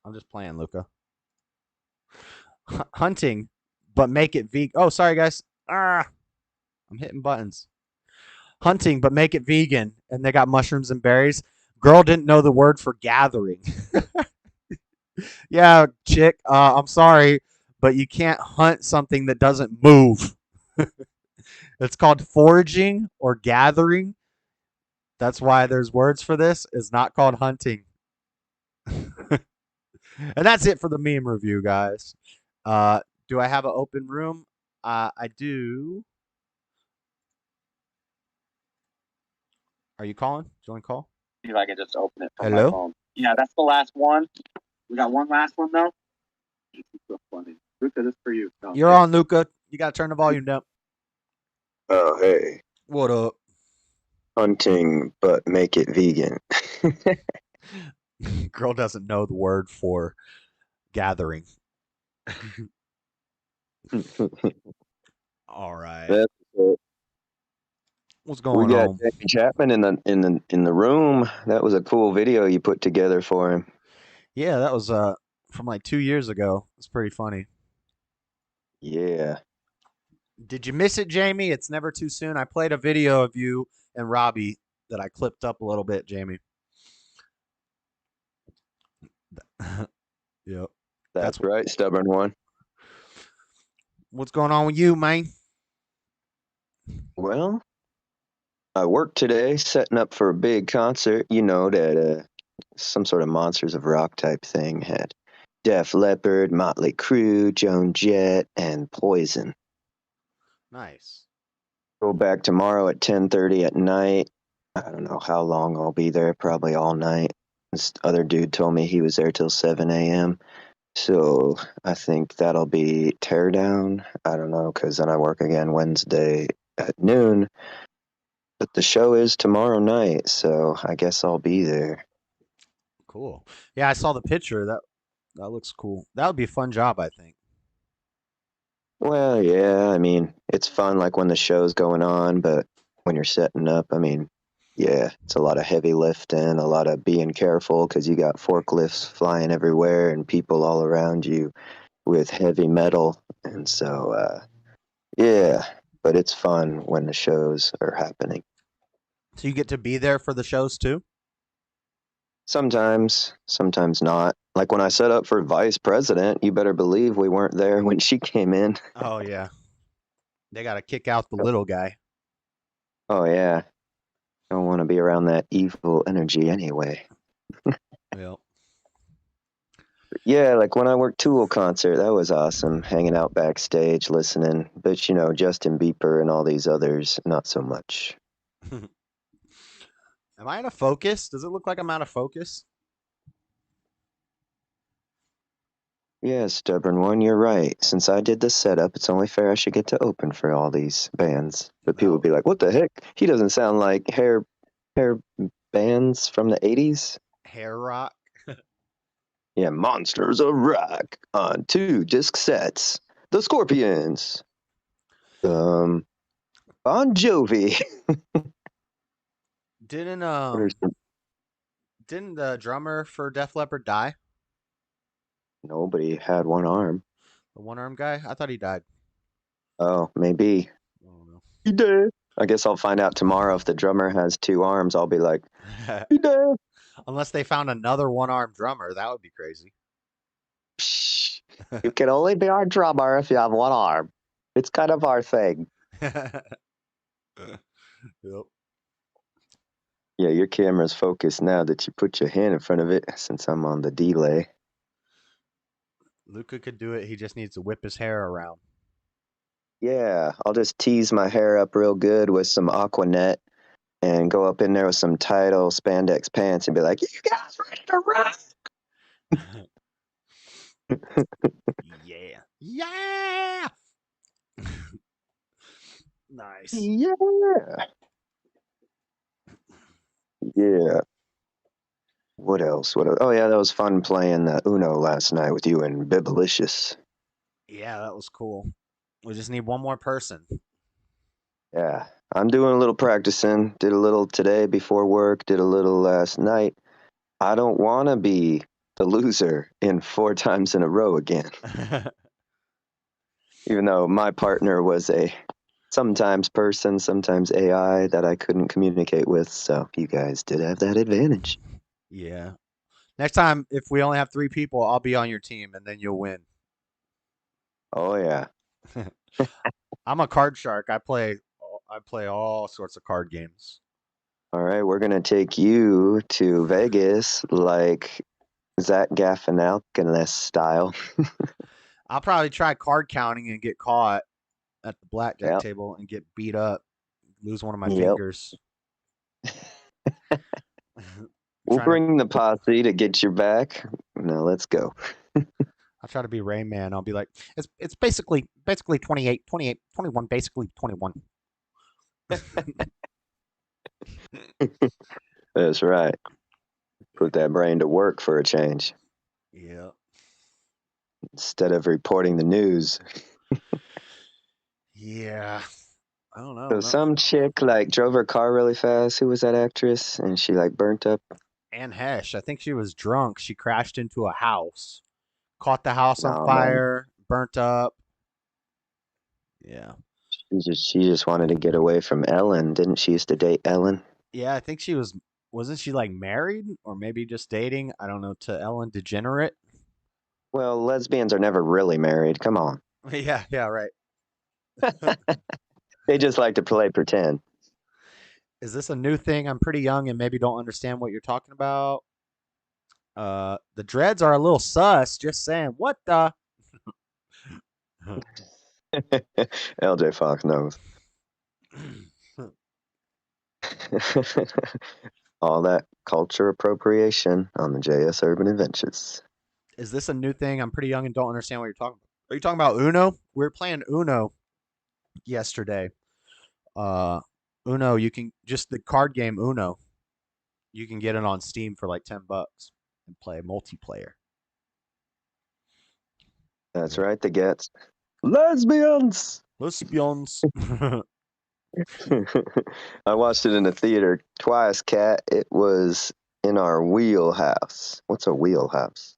I'm just playing, Luca. Hunting, but make it vegan. Oh, sorry, guys. I'm hitting buttons. Hunting, but make it vegan. And they got mushrooms and berries. Girl didn't know the word for gathering. Yeah, chick. I'm sorry, but you can't hunt something that doesn't move. It's called foraging or gathering. That's why there's words for this. It's not called hunting. And that's it for the meme review, guys. Do I have an open room? I do. Are you calling? Do you want to call? See if I can just open it from Hello? my phone. Yeah, that's the last one. We got one last one, though. This is so funny. Luca, this is for you. No, You're on, Luca. You got to turn the volume down. Oh, hey. What up? Hunting, but make it vegan. Girl doesn't know the word for gathering. All right. That's it. What's going we got on? Jackie Chapman in the room. That was a cool video you put together for him. Yeah, that was from like 2 years ago. It's pretty funny. Yeah. Did you miss it, Jamie? It's never too soon. I played a video of you and Robbie that I clipped up a little bit, Jamie. Yep. That's right, stubborn one. What's going on with you, man? Well, I worked today setting up for a big concert. You know that some sort of Monsters of Rock type thing had Def Leppard, Motley Crue, Joan Jett, and Poison. Nice. Go back tomorrow at 10:30 at night. I don't know how long I'll be there, probably all night. This other dude told me he was there till 7 a.m. So I think that'll be teardown. I don't know, because then I work again Wednesday at noon. But the show is tomorrow night, so I guess I'll be there. Cool. Yeah, I saw the picture. That looks cool. That would be a fun job, I think. Well, yeah, I mean, it's fun like when the show's going on, but when you're setting up, I mean, yeah, it's a lot of heavy lifting, a lot of being careful because you got forklifts flying everywhere and people all around you with heavy metal. And so, yeah, but it's fun when the shows are happening. So you get to be there for the shows too? Sometimes not. Like when I set up for vice president, you better believe we weren't there when she came in. Oh, yeah. They got to kick out the little guy. Oh, yeah. Don't want to be around that evil energy anyway. Yep. Yeah, like when I worked Tool concert, that was awesome. Hanging out backstage, listening. But, you know, Justin Bieber and all these others, not so much. Am I out of focus? Does it look like I'm out of focus? Yeah, stubborn one, you're right. Since I did the setup, it's only fair I should get to open for all these bands. But people would be like, what the heck? He doesn't sound like hair bands from the 80s. Hair rock? Yeah, Monsters of Rock on 2 disc sets. The Scorpions. Bon Jovi. Didn't the drummer for Def Leppard die? Nobody had one arm. The one-arm guy? I thought he died. Oh, maybe. Oh, no. He did. I guess I'll find out tomorrow if the drummer has 2 arms. I'll be like, he did. Unless they found another one-armed drummer, that would be crazy. Psh, you can only be our drummer if you have 1 arm. It's kind of our thing. Yep. Yeah, your camera's focused now that you put your hand in front of it since I'm on the delay. Luca could do it. He just needs to whip his hair around. Yeah, I'll just tease my hair up real good with some Aquanet and go up in there with some title spandex pants and be like, you guys ready to rock? Yeah. Yeah! Nice. Yeah. Yeah. What else? Oh, yeah, that was fun playing the Uno last night with you and Bibelicious. Yeah, that was cool. We just need one more person. Yeah, I'm doing a little practicing. Did a little today before work, did a little last night. I don't want to be the loser in 4 times in a row again. Even though my partner was a sometimes person, sometimes AI that I couldn't communicate with. So you guys did have that advantage. Yeah. Next time, if we only have 3 people, I'll be on your team and then you'll win. Oh, yeah. I'm a card shark. I play all sorts of card games. All right, we're going to take you to Vegas like Zach Galifianakis style. I'll probably try card counting and get caught at the blackjack table and get beat up, lose one of my fingers. We'll bring the posse to get your back. Now let's go. I'll try to be Rain Man. I'll be like, it's basically 28, 21, basically 21. That's right. Put that brain to work for a change. Yeah. Instead of reporting the news. Yeah. I don't know. So some chick like drove her car really fast. Who was that actress? And she like burnt up. Anne Hesh. I think she was drunk. She crashed into a house, caught the house on fire, burnt up. Yeah. She just wanted to get away from Ellen. Didn't she used to date Ellen? Yeah, I think she wasn't she like married or maybe just dating? I don't know, to Ellen DeGenerate. Well, lesbians are never really married. Come on. Yeah, right. They just like to play pretend. Is this a new thing? I'm pretty young and maybe don't understand what you're talking about. The dreads are a little sus. Just saying. What the? LJ Fox knows. All that culture appropriation on the JS Urban Adventures. Is this a new thing? I'm pretty young and don't understand what you're talking about. Are you talking about Uno? We were playing Uno yesterday. Uno, you can just the card game Uno. You can get it on Steam for like $10 and play multiplayer. That's right, the gets lesbians. Lesbians. I watched it in the theater twice, Cat. It was in our wheelhouse. What's a wheelhouse?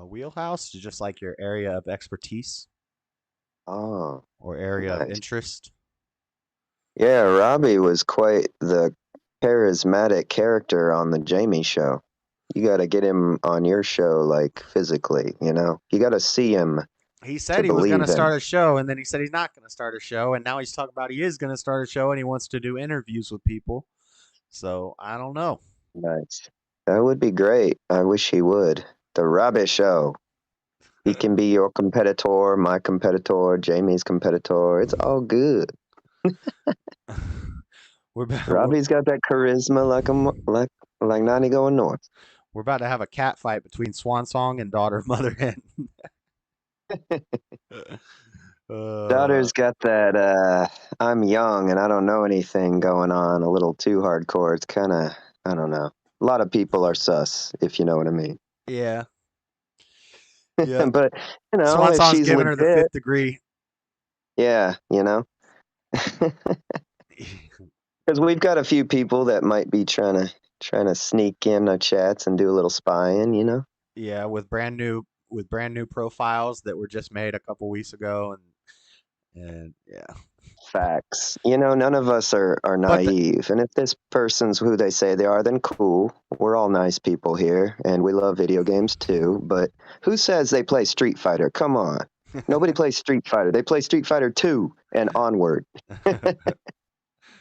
Wheelhouse is just like your area of expertise. Oh. Or area of interest. Yeah, Robbie was quite the charismatic character on the Jamie show. You got to get him on your show, like physically, you know? You got to see him. He said he was going to start a show, and then he said he's not going to start a show, and now he's talking about he is going to start a show, and he wants to do interviews with people. So, I don't know. Nice. That would be great. I wish he would. The Robbie Show. He can be your competitor, my competitor, Jamie's competitor. It's all good. Robbie's got that charisma like 90 going north. We're about to have a cat fight between Swan Song and Daughter of Mother Hen. Daughter's got that I'm young and I don't know anything going on a little too hardcore. It's kind of, I don't know. A lot of people are sus, if you know what I mean. Yeah. But, you know, Swan if Song's she's giving her legit, the 5th degree. Yeah, you know. Because we've got a few people that might be trying to sneak in our chats and do a little spying, you know. Yeah, with brand new profiles that were just made a couple weeks ago, and yeah. Facts. You know, none of us are naive. And if this person's who they say they are, then cool. We're all nice people here, and we love video games too. But who says they play Street Fighter? Come on. Nobody plays Street Fighter. They play Street Fighter 2 and onward.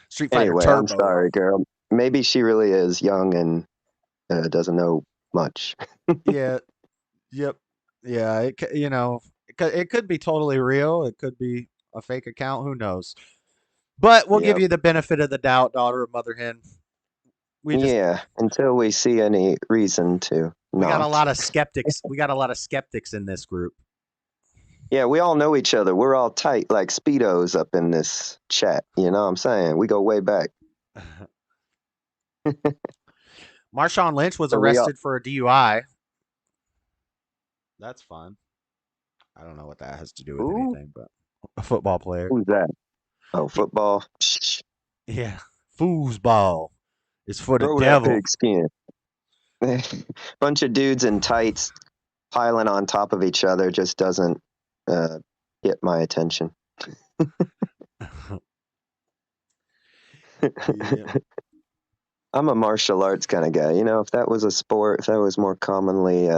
Street Fighter anyway, Turbo. I'm sorry, girl. Maybe she really is young and doesn't know much. Yeah. Yep. Yeah. It could be totally real. It could be a fake account. Who knows? But we'll give you the benefit of the doubt, Daughter of Mother Hen. Until we see any reason to. We got a lot of skeptics. We got a lot of skeptics in this group. Yeah, we all know each other. We're all tight like Speedos up in this chat. You know what I'm saying? We go way back. Marshawn Lynch was arrested for a DUI. That's fun. I don't know what that has to do with anything, but a football player. Who's that? Oh, football. Yeah, foosball is for the Throw devil. That pigskin. Bunch of dudes in tights piling on top of each other just doesn't get my attention. I'm a martial arts kind of guy. You know, if that was a sport, if that was more commonly,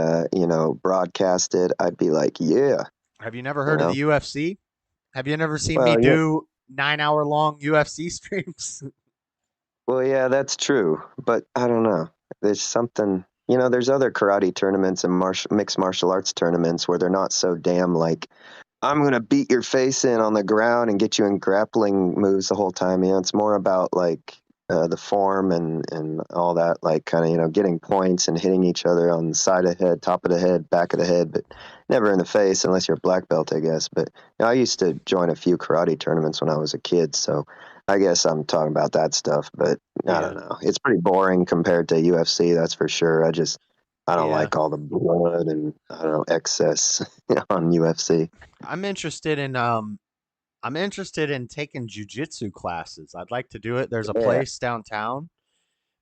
broadcasted, I'd be like, yeah. Have you never heard of the UFC? Have you never seen me do 9-hour-long UFC streams? Well, yeah, that's true. But I don't know. There's something, there's other karate tournaments and mixed martial arts tournaments where they're not so damn like, I'm going to beat your face in on the ground and get you in grappling moves the whole time. It's more about like the form and all that, like kind of, getting points and hitting each other on the side of the head, top of the head, back of the head, but never in the face unless you're a black belt, I guess. But I used to join a few karate tournaments when I was a kid, so I guess I'm talking about that stuff, but I don't know. It's pretty boring compared to UFC, that's for sure. I don't like all the blood and I don't know, excess on UFC. I'm interested in taking jiu-jitsu classes. I'd like to do it. There's a place downtown,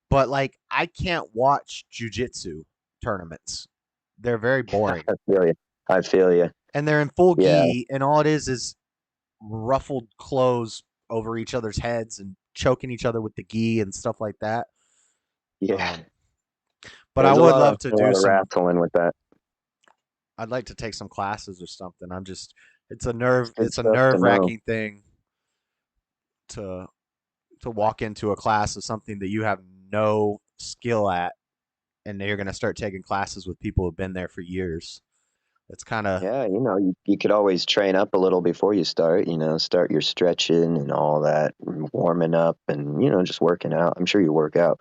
but like I can't watch jiu-jitsu tournaments. They're very boring. I feel you. And they're in full gi, and all it is ruffled clothes over each other's heads and choking each other with the gi and stuff like that. Yeah. But I would love to do some wrestling with that. I'd like to take some classes or something. It's a nerve-wracking thing to walk into a class of something that you have no skill at, and you're going to start taking classes with people who've been there for years. It's kind of you could always train up a little before you start. Start your stretching and all that, and warming up, and just working out. I'm sure you work out,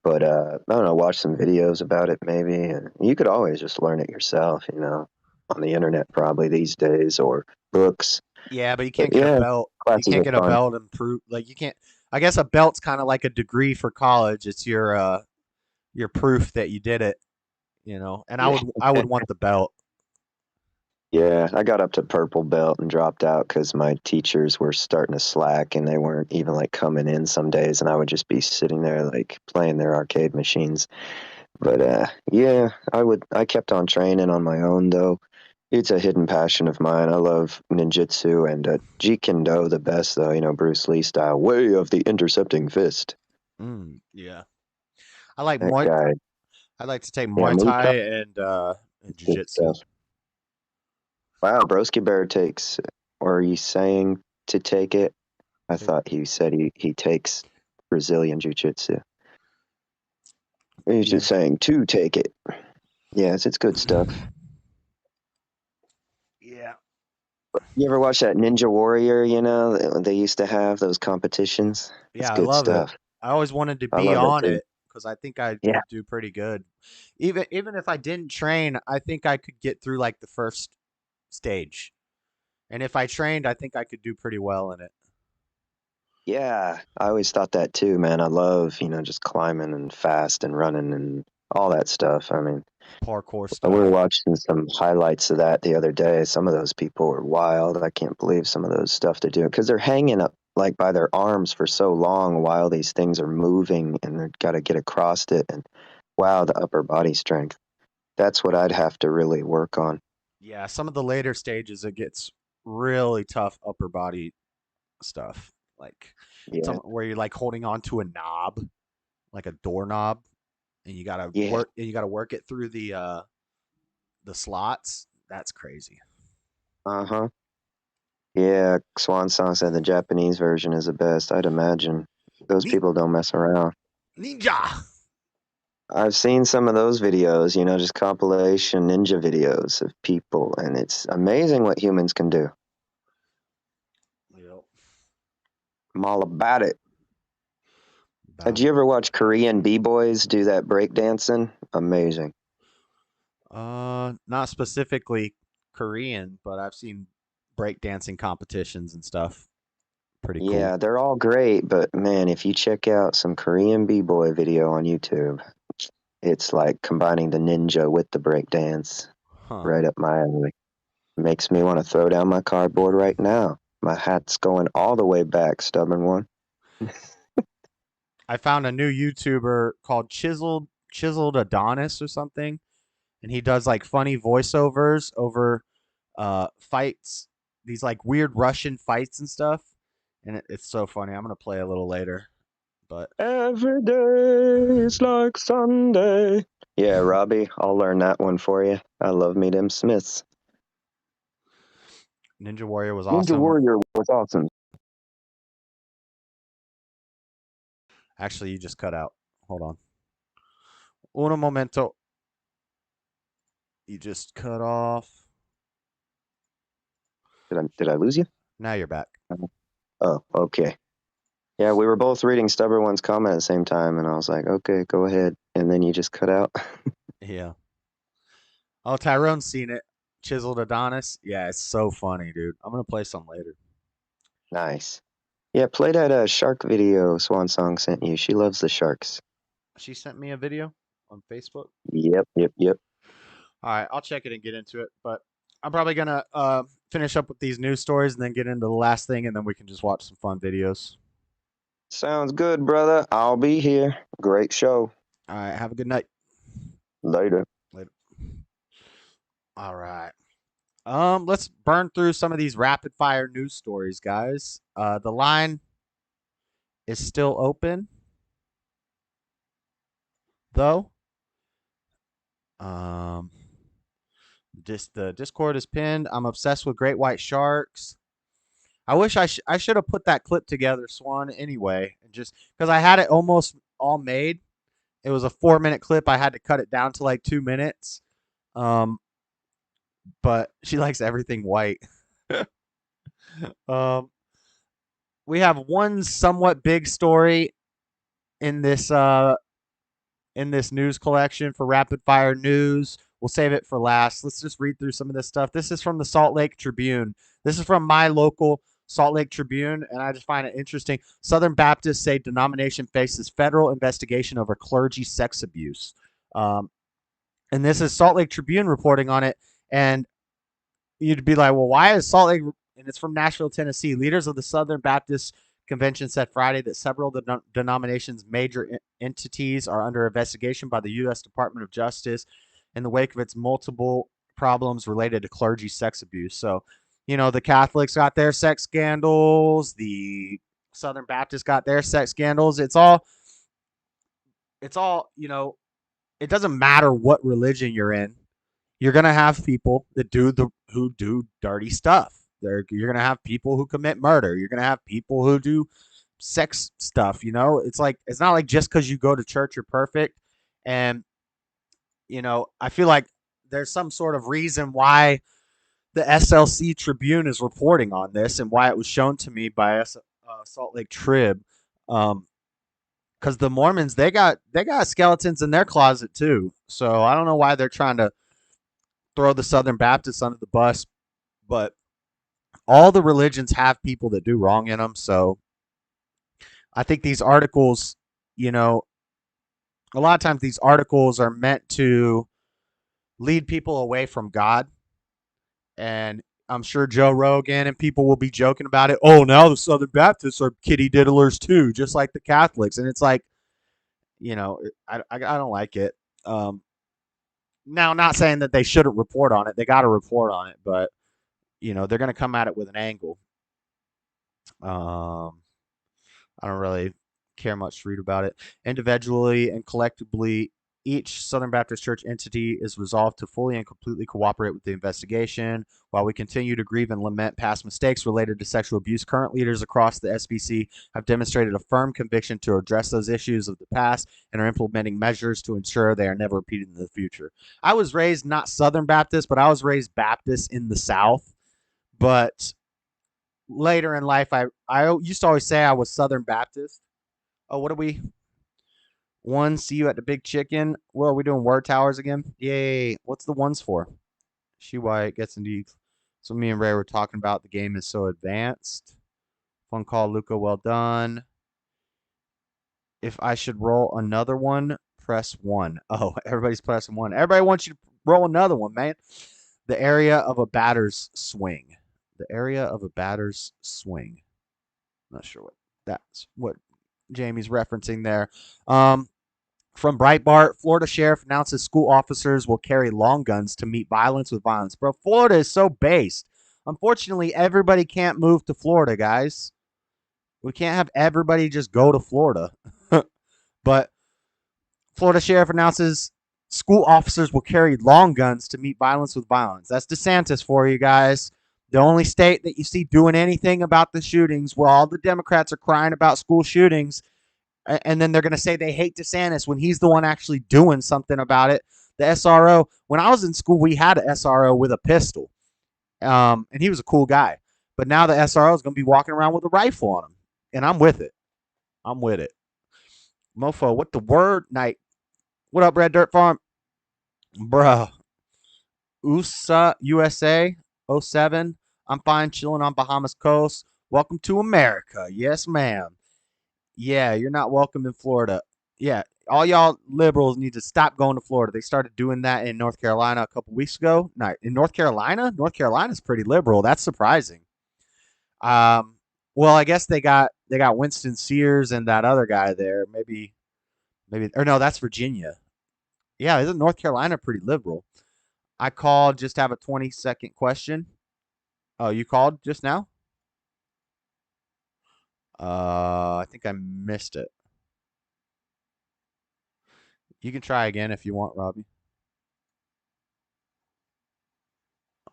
But I don't know, watch some videos about it maybe. And you could always just learn it yourself, on the internet probably these days, or books. Yeah, but you But can't get a yeah, belt. You classes can't are get a fun. belt and prove like you can't. I guess a belt's kind of like a degree for college. It's your proof that you did it. And I would want the belt. Yeah, I got up to purple belt and dropped out because my teachers were starting to slack and they weren't even like coming in some days, and I would just be sitting there like playing their arcade machines. But yeah, I kept on training on my own though. It's a hidden passion of mine. I love ninjutsu and Jeet Kune Do the best though, Bruce Lee style, way of the intercepting fist. Yeah, I like That Muay. guy, I like to take yeah, Muay Muay Thai Thai, and good Jiu-Jitsu. stuff. Wow, Broski Bear takes, or are you saying to take it? I thought he said he takes Brazilian Jiu-Jitsu. He's just saying to take it. Yes, it's good stuff. Yeah. You ever watch that Ninja Warrior, they used to have those competitions? It's Yeah, I good love it. stuff. I always wanted to I be love it on too. it because I think I Yeah. would do pretty good. Even if I didn't train, I think I could get through like the first stage. And if I trained, I think I could do pretty well in it. Yeah, I always thought that too, man. I love, just climbing and fast and running and all that stuff. I mean, Parkour we were stuff. watching some highlights of that the other day. Some of those people were wild. I can't believe some of those stuff they're doing because they're hanging up like by their arms for so long while these things are moving and they've got to get across it. And wow, the upper body strength. That's what I'd have to really work on. Yeah, some of the later stages it gets really tough upper body stuff. Like Yeah. some where you're like holding on to a knob, like a doorknob, and you gotta Yeah. work it through the slots. That's crazy. Uh-huh. Yeah, Swan Song said the Japanese version is the best. I'd imagine. Those people don't mess around. Ninja. I've seen some of those videos, just compilation ninja videos of people, and it's amazing what humans can do. Yep. I'm all about it. Did you ever watch Korean b-boys do that breakdancing? Amazing. Not specifically Korean, but I've seen breakdancing competitions and stuff. Pretty cool. Yeah, they're all great, but man, if you check out some Korean b-boy video on YouTube, it's like combining the ninja with the breakdance. Right up my alley. Makes me want to throw down my cardboard right now. My hat's going all the way back, stubborn one. I found a new YouTuber called Chiseled Adonis or something, and he does like funny voiceovers over fights, these like weird Russian fights and stuff, and it's so funny. I'm gonna play a little later, but every day is like Sunday. Yeah, Robbie, I'll learn that one for you. I love me them Smiths. Ninja Warrior was awesome. Ninja Warrior was awesome. Actually, you just cut out. Hold on. Un momento. You just cut off. Did I lose you? Now you're back. Oh, okay. Yeah, we were both reading Stubborn One's comment at the same time, and I was like, okay, go ahead. And then you just cut out. Yeah. Oh, Tyrone's seen it. Chiseled Adonis. Yeah, it's so funny, dude. I'm gonna play some later. Nice. Yeah, play that shark video Swan Song sent you. She loves the sharks. She sent me a video on Facebook. Yep. All right, I'll check it and get into it. But I'm probably gonna finish up with these news stories and then get into the last thing, and then we can just watch some fun videos. Sounds good, brother. I'll be here. Great show. All right, have a good night. Later. All right. Let's burn through some of these rapid fire news stories, guys. The line is still open, though. The Discord is pinned. I'm obsessed with great white sharks. I wish I should have put that clip together, Swan. Anyway, just because I had it almost all made. It was a 4-minute clip. I had to cut it down to like 2 minutes. But she likes everything white. We have one somewhat big story in this in this news collection for rapid fire news. We'll save it for last. Let's just read through some of this stuff. This is from the Salt Lake Tribune. This is from my local Salt Lake Tribune, and I just find it interesting. Southern Baptists say denomination faces federal investigation over clergy sex abuse. And this is Salt Lake Tribune reporting on it. And you'd be like, well, why is Salt Lake? And it's from Nashville, Tennessee. Leaders of the Southern Baptist Convention said Friday that several of the denomination's major entities are under investigation by the U.S. Department of Justice in the wake of its multiple problems related to clergy sex abuse. So, the Catholics got their sex scandals. The Southern Baptists got their sex scandals. It's all, it doesn't matter what religion you're in. You're going to have people that who do dirty stuff. You're going to have people who commit murder. You're going to have people who do sex stuff. It's not like just because you go to church, you're perfect. And, I feel like there's some sort of reason why the SLC Tribune is reporting on this and why it was shown to me by Salt Lake Trib. Because the Mormons, they got skeletons in their closet too. So I don't know why they're trying to throw the Southern Baptists under the bus, but all the religions have people that do wrong in them. So I think these articles, a lot of times these articles are meant to lead people away from God. And I'm sure Joe Rogan and people will be joking about it. Oh, now the Southern Baptists are kitty diddlers too, just like the Catholics. And it's like, I don't like it. Now, not saying that they shouldn't report on it. They got to report on it, but they're going to come at it with an angle. I don't really care much to read about it. Individually and collectively, each Southern Baptist Church entity is resolved to fully and completely cooperate with the investigation. While we continue to grieve and lament past mistakes related to sexual abuse, current leaders across the SBC have demonstrated a firm conviction to address those issues of the past and are implementing measures to ensure they are never repeated in the future. I was raised not Southern Baptist, but I was raised Baptist in the South. But later in life, I used to always say I was Southern Baptist. Oh, what are we? One, see you at the Big Chicken. Well, are we doing word towers again? Yay. What's the ones for? She White gets into. So me and Ray were talking about the game is so advanced. Phone call, Luca. Well done. If I should roll another one, press 1. Oh, everybody's pressing 1. Everybody wants you to roll another one, man. The area of a batter's swing. The area of a batter's swing. Not sure what Jamie's referencing there. From Breitbart, Florida sheriff announces school officers will carry long guns to meet violence with violence. Bro, Florida is so based. Unfortunately, everybody can't move to Florida, guys. We can't have everybody just go to Florida. But Florida sheriff announces school officers will carry long guns to meet violence with violence. That's DeSantis for you guys. The only state that you see doing anything about the shootings, where all the Democrats are crying about school shootings, and then they're going to say they hate DeSantis when he's the one actually doing something about it. The SRO, when I was in school, we had an SRO with a pistol, and he was a cool guy. But now the SRO is going to be walking around with a rifle on him, and I'm with it. I'm with it. Mofo, what the word? Night. What up, Red Dirt Farm? Bruh. USA 07. I'm fine, chilling on Bahamas coast. Welcome to America. Yes, ma'am. Yeah, you're not welcome in Florida. Yeah, all y'all liberals need to stop going to Florida. They started doing that in North Carolina a couple weeks ago. No, in North Carolina? North Carolina's pretty liberal. That's surprising. Well, I guess they got Winston Sears and that other guy there. Maybe, or no, that's Virginia. Yeah, isn't North Carolina pretty liberal? I called, just have a 20-second question. Oh, you called just now? I think I missed it. You can try again if you want, Robbie.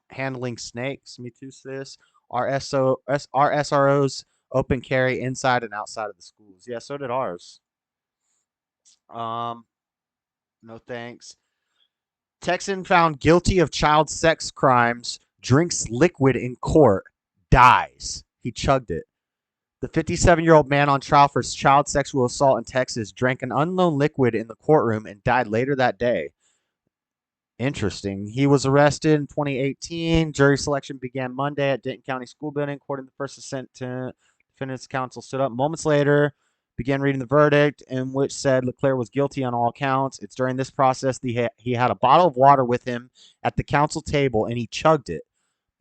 Handling snakes, me too, sis. Our SROs open carry inside and outside of the schools. Yeah, so did ours. No thanks. Texan found guilty of child sex crimes, drinks liquid in court, dies. He chugged it. The 57-year-old man on trial for child sexual assault in Texas drank an unknown liquid in the courtroom and died later that day. Interesting. He was arrested in 2018. Jury selection began Monday at Denton County School Building. According to the first assent to defendant's counsel stood up moments later, began reading the verdict, in which said Leclerc was guilty on all counts. It's during this process he had a bottle of water with him at the counsel table, and he chugged it,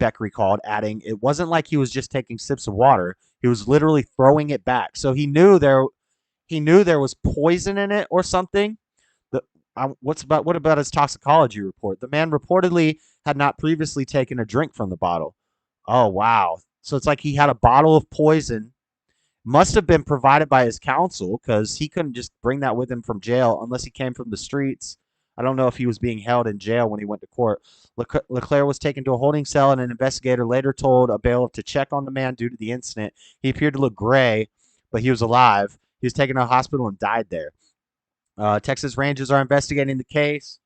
Beck recalled, adding, it wasn't like he was just taking sips of water. He was literally throwing it back. So he knew there was poison in it or something. What about his toxicology report? The man reportedly had not previously taken a drink from the bottle. Oh, wow. So it's like he had a bottle of poison. Must have been provided by his counsel because he couldn't just bring that with him from jail unless he came from the streets. I don't know if he was being held in jail when he went to court. Leclerc was taken to a holding cell, and an investigator later told a bailiff to check on the man due to the incident. He appeared to look gray, but he was alive. He was taken to a hospital and died there. Texas Rangers are investigating the case.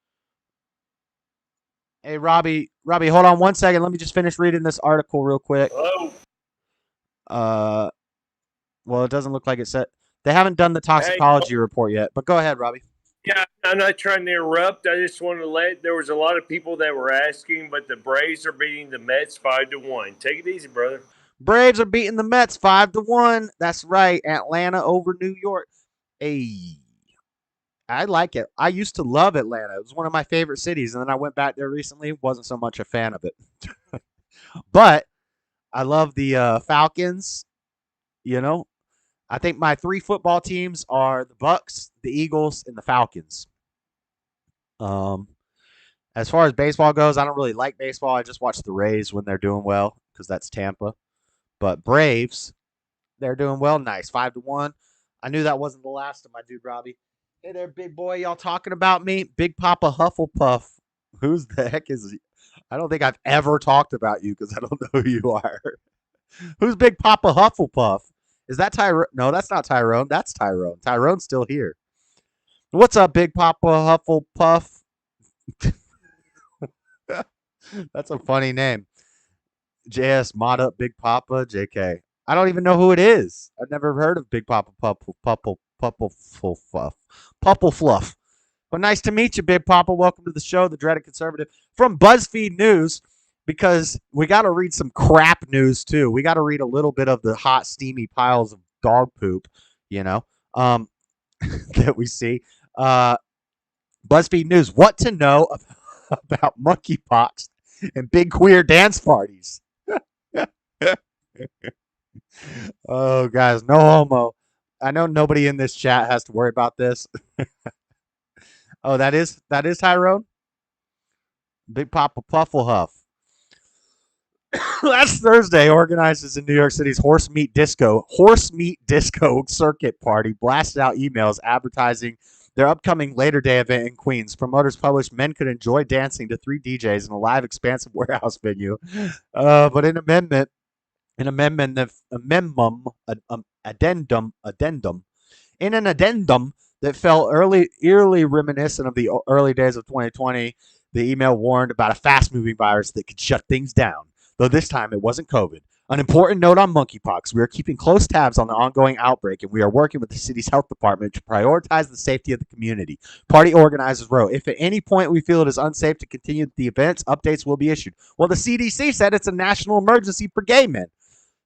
Hey, Robbie, hold on one second. Let me just finish reading this article real quick. Hello? Well, it doesn't look like it said. They haven't done the toxicology report yet, but go ahead, Robbie. Yeah, I'm not trying to interrupt. I just wanted to there was a lot of people that were asking, but the Braves are beating the Mets 5-1. Take it easy, brother. Braves are beating the Mets 5-1. That's right. Atlanta over New York. Hey, I like it. I used to love Atlanta. It was one of my favorite cities, and then I went back there recently. Wasn't so much a fan of it. But I love the Falcons. You know, I think my 3 football teams are the Bucks, the Eagles, and the Falcons. As far as baseball goes, I don't really like baseball. I just watch the Rays when they're doing well because that's Tampa. But Braves, they're doing well. Nice. 5-1. I knew that wasn't the last of my dude, Robbie. Hey there, big boy. Y'all talking about me? Big Papa Hufflepuff. Who's the heck is he? I don't think I've ever talked about you because I don't know who you are. Who's Big Papa Hufflepuff? Is that Tyrone? No, that's not Tyrone. That's Tyrone. Tyrone's still here. What's up, Big Papa Hufflepuff? That's a funny name. JS, mod up Big Papa, JK. I don't even know who it is. I've never heard of Big Papa Puffle-Fluff. But nice to meet you, Big Papa. Welcome to the show, the Dreaded Conservative. From BuzzFeed News, because we got to read some crap news, too. We got to read a little bit of the hot, steamy piles of dog poop, that we see. BuzzFeed News, what to know about monkeypox and big queer dance parties. Oh, guys, no homo. I know nobody in this chat has to worry about this. Oh, that is Tyrone? Big Papa Pufflehuff. Last Thursday, organizers in New York City's Horse Meat Disco Circuit Party blasted out emails advertising their upcoming Labor Day event in Queens. Promoters published men could enjoy dancing to 3 DJs in a live, expansive warehouse venue. But in addendum that felt eerily reminiscent of the early days of 2020, the email warned about a fast-moving virus that could shut things down, though this time it wasn't COVID. An important note on monkeypox. We are keeping close tabs on the ongoing outbreak, and we are working with the city's health department to prioritize the safety of the community. Party organizers wrote, if at any point we feel it is unsafe to continue the events, updates will be issued. Well, the CDC said it's a national emergency for gay men.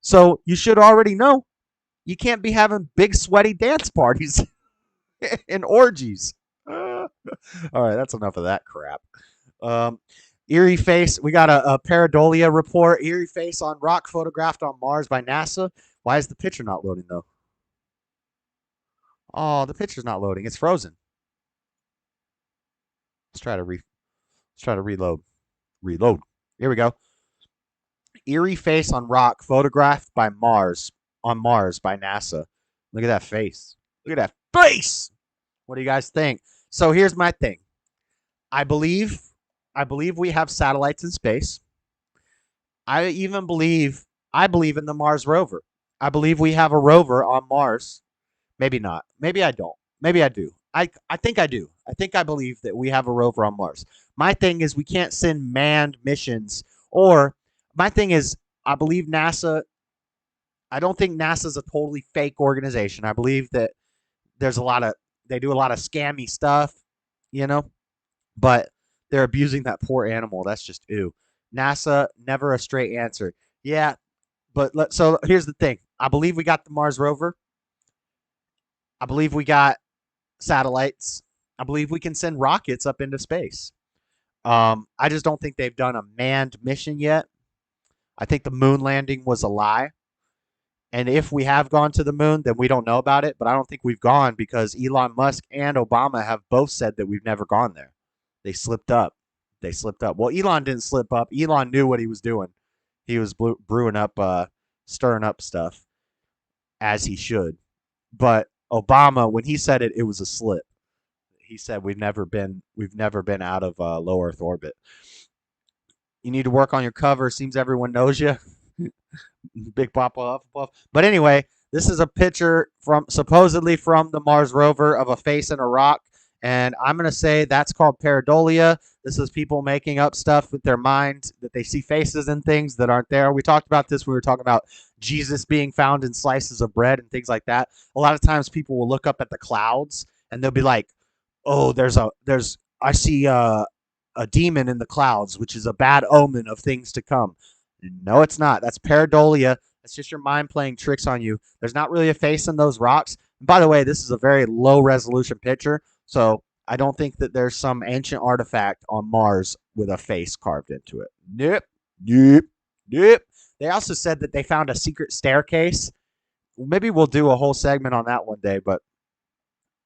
So you should already know you can't be having big, sweaty dance parties and orgies. All right, that's enough of that crap. Eerie face. We got a pareidolia report. Eerie face on rock photographed on Mars by NASA. Why is the picture not loading, though? Oh, the picture's not loading. It's frozen. Let's try to reload. Reload. Here we go. Eerie face on rock photographed by Mars by NASA. Look at that face. Look at that face. What do you guys think? So here's my thing. I believe we have satellites in space. I believe in the Mars rover. I believe we have a rover on Mars. Maybe not. Maybe I don't. Maybe I do. I think I do. I believe that we have a rover on Mars. My thing is we can't send manned missions, or my thing is I believe NASA I don't think NASA's a totally fake organization. I believe that they do a lot of scammy stuff, but they're abusing that poor animal. That's just ew. NASA, never a straight answer. Yeah, but so here's the thing. I believe we got the Mars rover. I believe we got satellites. I believe we can send rockets up into space. I just don't think they've done a manned mission yet. I think the moon landing was a lie. And if we have gone to the moon, then we don't know about it. But I don't think we've gone because Elon Musk and Obama have both said that we've never gone there. They slipped up. Well, Elon didn't slip up. Elon knew what he was doing. He was brewing up, stirring up stuff, as he should. But Obama, when he said it, it was a slip. He said we've never been out of low Earth orbit. You need to work on your cover. Seems everyone knows you. Big Papa Hufflepuff. But anyway, this is a picture supposedly from the Mars rover of a face in a rock. And I'm going to say that's called pareidolia. This is people making up stuff with their mind that they see faces and things that aren't there. We talked about this. We were talking about Jesus being found in slices of bread and things like that. A lot of times people will look up at the clouds and they'll be like, oh, I see a demon in the clouds, which is a bad omen of things to come. No, it's not. That's pareidolia. That's just your mind playing tricks on you. There's not really a face in those rocks. And by the way, this is a very low resolution picture, so I don't think that there's some ancient artifact on Mars with a face carved into it. Nope. They also said that they found a secret staircase. Maybe we'll do a whole segment on that one day, but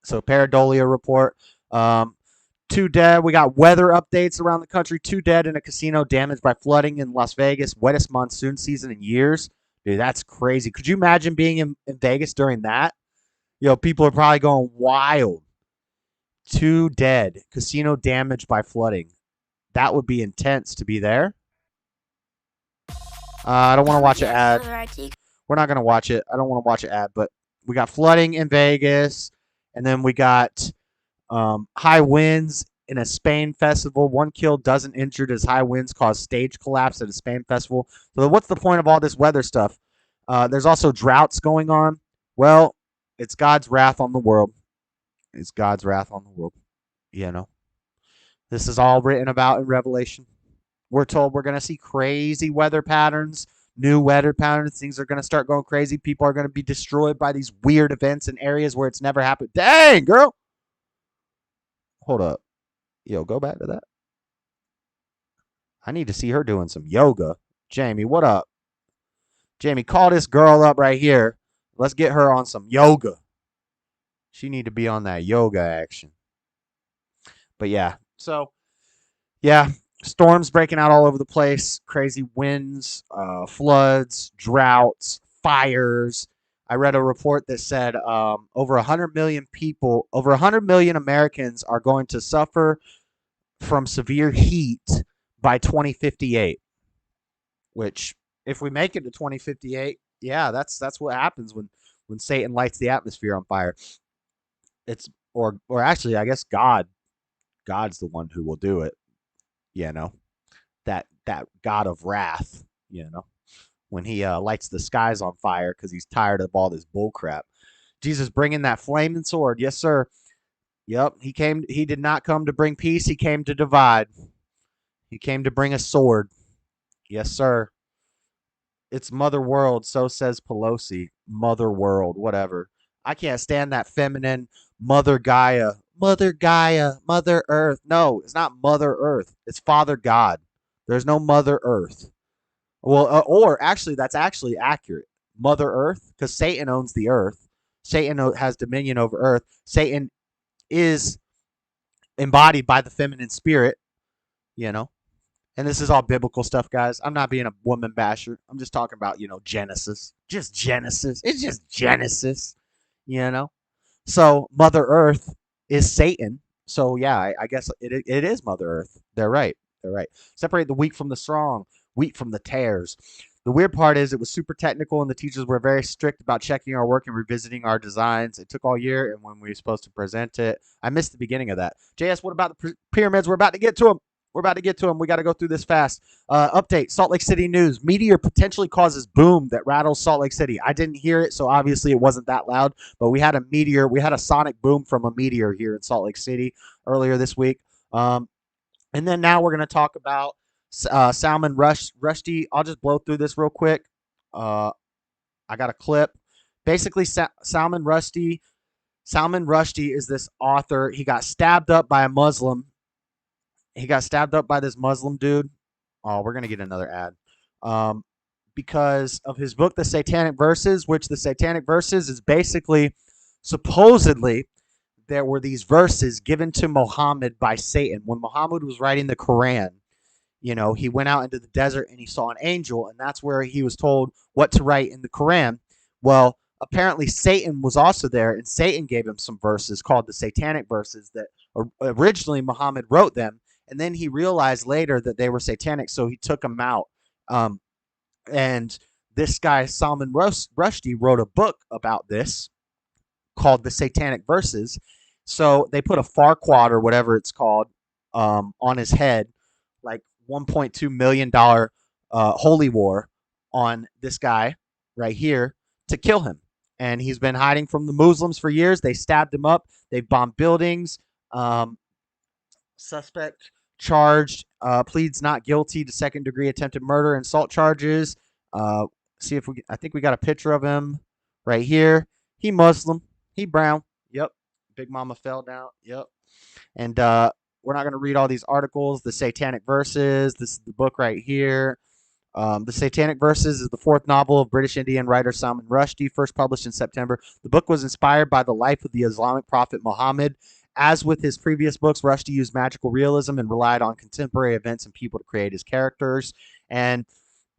so pareidolia report. 2 dead. We got weather updates around the country. 2 dead in a casino damaged by flooding in Las Vegas. Wettest monsoon season in years. Dude, that's crazy. Could you imagine being in Vegas during that? People are probably going wild. 2 dead. Casino damaged by flooding. That would be intense to be there. I don't want to watch an ad. We're not going to watch it. I don't want to watch an ad, but we got flooding in Vegas, and then we got high winds in a Spain festival. 1 killed, dozen injured as high winds caused stage collapse at a Spain festival. So what's the point of all this weather stuff? There's also droughts going on. Well, it's God's wrath on the world. It's God's wrath on the world. This is all written about in Revelation. We're told we're going to see crazy weather patterns, new weather patterns. Things are going to start going crazy. People are going to be destroyed by these weird events in areas where it's never happened. Dang, girl. Hold up. Go back to that. I need to see her doing some yoga. Jamie, what up? Jamie, call this girl up right here. Let's get her on some yoga. She need to be on that yoga action. But yeah. So, yeah. Storms breaking out all over the place. Crazy winds, floods, droughts, fires. I read a report that said over 100 million people, over 100 million Americans are going to suffer from severe heat by 2058. Which, if we make it to 2058, yeah, that's what happens when Satan lights the atmosphere on fire. It's or actually, I guess God's the one who will do it. That God of wrath. When he lights the skies on fire because he's tired of all this bull crap. Jesus bringing that flaming sword. Yes, sir. Yep. He did not come to bring peace. He came to divide. He came to bring a sword. Yes, sir. It's Mother World. So says Pelosi. Mother World. Whatever. I can't stand that feminine Mother Gaia. Mother Gaia. Mother Earth. No, it's not Mother Earth. It's Father God. There's no Mother Earth. Well, or actually, that's actually accurate. Mother Earth, because Satan owns the earth. Satan has dominion over earth. Satan is embodied by the feminine spirit, And this is all biblical stuff, guys. I'm not being a woman basher. I'm just talking about, Genesis. Just Genesis. It's just Genesis, So Mother Earth is Satan. So, yeah, I guess it is Mother Earth. They're right. Separate the weak from the strong. Wheat from the tares. The weird part is it was super technical and the teachers were very strict about checking our work and revisiting our designs. It took all year, and when we were supposed to present it, I missed the beginning of that. JS, what about the pyramids? We're about to get to them. We're about to get to them. We got to go through this fast. Update, Salt Lake City news. Meteor potentially causes boom that rattles Salt Lake City. I didn't hear it, so obviously it wasn't that loud, but we had a meteor. We had a sonic boom from a meteor here in Salt Lake City earlier this week. And then now we're going to talk about Salman Rushdie. I'll just blow through this real quick. I got a clip. Basically, Salman Rushdie is this author. He got stabbed up by a Muslim. He got stabbed up by this Muslim dude. Oh, we're going to get another ad. Because of his book, The Satanic Verses, which the Satanic Verses is basically, supposedly, there were these verses given to Muhammad by Satan. When Muhammad was writing the Quran, you know, he went out into the desert and he saw an angel, and that's where he was told what to write in the Quran. Well, apparently Satan was also there, and Satan gave him some verses called the Satanic Verses that originally Muhammad wrote them. And then he realized later that they were satanic, so he took them out. And this guy, Salman Rushdie, wrote a book about this called The Satanic Verses. So they put a Farquad or whatever it's called on his head, like $1.2 million holy war on this guy right here to kill him. And he's been hiding from the Muslims for years. They stabbed him up. They bombed buildings. Suspect charged pleads not guilty to second-degree attempted murder and assault charges. See if I think we got a picture of him right here. He Muslim. He brown. Yep. Big Mama fell down. Yep. And we're not going to read all these articles. The Satanic Verses. This is the book right here. The Satanic Verses is the fourth novel of British Indian writer Salman Rushdie, first published in September. The book was inspired by the life of the Islamic prophet Muhammad. As with his previous books, Rushdie used magical realism and relied on contemporary events and people to create his characters. And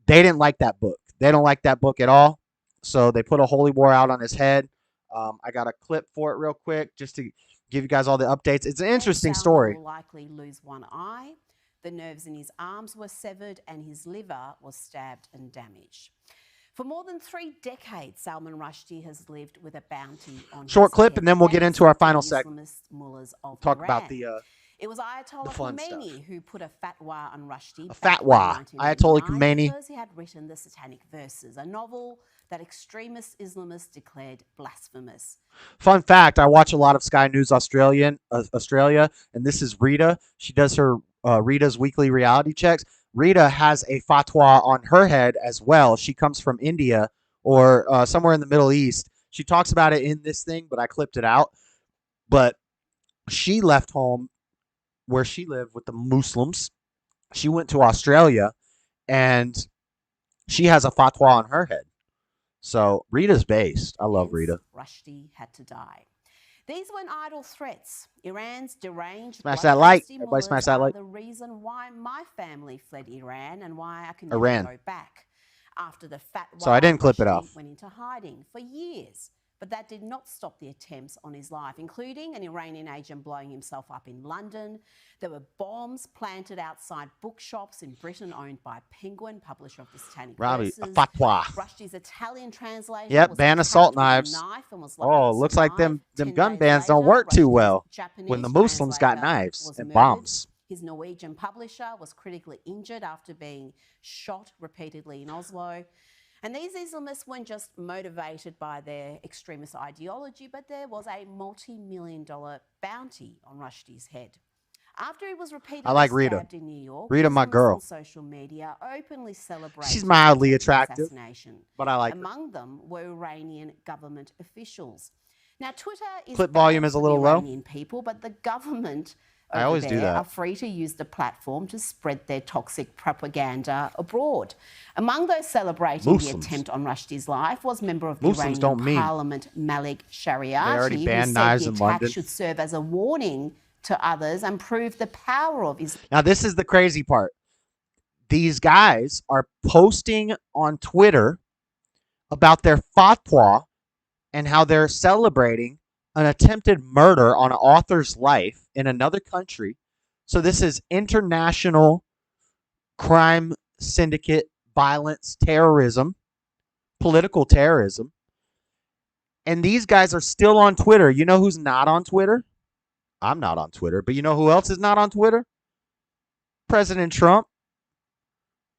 they didn't like that book. They don't like that book at all. So they put a holy war out on his head. I got a clip for it real quick just to give you guys all the updates. It's an interesting story. Will likely lose one eye. The nerves in his arms were severed and his liver was stabbed and damaged. For more than 3 decades, Salman Rushdie has lived with a bounty on short his clip, head. and then we'll get into our final segment. Talk Iran. about the It was Ayatollah fun Khomeini stuff. who put a fatwa on Rushdie. A fatwa. Ayatollah Khomeini. Because he had written the Satanic Verses, a novel that extremist Islamists declared blasphemous. Fun fact, I watch a lot of Sky News Australia, and this is Rita. She does her Rita's weekly reality checks. Rita has a fatwa on her head as well. She comes from India or somewhere in the Middle East. She talks about it in this thing, but I clipped it out. But she left home where she lived with the Muslims. She went to Australia, and she has a fatwa on her head. So Rita's based. I love Rita. Rushdie had to die. These weren't idle threats. Iran's deranged, smash that like. Everybody mullahs smash that are like. the reason why my family fled Iran and why I can Iran. never go back. After the fatwa, So I didn't clip it Rushdie off. went into hiding for years. But that did not stop the attempts on his life, including an Iranian agent blowing himself up in London. There were bombs planted outside bookshops in Britain owned by Penguin, publisher of the Satanic Robbie, Verses. a fatwa. Rushdie's Italian translation Yep, was ban attacked assault with a knives. knife and was lucky Oh, to looks like survive. them 10 gun days bans don't later, work too Rushdie's well Japanese when the Muslims got translator knives was and murdered. bombs. His Norwegian publisher was critically injured after being shot repeatedly in Oslo. And these Islamists weren't just motivated by their extremist ideology, but there was a multi-million-dollar bounty on Rushdie's head. After he was repeatedly I like Rita. stabbed in New York, Rita, my Islamists girl. on social media openly celebrated She's mildly the attractive, assassination. but I like her. Among them were Iranian government officials. Now, Twitter is Clip volume banned is a for little the low. Iranian people, but the government I over always do there that. are free to use the platform to spread their toxic propaganda abroad. Among those celebrating Muslims. the attempt on Rushdie's life was member of the Muslims don't Iranian mean. Parliament Malik Shariati, already who banned said knives the in attack London. should serve as a warning to others and prove the power of Islam. Now, this is the crazy part. These guys are posting on Twitter about their fatwa and how they're celebrating an attempted murder on an author's life in another country. So this is international crime syndicate, violence, terrorism, political terrorism. And these guys are still on Twitter. You know who's not on Twitter? I'm not on Twitter, but you know who else is not on Twitter? President Trump.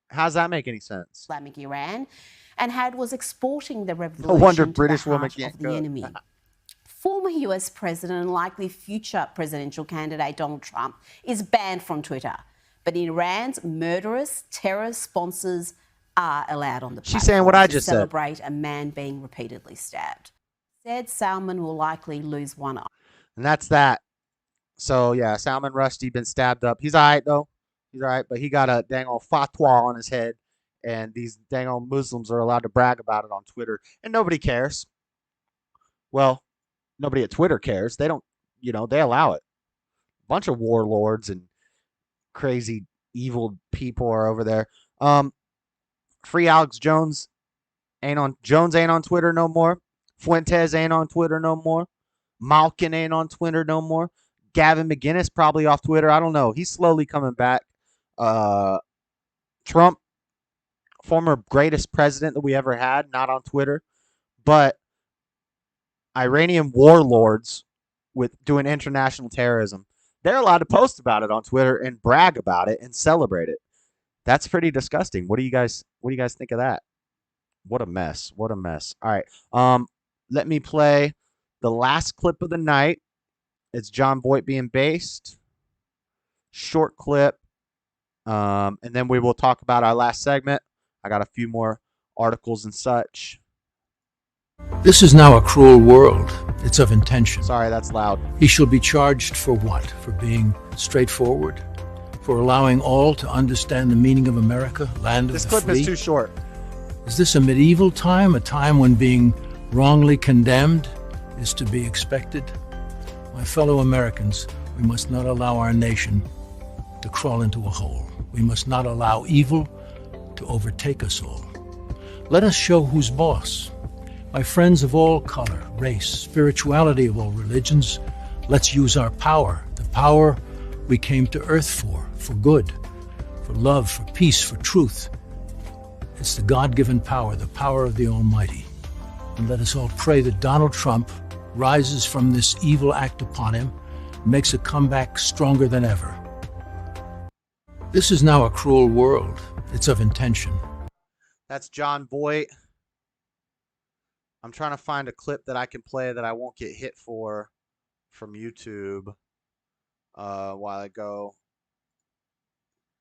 How's that make any sense? Islamic Iran, and was exporting the revolution No wonder to British the women heart can't of the cook. enemy. Former US President and likely future presidential candidate Donald Trump is banned from Twitter. But Iran's murderous terror sponsors are allowed on the platform. She's saying what I to just celebrate a man being repeatedly stabbed. Said Salman will likely lose one eye. And that's that. So, yeah, Salman Rushdie been stabbed up. He's all right, though. He's all right, but he got a dang old fatwa on his head, and these dang old Muslims are allowed to brag about it on Twitter, and nobody cares. Well, nobody at Twitter cares. They don't, they allow it. A bunch of warlords and crazy, evil people are over there. Free Alex Jones ain't on Twitter no more. Fuentes ain't on Twitter no more. Malkin ain't on Twitter no more. Gavin McInnes probably off Twitter. I don't know. He's slowly coming back. Trump, former greatest president that we ever had, not on Twitter. But Iranian warlords with doing international terrorism, they're allowed to post about it on Twitter and brag about it and celebrate it. That's pretty disgusting. What do you guys think of that? What a mess. What a mess. All right. Let me play the last clip of the night. It's John Boyd being based. Short clip. And then we will talk about our last segment. I got a few more articles and such. This is now a cruel world. It's of intention. Sorry, that's loud. He shall be charged for what? For being straightforward? For allowing all to understand the meaning of America, land of the free? This clip is too short. Is this a medieval time, a time when being wrongly condemned is to be expected? My fellow Americans, we must not allow our nation to crawl into a hole. We must not allow evil to overtake us all. Let us show who's boss. My friends of all color, race, spirituality of all religions, let's use our power, the power we came to earth for good, for love, for peace, for truth. It's the God-given power, the power of the Almighty. And let us all pray that Donald Trump rises from this evil act upon him and makes a comeback stronger than ever. This is now a cruel world. It's of intention. That's John Boyd. I'm trying to find a clip that I can play that I won't get hit for from YouTube while I go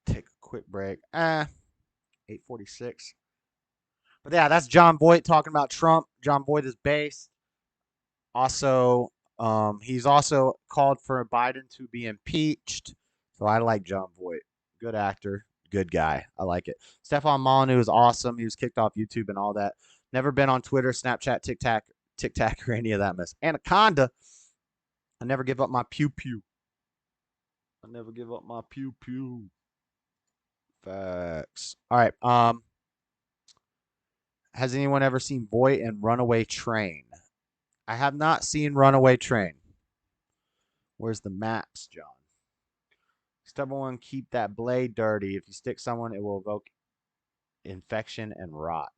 take a quick break. 8:46. But yeah, that's John Boyd talking about Trump. John Boyd is based. Also, he's also called for Biden to be impeached. So I like John Boyd. Good actor. Good guy. I like it. Stefan Molyneux is awesome. He was kicked off YouTube and all that. Never been on Twitter, Snapchat, TikTok, or any of that mess. Anaconda. I never give up my pew-pew. I never give up my pew-pew. Facts. All right. Has anyone ever seen Boy and Runaway Train? I have not seen Runaway Train. Where's the maps, John? Stubborn one, keep that blade dirty. If you stick someone, it will evoke infection and rot.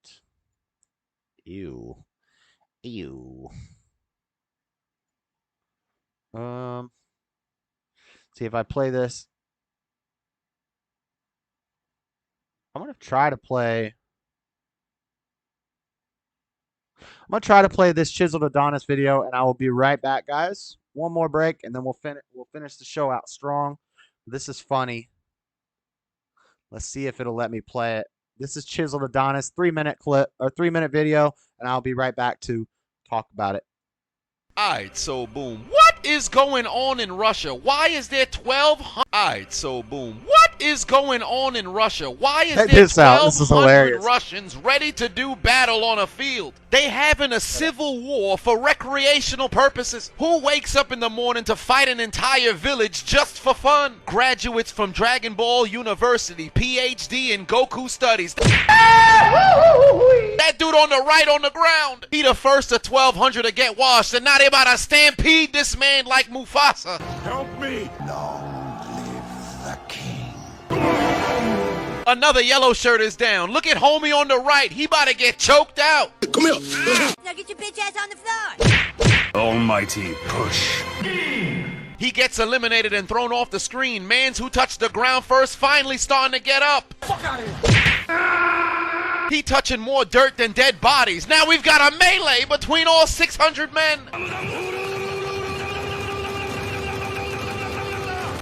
Ew. Ew. See if I play this. I'm going to try to play. I'm going to try to play this Chiseled Adonis video, and I will be right back, guys. One more break, and then we'll finish the show out strong. This is funny. Let's see if it'll let me play it. This is Chiseled Adonis, 3-minute clip or 3-minute video, and I'll be right back to talk about it. Alright, so boom. What is going on in Russia? Why is there 1,200? Alright, so boom. What is going on in Russia? Why is there 1,200 Russians ready to do battle on a field? They having a civil war for recreational purposes. Who wakes up in the morning to fight an entire village just for fun? Graduates from Dragon Ball University, PhD in Goku studies. That dude on the right on the ground. He the first of 1,200 to get washed, and now they about to stampede this man like Mufasa. Help me! Another yellow shirt is down. Look at homie on the right. He about to get choked out. Come here. Now get your bitch ass on the floor. Almighty push. He gets eliminated and thrown off the screen. Mans who touched the ground first finally starting to get up. Fuck out of here. He touching more dirt than dead bodies. Now we've got a melee between all 600 men.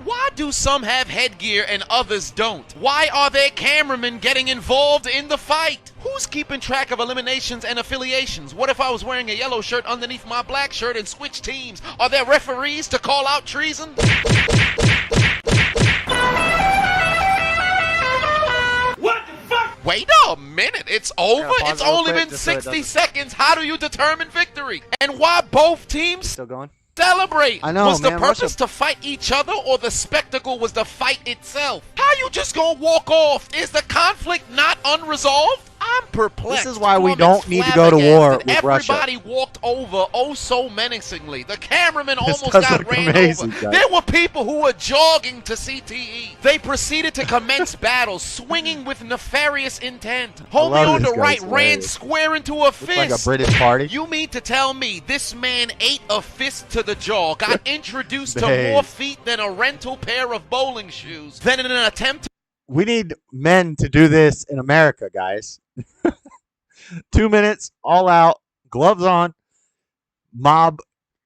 Why do some have headgear and others don't? Why are there cameramen getting involved in the fight? Who's keeping track of eliminations and affiliations? What if I was wearing a yellow shirt underneath my black shirt and switched teams? Are there referees to call out treason? What the fuck? Wait a minute, it's over? It's only been 60 seconds. How do you determine victory? And why both teams still going? Celebrate. I know, was man, the purpose Russia... to fight each other, or the spectacle was the fight itself? How you just gonna walk off? Is the conflict not unresolved? I'm perplexed. This is why we don't need to go to war with Russia. Everybody walked over oh so menacingly. The cameraman almost got ran over. Guys. There were people who were jogging to CTE. They proceeded to commence battles, swinging with nefarious intent. Homie on the right ran square into a fist. Like a British party. You mean to tell me this man ate a fist to the jaw, got introduced to more feet than a rental pair of bowling shoes, then in an attempt to... We need men to do this in America, guys. 2 minutes, all out, gloves on, mob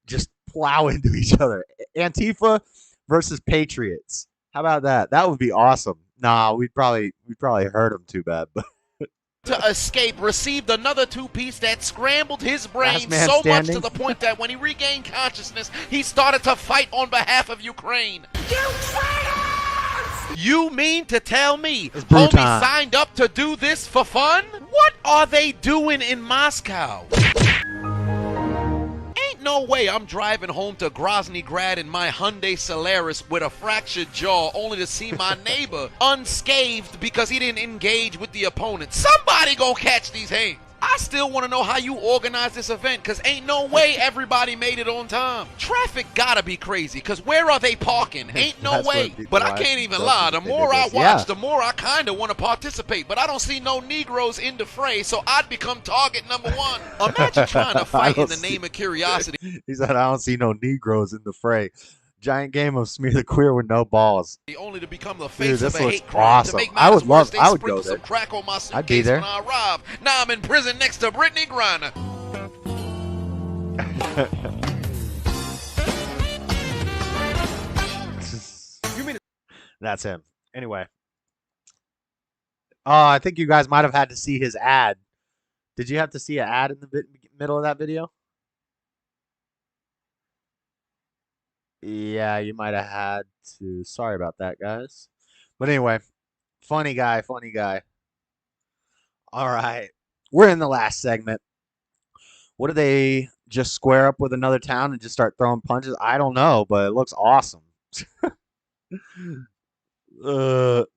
just plow into each other. Antifa versus Patriots. How about that? That would be awesome. Nah, we'd probably hurt them too bad, but to escape, received another two-piece that scrambled his brain so much to the point that when he regained consciousness, he started to fight on behalf of Ukraine. You traitors! You mean to tell me homie signed up to do this for fun? What are they doing in Moscow? Ain't no way I'm driving home to Grozny Grad in my Hyundai Solaris with a fractured jaw only to see my neighbor unscathed because he didn't engage with the opponent. Somebody go catch these hands. I still want to know how you organized this event, because ain't no way everybody made it on time. Traffic gotta be crazy, because where are they parking? Ain't no way. But I can't even lie. The more I watch, the more I kind of want to participate. But I don't see no Negroes in the fray, so I'd become target number one. Imagine trying to fight in the name of curiosity. He said, I don't see no Negroes in the fray. Giant game of smear the queer with no balls. Only to become the face of a hate crime. Awesome. To make I would love. I would go there. there. Crack on my suitcase I'd be there. When I arrive. Now I'm in prison next to Brittany Griner. That's him. Anyway, I think you guys might have had to see his ad. Did you have to see an ad in the middle of that video? Yeah, you might have had to. Sorry about that, guys. But anyway, funny guy, funny guy. All right. We're in the last segment. What do they just square up with another town and just start throwing punches? I don't know, but it looks awesome. Look,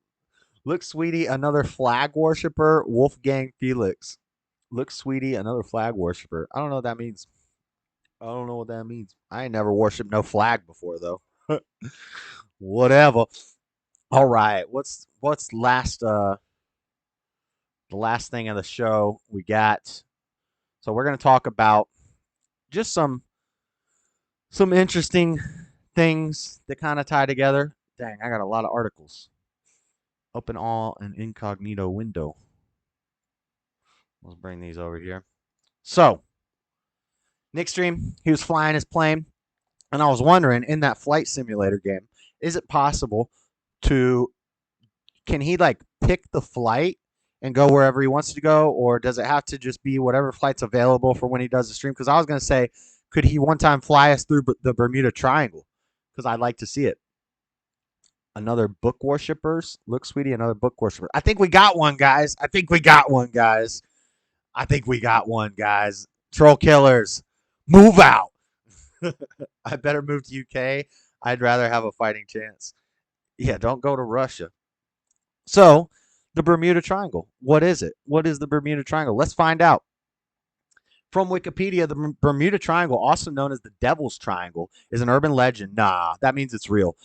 sweetie, another flag worshiper, Wolfgang Felix. Look, sweetie, another flag worshiper. I don't know what that means. I don't know what that means. I ain't never worshipped no flag before, though. Whatever. All right. What's last? The last thing of the show we got. So we're gonna talk about just some interesting things that kind of tie together. Dang, I got a lot of articles. Open all an incognito window. Let's bring these over here. So. Nick Stream, he was flying his plane, and I was wondering, in that flight simulator game, is it possible can he like pick the flight and go wherever he wants to go, or does it have to just be whatever flight's available for when he does the stream? Because I was going to say, could he one time fly us through the Bermuda Triangle? Because I'd like to see it. Another book worshippers. Look, sweetie, another book worshiper. I think we got one, guys. I think we got one, guys. Troll killers. Move out. I better move to UK. I'd rather have a fighting chance. Yeah, don't go to Russia. So, the Bermuda Triangle. What is it? What is the Bermuda Triangle? Let's find out. From Wikipedia, the Bermuda Triangle, also known as the Devil's Triangle, is an urban legend. Nah, that means it's real.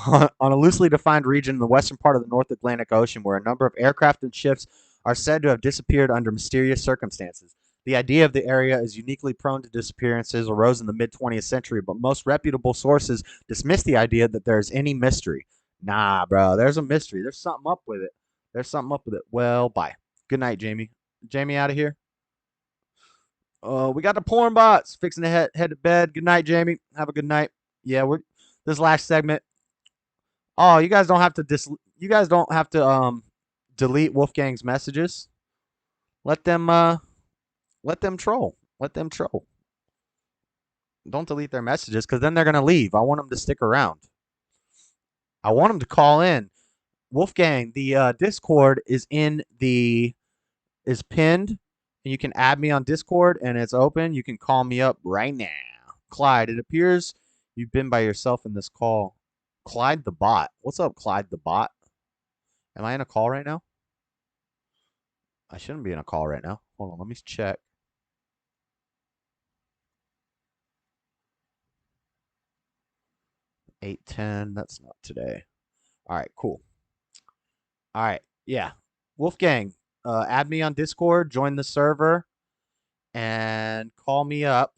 On a loosely defined region in the western part of the North Atlantic Ocean, where a number of aircraft and ships are said to have disappeared under mysterious circumstances. The idea of the area is uniquely prone to disappearances arose in the mid-20th century, but most reputable sources dismiss the idea that there's any mystery. Nah, bro, there's a mystery. There's something up with it. There's something up with it. Well, bye. Good night, Jamie. Jamie out of here. We got the porn bots fixing to head to bed. Good night, Jamie. Have a good night. Yeah, we're this last segment. Oh, you guys don't have to delete Wolfgang's messages. Let them troll. Let them troll. Don't delete their messages because then they're gonna leave. I want them to stick around. I want them to call in. Wolfgang, the Discord is pinned, and you can add me on Discord, and it's open. You can call me up right now. Clyde, it appears you've been by yourself in this call. Clyde the bot. What's up, Clyde the bot? Am I in a call right now? I shouldn't be in a call right now. Hold on, let me check. $8:10. That's not today. All right, cool. All right, yeah. Wolfgang, add me on Discord, join the server, and call me up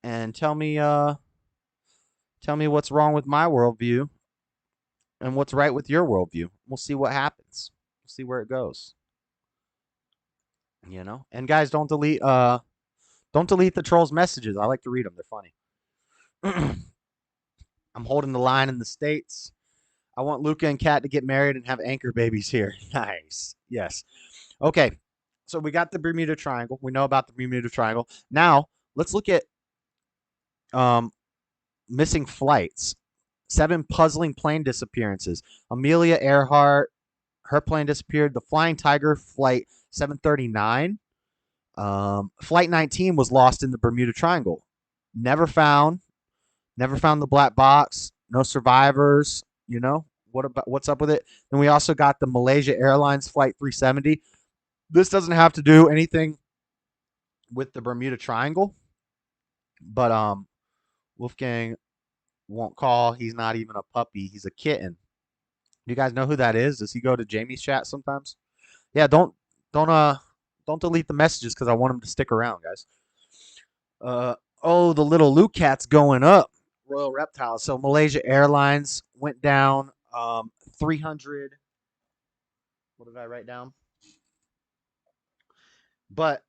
and tell me what's wrong with my worldview and what's right with your worldview. We'll see what happens. We'll see where it goes. You know? And guys, don't delete the trolls' messages. I like to read them. They're funny. I'm holding the line in the States. I want Luca and Kat to get married and have anchor babies here. Nice. Yes. Okay. So we got the Bermuda Triangle. We know about the Bermuda Triangle. Now, let's look at missing flights. 7 puzzling plane disappearances. Amelia Earhart, her plane disappeared. The Flying Tiger, flight 739. Flight 19 was lost in the Bermuda Triangle. Never found the black box. No survivors. You know, what's up with it? Then we also got the Malaysia Airlines flight 370. This doesn't have to do anything with the Bermuda Triangle, but Wolfgang won't call. He's not even a puppy. He's a kitten. You guys know who that is? Does he go to Jamie's chat sometimes? Yeah, don't delete the messages because I want him to stick around, guys. Oh, the little Luke cat's going up. Royal Reptiles. So Malaysia Airlines went down 300. What did I write down? But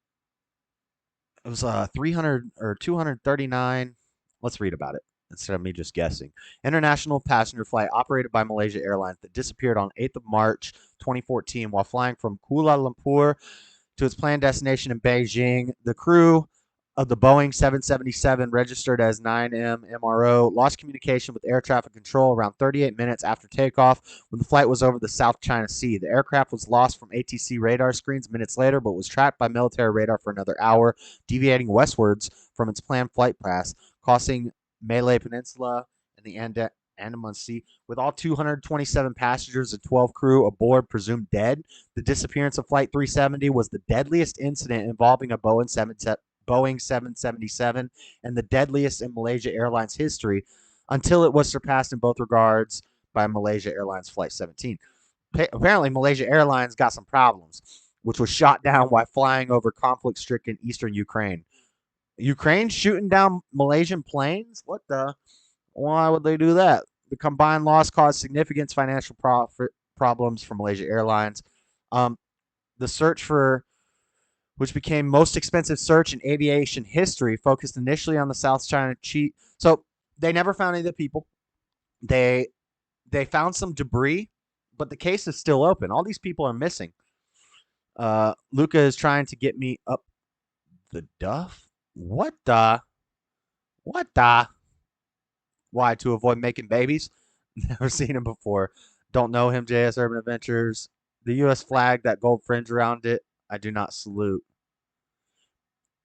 it was 300 or 239. Let's read about it instead of me just guessing. International passenger flight operated by Malaysia Airlines that disappeared on 8th of March 2014 while flying from Kuala Lumpur to its planned destination in Beijing. The crew of the Boeing 777 registered as 9M MRO lost communication with air traffic control around 38 minutes after takeoff when the flight was over the South China Sea. The aircraft was lost from ATC radar screens minutes later, but was tracked by military radar for another hour, deviating westwards from its planned flight path, crossing Malay Peninsula and the Andaman Sea. With all 227 passengers and 12 crew aboard presumed dead, the disappearance of Flight 370 was the deadliest incident involving a Boeing 777 and the deadliest in Malaysia Airlines history until it was surpassed in both regards by Malaysia Airlines Flight 17. Apparently, Malaysia Airlines got some problems, which was shot down while flying over conflict-stricken eastern Ukraine. Ukraine shooting down Malaysian planes? What the? Why would they do that? The combined loss caused significant financial problems for Malaysia Airlines. The search for which became most expensive search in aviation history, focused initially on the South China Sea. So they never found any of the people. They found some debris, but the case is still open. All these people are missing. Luca is trying to get me up the duff. What the? Why? To avoid making babies? Never seen him before. Don't know him, JS Urban Adventures. The U.S. flag, that gold fringe around it, I do not salute.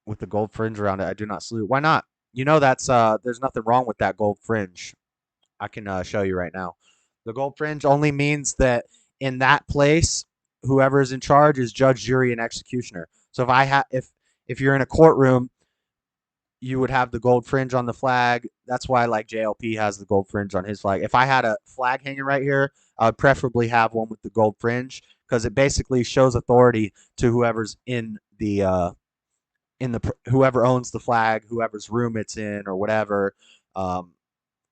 With the gold fringe around it, I do not salute. Why not? You know that's there's nothing wrong with that gold fringe. I can show you right now. The gold fringe only means that in that place, whoever is in charge is judge, jury, and executioner. So if you're in a courtroom, you would have the gold fringe on the flag. That's why like JLP has the gold fringe on his flag. If I had a flag hanging right here, I would preferably have one with the gold fringe because it basically shows authority to whoever's in the in the whoever owns the flag, whoever's room it's in, or whatever.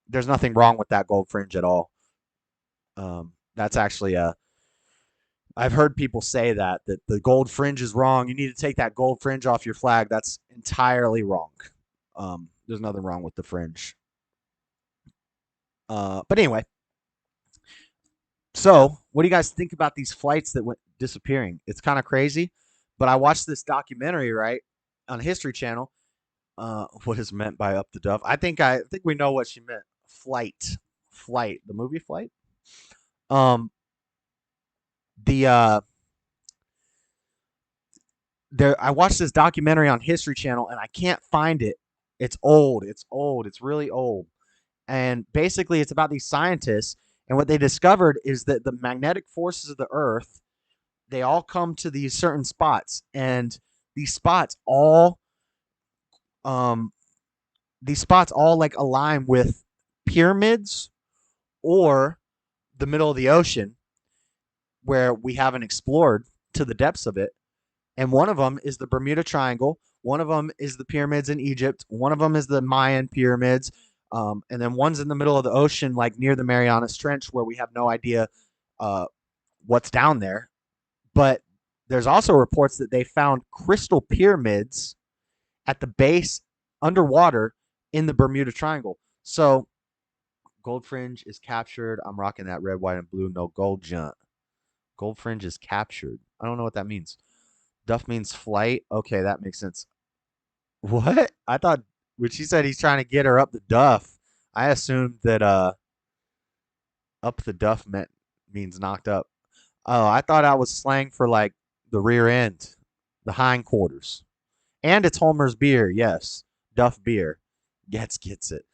There's nothing wrong with that gold fringe at all. That's actually I've heard people say that the gold fringe is wrong. You need to take that gold fringe off your flag. That's entirely wrong. There's nothing wrong with the fringe. But anyway, so what do you guys think about these flights that went disappearing? It's kind of crazy, but I watched this documentary, right, on History Channel. What is meant by up the duff? I think we know what she meant. Flight, the movie Flight. I watched this documentary on History Channel and I can't find it. It's old. It's really old. And basically it's about these scientists, and what they discovered is that the magnetic forces of the Earth, they all come to these certain spots, and these spots all like align with pyramids or the middle of the ocean where we haven't explored to the depths of it. And one of them is the Bermuda Triangle. One of them is the pyramids in Egypt. One of them is the Mayan pyramids. And then one's in the middle of the ocean, like near the Marianas Trench, where we have no idea what's down there. But there's also reports that they found crystal pyramids at the base underwater in the Bermuda Triangle. So gold fringe is captured. I'm rocking that red, white, and blue. No gold junk. Gold fringe is captured. I don't know what that means. Duff means flight. Okay, that makes sense. What? I thought when she said he's trying to get her up the duff, I assumed that up the duff means knocked up. Oh, I thought that was slang for like the rear end, the hindquarters. And it's Homer's beer, yes. Duff beer. Gets it.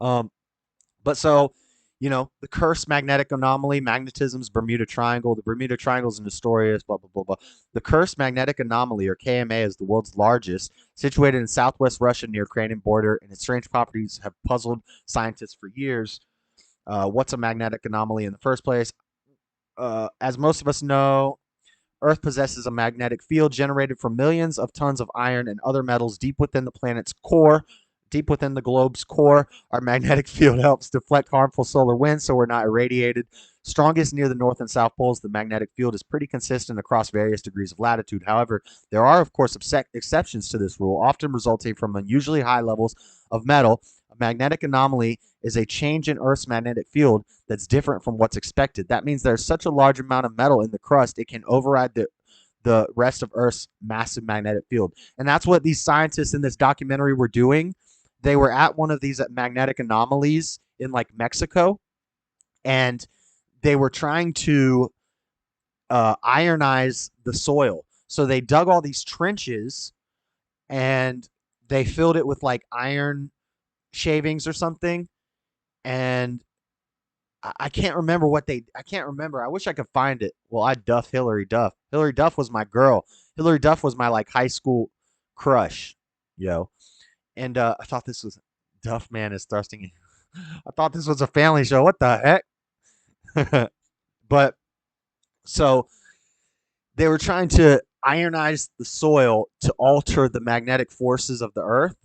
But so, the cursed magnetic anomaly, magnetism's Bermuda Triangle. The Bermuda Triangle is notorious, blah, blah, blah, blah. The cursed magnetic anomaly, or KMA, is the world's largest, situated in southwest Russia near Ukrainian border, and its strange properties have puzzled scientists for years. What's a magnetic anomaly in the first place? As most of us know, Earth possesses a magnetic field generated from millions of tons of iron and other metals deep within the planet's core. Deep within the globe's core, our magnetic field helps deflect harmful solar winds so we're not irradiated. Strongest near the north and south poles, the magnetic field is pretty consistent across various degrees of latitude. However, there are, of course, exceptions to this rule, often resulting from unusually high levels of metal. A magnetic anomaly is a change in Earth's magnetic field that's different from what's expected. That means there's such a large amount of metal in the crust, it can override the rest of Earth's massive magnetic field. And that's what these scientists in this documentary were doing. They were at one of these magnetic anomalies in like Mexico, and they were trying to ironize the soil. So they dug all these trenches and they filled it with like iron shavings or something. And I can't remember I can't remember. I wish I could find it. Well, I duff Hillary Duff. Hillary Duff was my girl. Hillary Duff was my like high school crush, yo. And I thought this was Duff Man is thrusting. I thought this was a family show. What the heck? But so they were trying to ionize the soil to alter the magnetic forces of the Earth,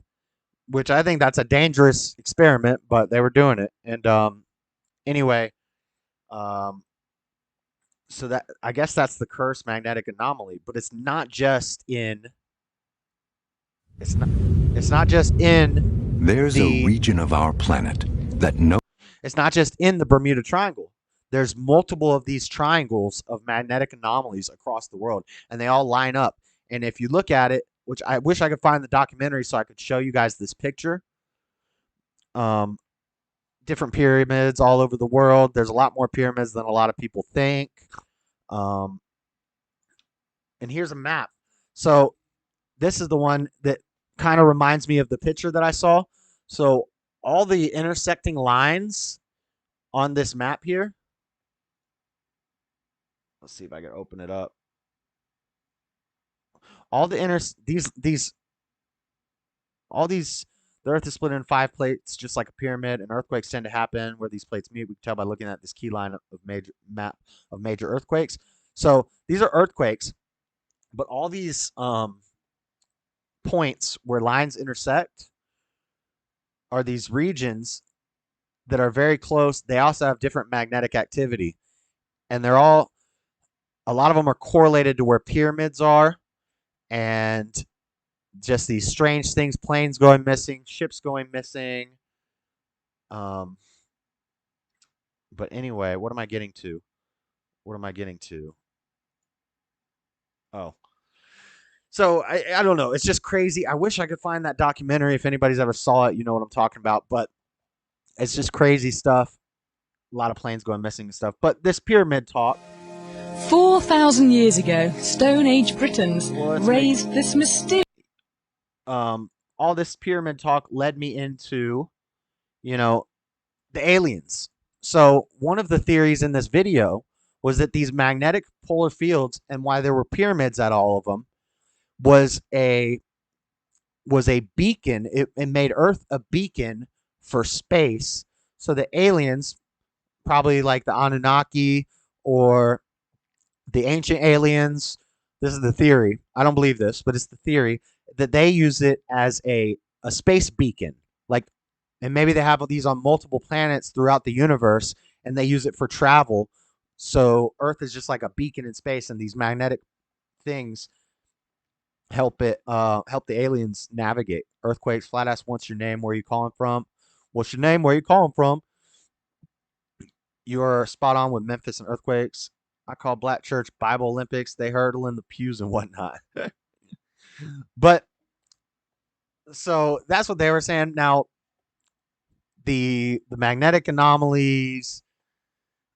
which I think that's a dangerous experiment, but they were doing it. And anyway, so that I guess that's the cursed magnetic anomaly, but it's not just in. It's not just in. There's a region of our planet that It's not just in the Bermuda Triangle. There's multiple of these triangles of magnetic anomalies across the world, and they all line up. And if you look at it, which I wish I could find the documentary so I could show you guys this picture. Different pyramids all over the world. There's a lot more pyramids than a lot of people think. And here's a map. So this is the one that kind of reminds me of the picture that I saw. So all the intersecting lines on this map here. Let's see if I can open it up. All the the Earth is split in 5 plates, just like a pyramid, and earthquakes tend to happen where these plates meet. We can tell by looking at this key line of map of major earthquakes. So these are earthquakes, but all these points where lines intersect are these regions that are very close. They also have different magnetic activity, and they're all, a lot of them are correlated to where pyramids are, and just these strange things, planes going missing, ships going missing. But anyway, what am I getting to? Oh. So I don't know. It's just crazy. I wish I could find that documentary. If anybody's ever saw it, you know what I'm talking about. But it's just crazy stuff. A lot of planes going missing and stuff. But this pyramid talk. 4,000 years ago, Stone Age Britons raised this mysterious... All this pyramid talk led me into, the aliens. So one of the theories in this video was that these magnetic polar fields, and why there were pyramids at all of them, was a beacon. It made Earth a beacon for space. So the aliens, probably like the Anunnaki or the ancient aliens, this is the theory. I don't believe this, but it's the theory that they use it as a space beacon. And maybe they have these on multiple planets throughout the universe, and they use it for travel. So Earth is just like a beacon in space, and these magnetic things help the aliens navigate. Earthquakes, flat ass, what's your name? Where are you calling from? What's your name? Where are you calling from? You're spot on with Memphis and earthquakes. I call Black Church Bible Olympics. They hurdle in the pews and whatnot. But so that's what they were saying. Now, the magnetic anomalies,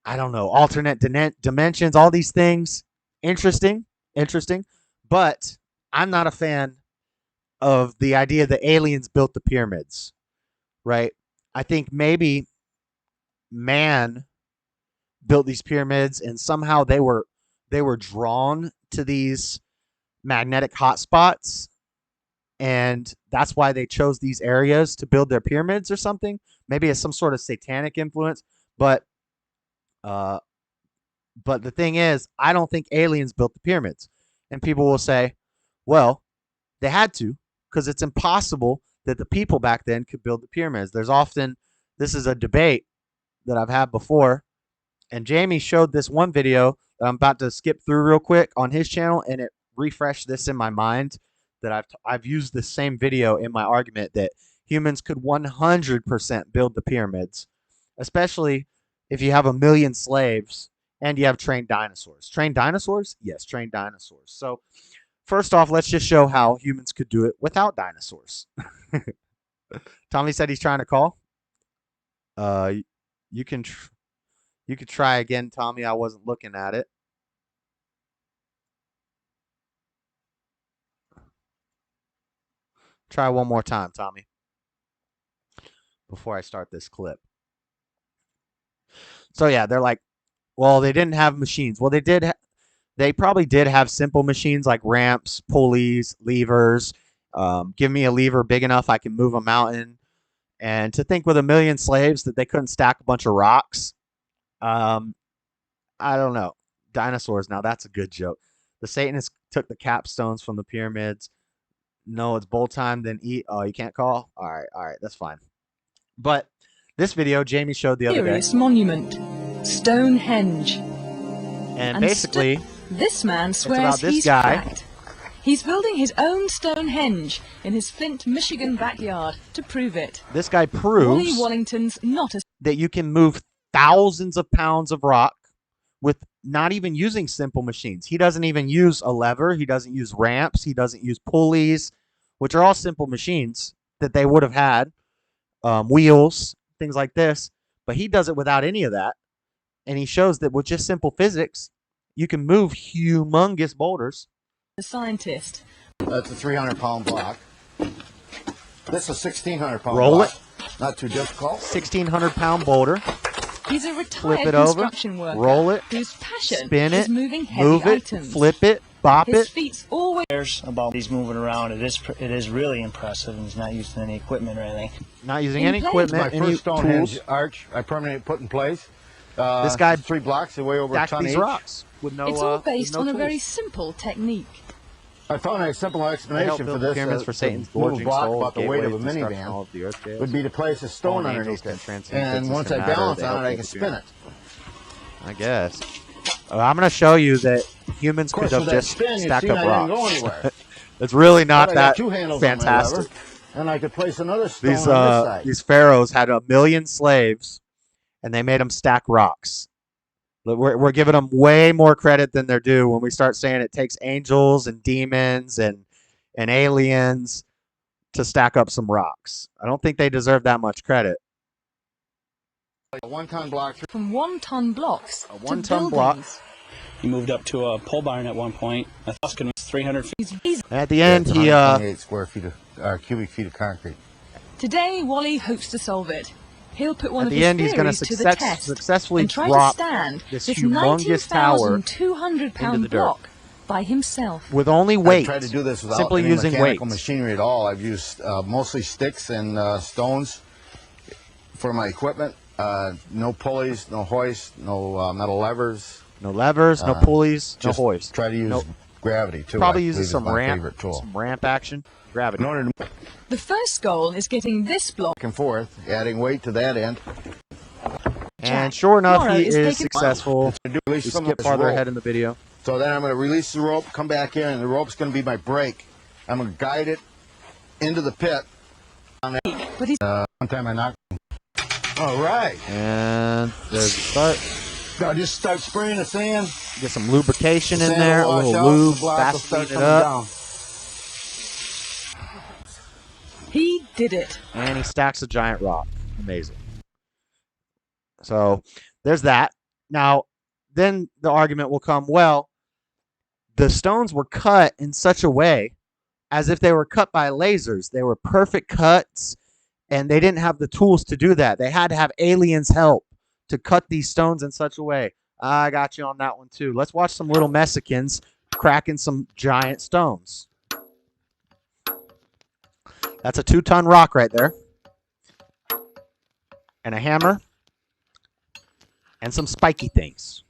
I don't know, alternate dimensions, all these things, interesting. But I'm not a fan of the idea that aliens built the pyramids, right? I think maybe man built these pyramids, and somehow they were drawn to these magnetic hotspots, and that's why they chose these areas to build their pyramids or something. Maybe it's some sort of satanic influence, but the thing is, I don't think aliens built the pyramids. And people will say, well, they had to, because it's impossible that the people back then could build the pyramids. This is a debate that I've had before, and Jamie showed this one video that I'm about to skip through real quick on his channel, and it refreshed this in my mind, that I've used the same video in my argument that humans could 100% build the pyramids, especially if you have 1 million slaves and you have trained dinosaurs. Trained dinosaurs? Yes, trained dinosaurs. So first off, let's just show how humans could do it without dinosaurs. Tommy said he's trying to call. You could try again, Tommy. I wasn't looking at it. Try one more time, Tommy, before I start this clip. So yeah, they're like, well, they didn't have machines. Well, they did. They probably did have simple machines like ramps, pulleys, levers. Give me a lever big enough, I can move a mountain. And to think with 1 million slaves that they couldn't stack a bunch of rocks. I don't know. Dinosaurs, now that's a good joke. The Satanists took the capstones from the pyramids. No, it's bowl time, then eat. Oh, you can't call? All right, that's fine. But this video Jamie showed the other day. Monument, Stonehenge. And basically, this man swears he's cracked. He's building his own Stonehenge in his Flint, Michigan backyard to prove it. This guy proves Wally Wallington's not a... that you can move thousands of pounds of rock with not even using simple machines. He doesn't even use a lever. He doesn't use ramps. He doesn't use pulleys, which are all simple machines that they would have had, wheels, things like this. But he does it without any of that. And he shows that with just simple physics, you can move humongous boulders. A scientist. That's a 300-pound block. This is a 1,600-pound block. Roll it. Not too difficult. 1,600-pound boulder. He's a retired Flip it over, construction worker roll it, whose passion spin is it, moving heavy move it, items. flip it, bop His it. feet's always... About he's moving around. It is really impressive, and he's not using any equipment or anything. Not using any equipment, My any first Stonehenge tools. arch I permanently put in place. This guy 3 blocks, they weigh over a stacked ton these each. rocks with no. It's all based no on a tools. very simple technique. I found a simple explanation for this. Pyramids for Satan's move a gorging block souls, about the weight of a gateways, destruction, all minivan of the earth gates. would be to place a stone Fallen angels underneath can it. transcend And physics once and I matter. balance They on help it, I build can the spin pyramid. it. I guess. I'm going to show you that humans Of course, could have with that just spin, you stacked see, up I didn't go rocks. anywhere. It's really not But I got that two handles on my fantastic. lever, and I could place another stone on this side. These pharaohs had 1 million slaves, and they made them stack rocks. We're giving them way more credit than they're due when we start saying it takes angels and demons and aliens to stack up some rocks. I don't think they deserve that much credit. A 1-ton block. From 1-ton blocks A to 1-ton block. buildings. He moved up to a pole barn at one point. A Tuscan was 300 feet. At the end, It's he 128 square feet of cubic feet of concrete. Today, Wally hopes to solve it. He'll put one at of the his end he's going theories to to the test successfully and try drop to stand this this humongous tower 19,200-pound into the dirt. block by himself. with only I've weight. tried to do this without simply any using mechanical weight. machinery at all. I've used mostly sticks and stones for my equipment. No pulleys, no hoist, no metal levers. No levers, no pulleys, no just hoist. Try to use gravity too. Probably I uses believe some is my favorite tool. ramp action, gravity. In order to The first goal is getting this block back and forth, adding weight to that end. And sure enough, Laura he is is taking- successful. Release We some of skip this farther rope. ahead in the video. So then I'm going to release the rope, come back in, and the rope's going to be my brake. I'm going to guide it into the pit. On that. One time I knocked. All right. And there's the start. Now just start spraying the sand. Get some lubrication The in sand there, a will wash little out, lube, the block will start vaseline it coming up. down. He did it. And he stacks a giant rock. Amazing. So there's that. Now, then the argument will come, well, the stones were cut in such a way as if they were cut by lasers. They were perfect cuts, and they didn't have the tools to do that. They had to have aliens' help to cut these stones in such a way. I got you on that one, too. Let's watch some little Mexicans cracking some giant stones. That's a 2-ton rock right there. And a hammer. And some spiky things.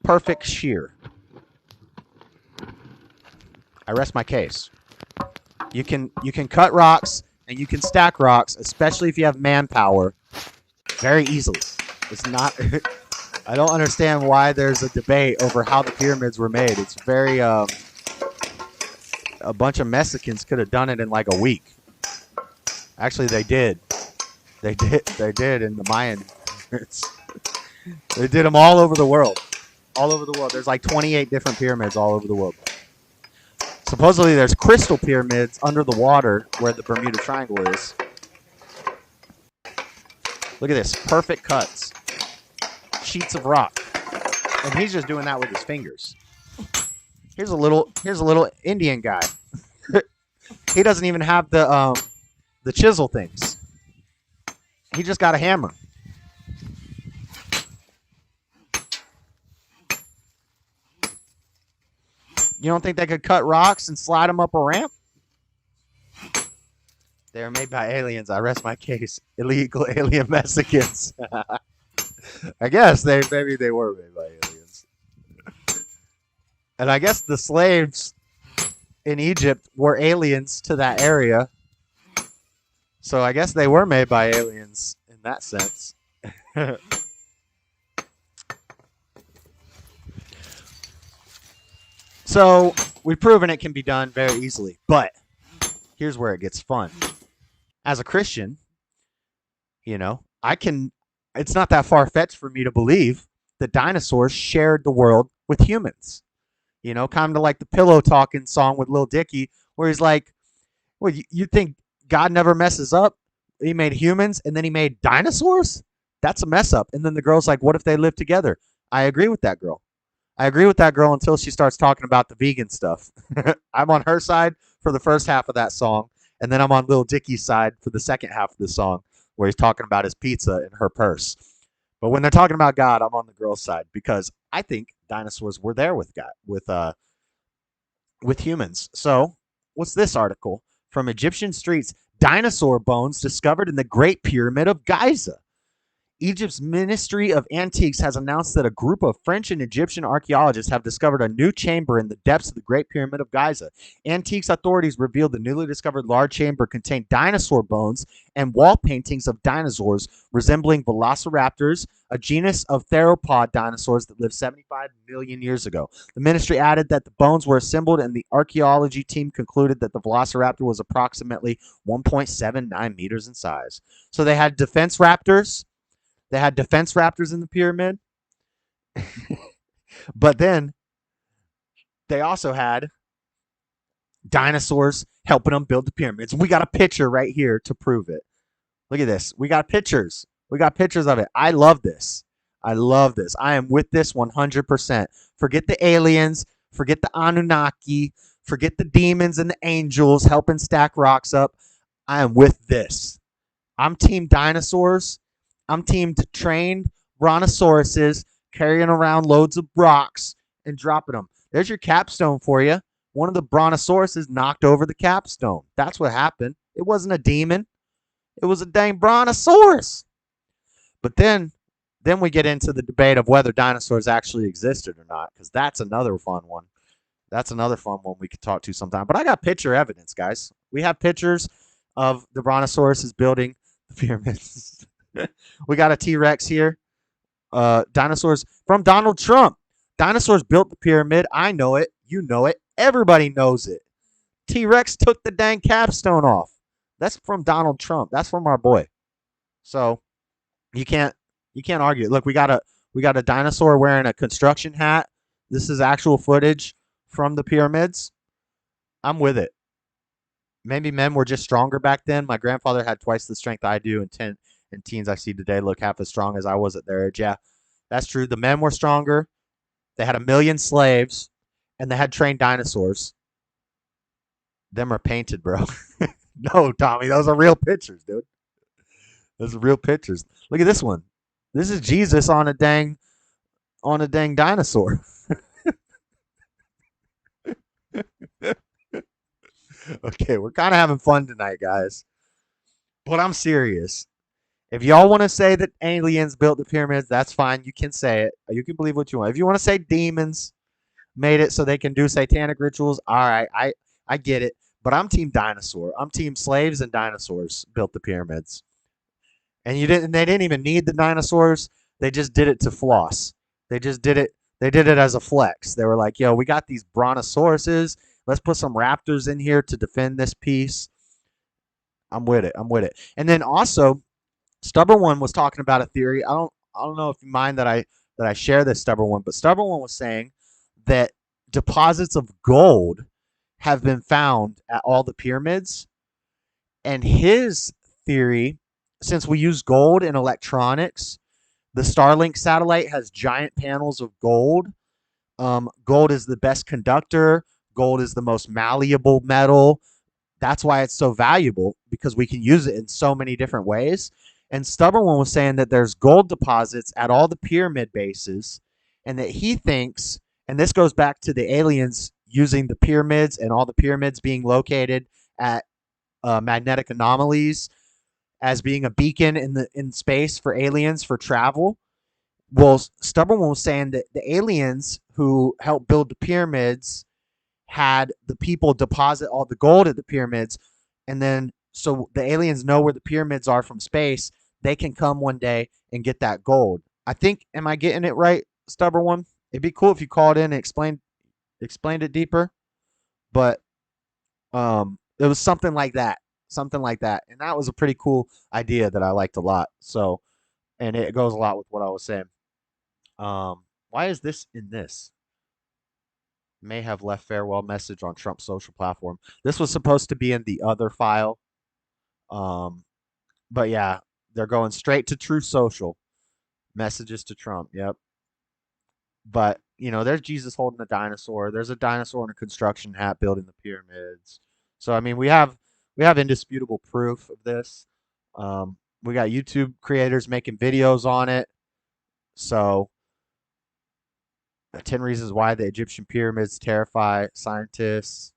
Perfect shear. I rest my case. You can cut rocks and you can stack rocks, especially if you have manpower, very easily. It's not I don't understand why there's a debate over how the pyramids were made. It's very a bunch of Mexicans could have done it in like a week. Actually, they did. They did in the Mayan. They did them all over the world. All over the world. There's like 28 different pyramids all over the world. Supposedly there's crystal pyramids under the water where the Bermuda Triangle is. Look at this. Perfect cuts. Sheets of rock. And he's just doing that with his fingers. Here's a little Indian guy. He doesn't even have the chisel things. He just got a hammer. You don't think they could cut rocks and slide them up a ramp? They were made by aliens. I rest my case. Illegal alien Mexicans. I guess maybe they were made by aliens. And I guess the slaves in Egypt were aliens to that area. So I guess they were made by aliens in that sense. So we've proven it can be done very easily. But here's where it gets fun. As a Christian, it's not that far-fetched for me to believe that dinosaurs shared the world with humans. Kind of like the pillow talking song with Lil Dicky, where he's like, well, you think God never messes up? He made humans and then he made dinosaurs? That's a mess up. And then the girl's like, what if they live together? I agree with that girl. I agree with that girl until she starts talking about the vegan stuff. I'm on her side for the first half of that song, and then I'm on Lil Dicky's side for the second half of the song, where he's talking about his pizza in her purse. But when they're talking about God, I'm on the girl's side because I think dinosaurs were there with God, with humans. So, what's this article? From Egyptian streets, dinosaur bones discovered in the Great Pyramid of Giza. Egypt's Ministry of Antiques has announced that a group of French and Egyptian archaeologists have discovered a new chamber in the depths of the Great Pyramid of Giza. Antiques authorities revealed the newly discovered large chamber contained dinosaur bones and wall paintings of dinosaurs resembling velociraptors, a genus of theropod dinosaurs that lived 75 million years ago. The ministry added that the bones were assembled, and the archaeology team concluded that the velociraptor was approximately 1.79 meters in size. So they had defense raptors. They had defense raptors in the pyramid. But then they also had dinosaurs helping them build the pyramids. We got a picture right here to prove it. Look at this. We got pictures. We got pictures of it. I love this. I love this. I am with this 100%. Forget the aliens. Forget the Anunnaki. Forget the demons and the angels helping stack rocks up. I am with this. I'm team dinosaurs. I'm team trained brontosauruses carrying around loads of rocks and dropping them. There's your capstone for you. One of the brontosauruses knocked over the capstone. That's what happened. It wasn't a demon. It was a dang brontosaurus. But then we get into the debate of whether dinosaurs actually existed or not, because that's another fun one. That's another fun one we could talk to sometime. But I got picture evidence, guys. We have pictures of the brontosauruses building the pyramids. We got a T-Rex here. Dinosaurs from Donald Trump. Dinosaurs built the pyramid. I know it. You know it. Everybody knows it. T-Rex took the dang capstone off. That's from Donald Trump. That's from our boy. So you can't argue it. Look, we got a dinosaur wearing a construction hat. This is actual footage from the pyramids. I'm with it. Maybe men were just stronger back then. My grandfather had twice the strength I do, and teens I see today look half as strong as I was at their age. Yeah, that's true. The men were stronger. They had 1 million slaves, and they had trained dinosaurs. Them are painted, bro. No, Tommy, those are real pictures, dude. Those are real pictures. Look at this one. This is Jesus on a dang dinosaur. Okay, we're kind of having fun tonight, guys. But I'm serious. If y'all want to say that aliens built the pyramids, that's fine. You can say it. You can believe what you want. If you want to say demons made it so they can do satanic rituals, all right, I get it. But I'm team dinosaur. I'm team slaves and dinosaurs built the pyramids. And they didn't even need the dinosaurs. They just did it to floss. They just did it. They did it as a flex. They were like, yo, we got these brontosauruses. Let's put some raptors in here to defend this piece. I'm with it. I'm with it. And then also, Stubborn One was talking about a theory. I don't know if you mind that I share this, Stubborn One, but Stubborn One was saying that deposits of gold have been found at all the pyramids. And his theory, since we use gold in electronics, the Starlink satellite has giant panels of gold. Gold is the best conductor. Gold is the most malleable metal. That's why it's so valuable, because we can use it in so many different ways. And Stubborn One was saying that there's gold deposits at all the pyramid bases, and that he thinks, and this goes back to the aliens using the pyramids and all the pyramids being located at magnetic anomalies as being a beacon in space for aliens for travel. Well, Stubborn One was saying that the aliens who helped build the pyramids had the people deposit all the gold at the pyramids, and then so the aliens know where the pyramids are from space. They can come one day and get that gold. I think, am I getting it right, Stubborn One? It'd be cool if you called in and explained it deeper, but it was something like that, and that was a pretty cool idea that I liked a lot. So, and it goes a lot with what I was saying. Why is this in this? May have left farewell message on Trump's social platform. This was supposed to be in the other file. But yeah, they're going straight to True Social. Messages to Trump. Yep. But, there's Jesus holding a dinosaur. There's a dinosaur in a construction hat building the pyramids. So, I mean, we have indisputable proof of this. We got YouTube creators making videos on it. So, 10 reasons why the Egyptian pyramids terrify scientists.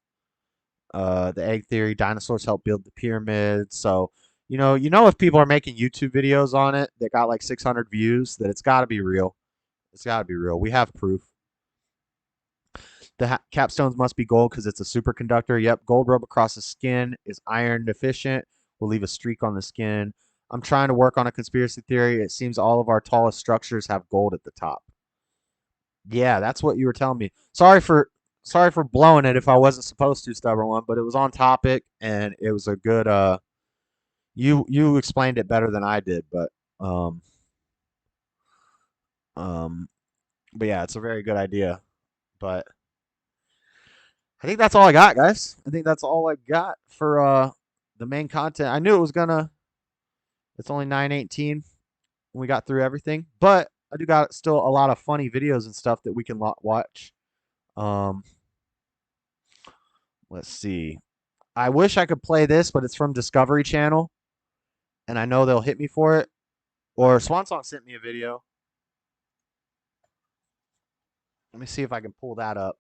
The egg theory, dinosaurs helped build the pyramids. So, You know, if people are making YouTube videos on it that got like 600 views, that it's got to be real. It's got to be real. We have proof. The capstones must be gold because it's a superconductor. Yep, gold rub across the skin is iron deficient. Will leave a streak on the skin. I'm trying to work on a conspiracy theory. It seems all of our tallest structures have gold at the top. Yeah, that's what you were telling me. Sorry for blowing it if I wasn't supposed to, stubborn one, but it was on topic and it was a good you explained it better than I did, but yeah, it's a very good idea. But I think that's all I got, guys. I think that's all I got for the main content. I knew it was gonna. It's only 9:18 when we got through everything, but I do got still a lot of funny videos and stuff that we can watch. Let's see. I wish I could play this, but it's from Discovery Channel, and I know they'll hit me for it. Or Swansong sent me a video. Let me see if I can pull that up.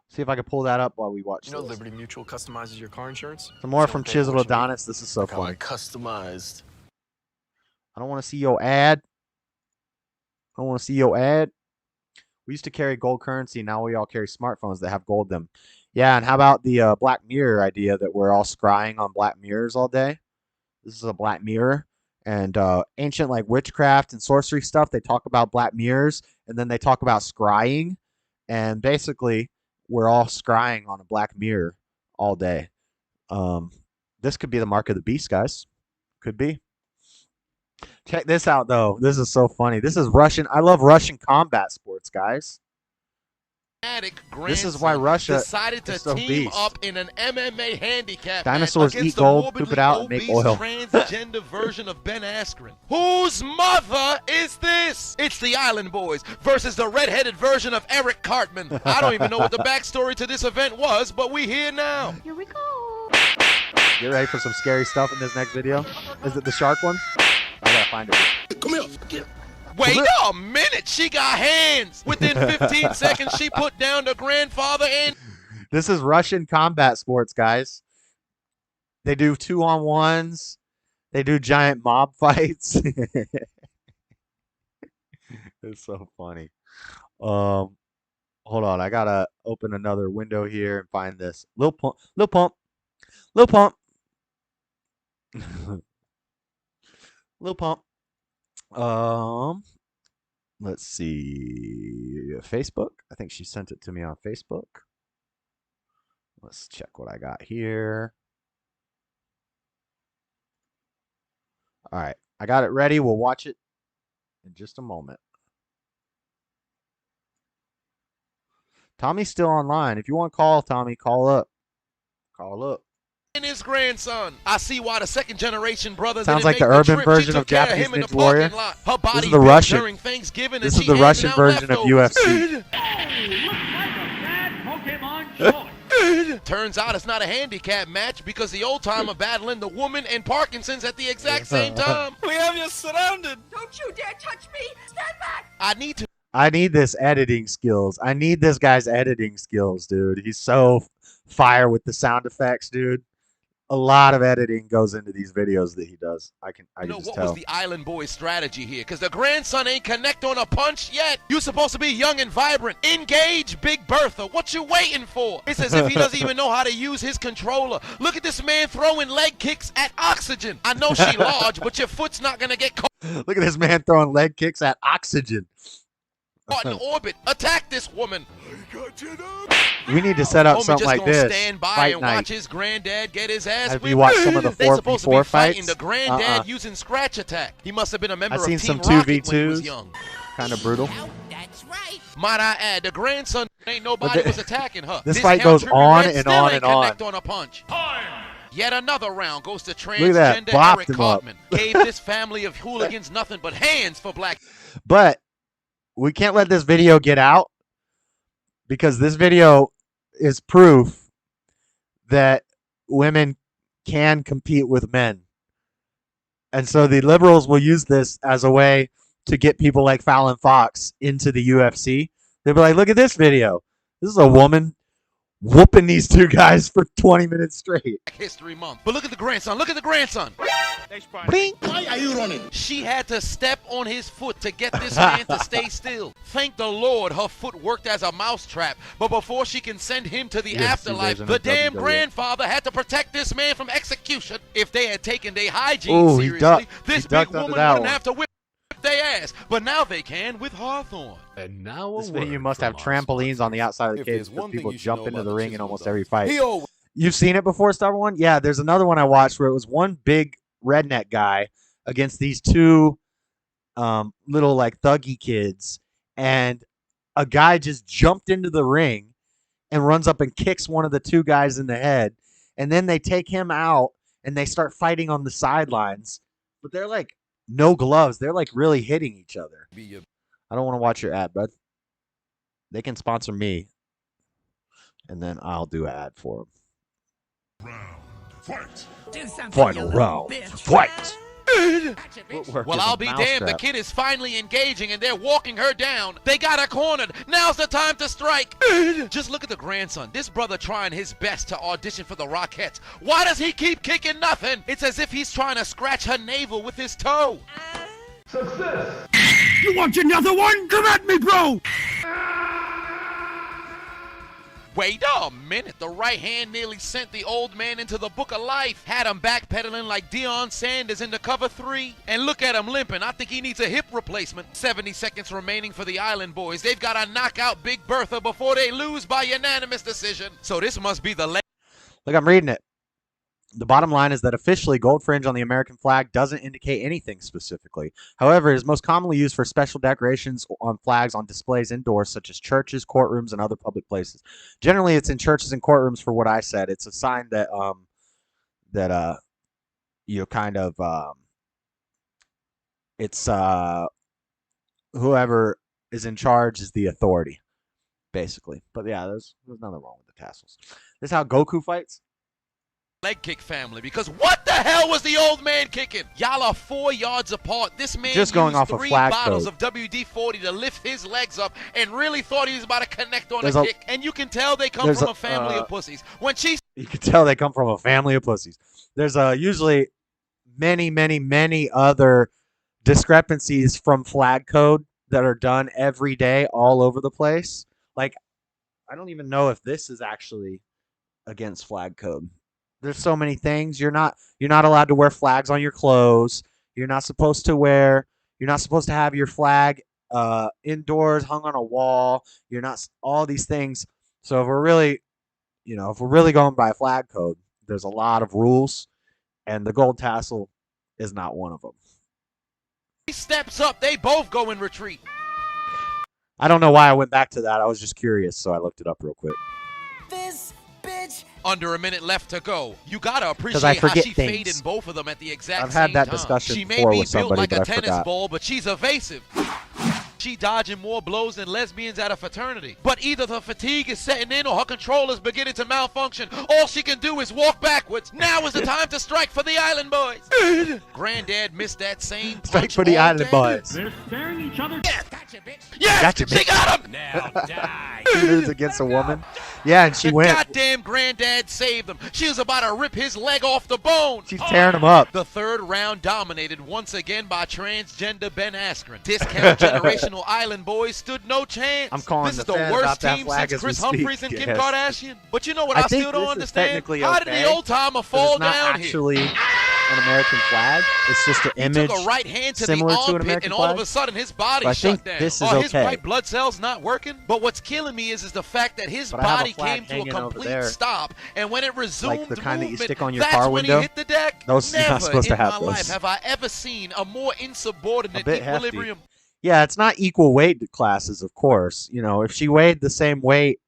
See if I can pull that up while we watch. You know, Liberty Mutual customizes your car insurance. Some more from Chisel Adonis. This is so fun. Customized. I don't want to see your ad. I don't want to see your ad. We used to carry gold currency. Now we all carry smartphones that have gold in them. Yeah, and how about the Black Mirror idea that we're all scrying on Black Mirrors all day? This is a Black Mirror. And ancient like witchcraft and sorcery stuff, they talk about Black Mirrors, and then they talk about scrying. And basically, we're all scrying on a Black Mirror all day. This could be the mark of the beast, guys. Could be. Check this out, though. This is so funny. This is Russian. I love Russian combat sports, guys. This is why Russia decided to is so team beast. up in an MMA handicap Dinosaurs match eat against the gold, poop morbidly it out, and make obese oil. transgender version of Ben Askren. Whose mother is this? It's the Island Boys versus the redheaded version of Eric Cartman. I don't even know what the backstory to this event was, but we here now. Here we go. Get ready for some scary stuff in this next video. Is it the shark one? I gotta find it. Come here. Wait a minute, she got hands. Within 15 seconds, she put down the grandfather and... This is Russian combat sports, guys. They do 2-on-1s. They do giant mob fights. It's so funny. Hold on, I gotta open another window here and find this. Lil Pump. Lil Pump. Let's see. Facebook. I think she sent it to me on Facebook. Let's check what I got here. All right. I got it ready. We'll watch it in just a moment. Tommy's still online. If you want to call Tommy, call up. Call up. And his grandson. I see why the second generation brother sounds like the urban version of Japanese Ninja Warrior. This is the Russian. This is the Russian version of UFC. Turns out it's not a handicap match because the old timer battling the woman and Parkinson's at the exact same time. We have you surrounded. Don't you dare touch me. Stand back. I need this editing skills. I need this guy's editing skills, dude. He's so fire with the sound effects, dude. A lot of editing goes into these videos that he does. I can just what tell. was the Island Boys strategy here? Because the grandson ain't connect on a punch yet. You supposed to be young and vibrant. Engage Big Bertha. What you waiting for? It's as if he doesn't even know how to use his controller. Look at this man throwing leg kicks at Oxygen. I know she large, but your foot's not going to get caught Look at this man throwing leg kicks at Oxygen. in orbit. Attack this woman. We need to set up something like this. Stand by Fight and night. watch his granddad get his ass Have whipped. you watched some of the They supposed to be 4v4 fighting fights? the granddad using scratch attack. He must have been a member I've of seen Team some Rocket when he was 2v2s. young. Kind of brutal. Might I add, the grandson ain't nobody was attacking her. This fight goes Discount on Tribute Red and still on ain't and on. connect on a punch. Yet another round goes to Look at that. transgender Bopped Eric him up. Cartman. Gave this family of hooligans nothing but hands for black. But we can't let this video get out because this video is proof that women can compete with men. And so the liberals will use this as a way to get people like Fallon Fox into the UFC. They'll be like, look at this video. This is a woman whooping these two guys for 20 minutes straight. History Month. But look at the grandson. Look at the grandson. Blink. Why are you running? She had to step on his foot to get this man to stay still. Thank the Lord her foot worked as a mousetrap. But before she can send him to the afterlife, the damn grandfather had to protect this man from execution. If they had taken their hygiene seriously, this big woman wouldn't have to whip their ass. But now they can with Hawthorne. And now this venue must have trampolines on the outside of the cage because people jump into the ring in almost every fight. You've seen it before, Stubborn One? Yeah, there's another one I watched where it was one big redneck guy against these two little like thuggy kids, and a guy just jumped into the ring and runs up and kicks one of the two guys in the head, and then they take him out and they start fighting on the sidelines, but they're like no gloves. They're like really hitting each other. I don't want to watch your ad, but they can sponsor me, and then I'll do an ad for them. Final round. Fight. Well, I'll be damned. The kid is finally engaging, and they're walking her down. They got her cornered. Now's the time to strike. Just look at the grandson. This brother trying his best to audition for the Rockettes. Why does he keep kicking nothing? It's as if he's trying to scratch her navel with his toe. Success! You want another one? Come at me, bro! Wait a minute. The right hand nearly sent the old man into the book of life. Had him backpedaling like Deion Sanders into cover 3. And look at him limping. I think he needs a hip replacement. 70 seconds remaining for the Island Boys. They've got to knock out Big Bertha before they lose by unanimous decision. So this must be the... Look, I'm reading it. The bottom line is that officially gold fringe on the American flag doesn't indicate anything specifically. However, it is most commonly used for special decorations on flags on displays indoors, such as churches, courtrooms, and other public places. Generally, it's in churches and courtrooms for what I said. It's a sign that you kind of it's whoever is in charge is the authority, basically. But yeah, there's nothing wrong with the tassels. This is how Goku fights. Leg kick family, because what the hell was the old man kicking? Y'all are 4 yards apart. This man just going used off 3 a flag bottles code. of WD-40 to lift his legs up and really thought he was about to connect on There's a a- kick. And you can tell they come from a family of pussies. When she... You can tell they come from a family of pussies. There's usually many other discrepancies from flag code that are done every day all over the place. Like, I don't even know if this is actually against flag code. There's so many things. You're not allowed to wear flags on your clothes. You're not supposed to have your flag indoors hung on a wall. You're not all these things. So if we're really going by flag code, there's a lot of rules, and the gold tassel is not one of them. He steps up, they both go in retreat. I don't know why I went back to that. I was just curious, so I looked it up real quick. This bitch. Under a minute left to go. You gotta I appreciate how forget she things. faded both of them at the exact I've same had that time. discussion She may before be with built somebody, like but a I tennis forgot. ball, but she's evasive. She dodging more blows than lesbians at a fraternity. But either the fatigue is setting in or her control is beginning to malfunction. All she can do is walk backwards. Now is the time to strike for the Island Boys. Granddad missed that same punch. Strike for the all Island day. Boys. They're staring each other. Gotcha, bitch. Yes, Gotcha, she bitch. got him. Now die. He moves against a woman. Yeah, and she The went. goddamn granddad saved him. She was about to rip his leg off the bone. She's tearing him up. The third round dominated once again by transgender Ben Askren. Discount generational Island Boys stood no chance. I'm calling this the is the fan worst about that team flag since as we Chris speak, Humphries and Kim yes. Kardashian. But you know what I I think still don't this is understand? technically How did the okay, old timer 'cause fall it's not down actually here? an American flag. It's just an image Took a right hand to the similar to an armpit, American and all of flag. a sudden his body So I shut think down. this is Are his okay. white blood cells not working? But what's killing me is the fact that his But I have a body flag came to a hanging over complete there. stop, and when it resumed Like the kind that you movement, stick on your that's car when window? he hit the deck. Those- you're Never not supposed to in have my those. life have I ever seen a more insubordinate A bit hefty. equilibrium. Yeah, it's not equal weight classes, of course. You know, if she weighed the same weight,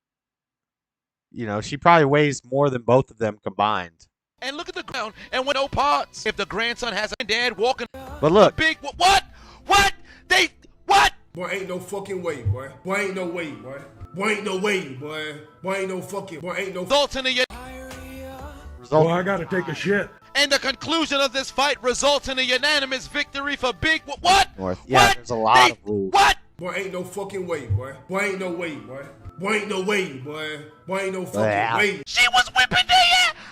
you know, she probably weighs more than both of them combined. And look at the ground, and with no parts. If the grandson has a dad walking, But look, big what? What? Boy, ain't no fucking way, boy. Boy, ain't no way, boy. Boy, ain't no way, boy. Boy, ain't no fucking. Boy, ain't no. Results in a result. I gotta take a shit. And the conclusion of this fight results in a unanimous victory for Big what? North. Yeah, What? there's a lot of rules. What? Boy, ain't no fucking way, boy. Boy, ain't no way, boy. Boy, ain't no way, boy. Boy, ain't no fucking way. She was whipping the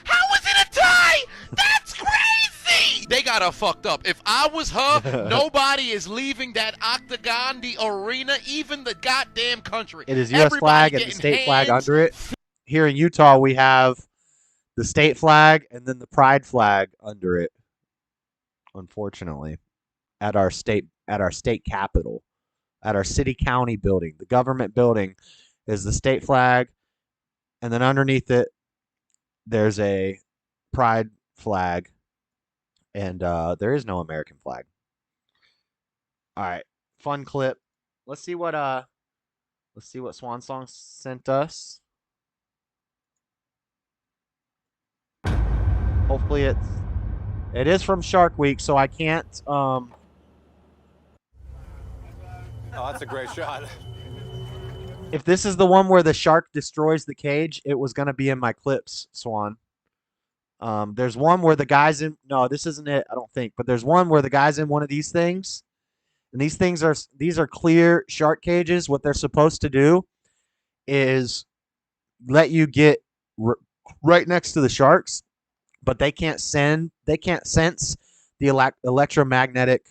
How was it a tie? That's crazy! They got her fucked up. If I was her, nobody is leaving that octagon, the arena, even the goddamn country. It is U.S. flag and the state flag under it. Here in Utah, we have the state flag and then the pride flag under it. Unfortunately, at our state capital, at our city county building, the government building is the state flag, and then underneath it, there's a pride flag, and there is no American flag. All right, fun clip. Let's see what Swan Song sent us. Hopefully it is from Shark Week, so I can't. Oh, that's a great shot. If this is the one where the shark destroys the cage, it was gonna be in my clips, Swan. There's one where the guy's in. No, this isn't it. I don't think. But there's one where the guy's in one of these things, and these are clear shark cages. What they're supposed to do is let you get right next to the sharks, but they can't sense the electromagnetic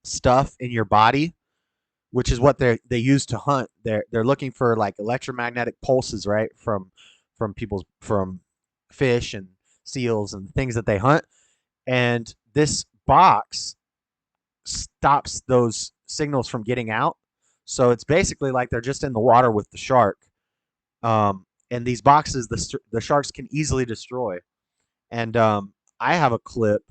stuff in your body, which is what they use to hunt. They're looking for like electromagnetic pulses, right, from fish and seals and things that they hunt. And this box stops those signals from getting out. So it's basically like they're just in the water with the shark. And these boxes, the sharks can easily destroy. And I have a clip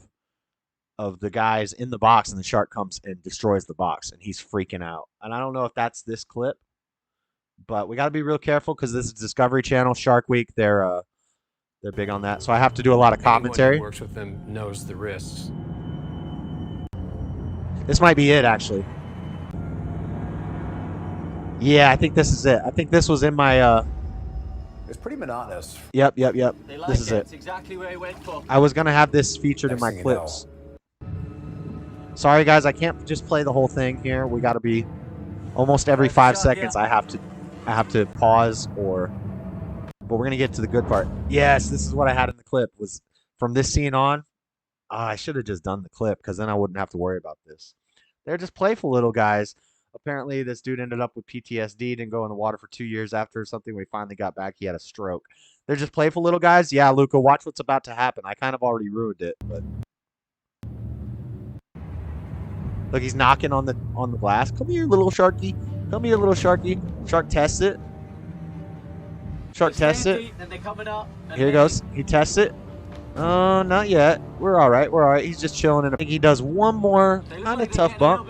of the guys in the box, and the shark comes and destroys the box, and he's freaking out. And I don't know if that's this clip, but we got to be real careful because this is Discovery Channel, Shark Week. They're big on that, so I have to do a lot of commentary. Anyone who works with them knows the risks. This might be it, actually. Yeah, I think this is it. I think this was in my. It's pretty monotonous. Yep. This is it. It's exactly where he went for. I was gonna have this featured in my clips. Sorry, guys, I can't just play the whole thing here. We got to be almost every 5 seconds. I have to pause but we're gonna get to the good part. Yes, this is what I had in the clip. Was from this scene on. I should have just done the clip because then I wouldn't have to worry about this. They're just playful little guys. Apparently, this dude ended up with PTSD, didn't go in the water for 2 years after something. When he finally got back, he had a stroke. They're just playful little guys. Yeah, Luca, watch what's about to happen. I kind of already ruined it, but look, he's knocking on the glass. Come here, little sharky. Come here, little sharky. Shark tests it. Shark tests it. Here he goes. He tests it. Oh, not yet. We're all right. We're all right. He's just chilling. I think he does one more kind of tough bump.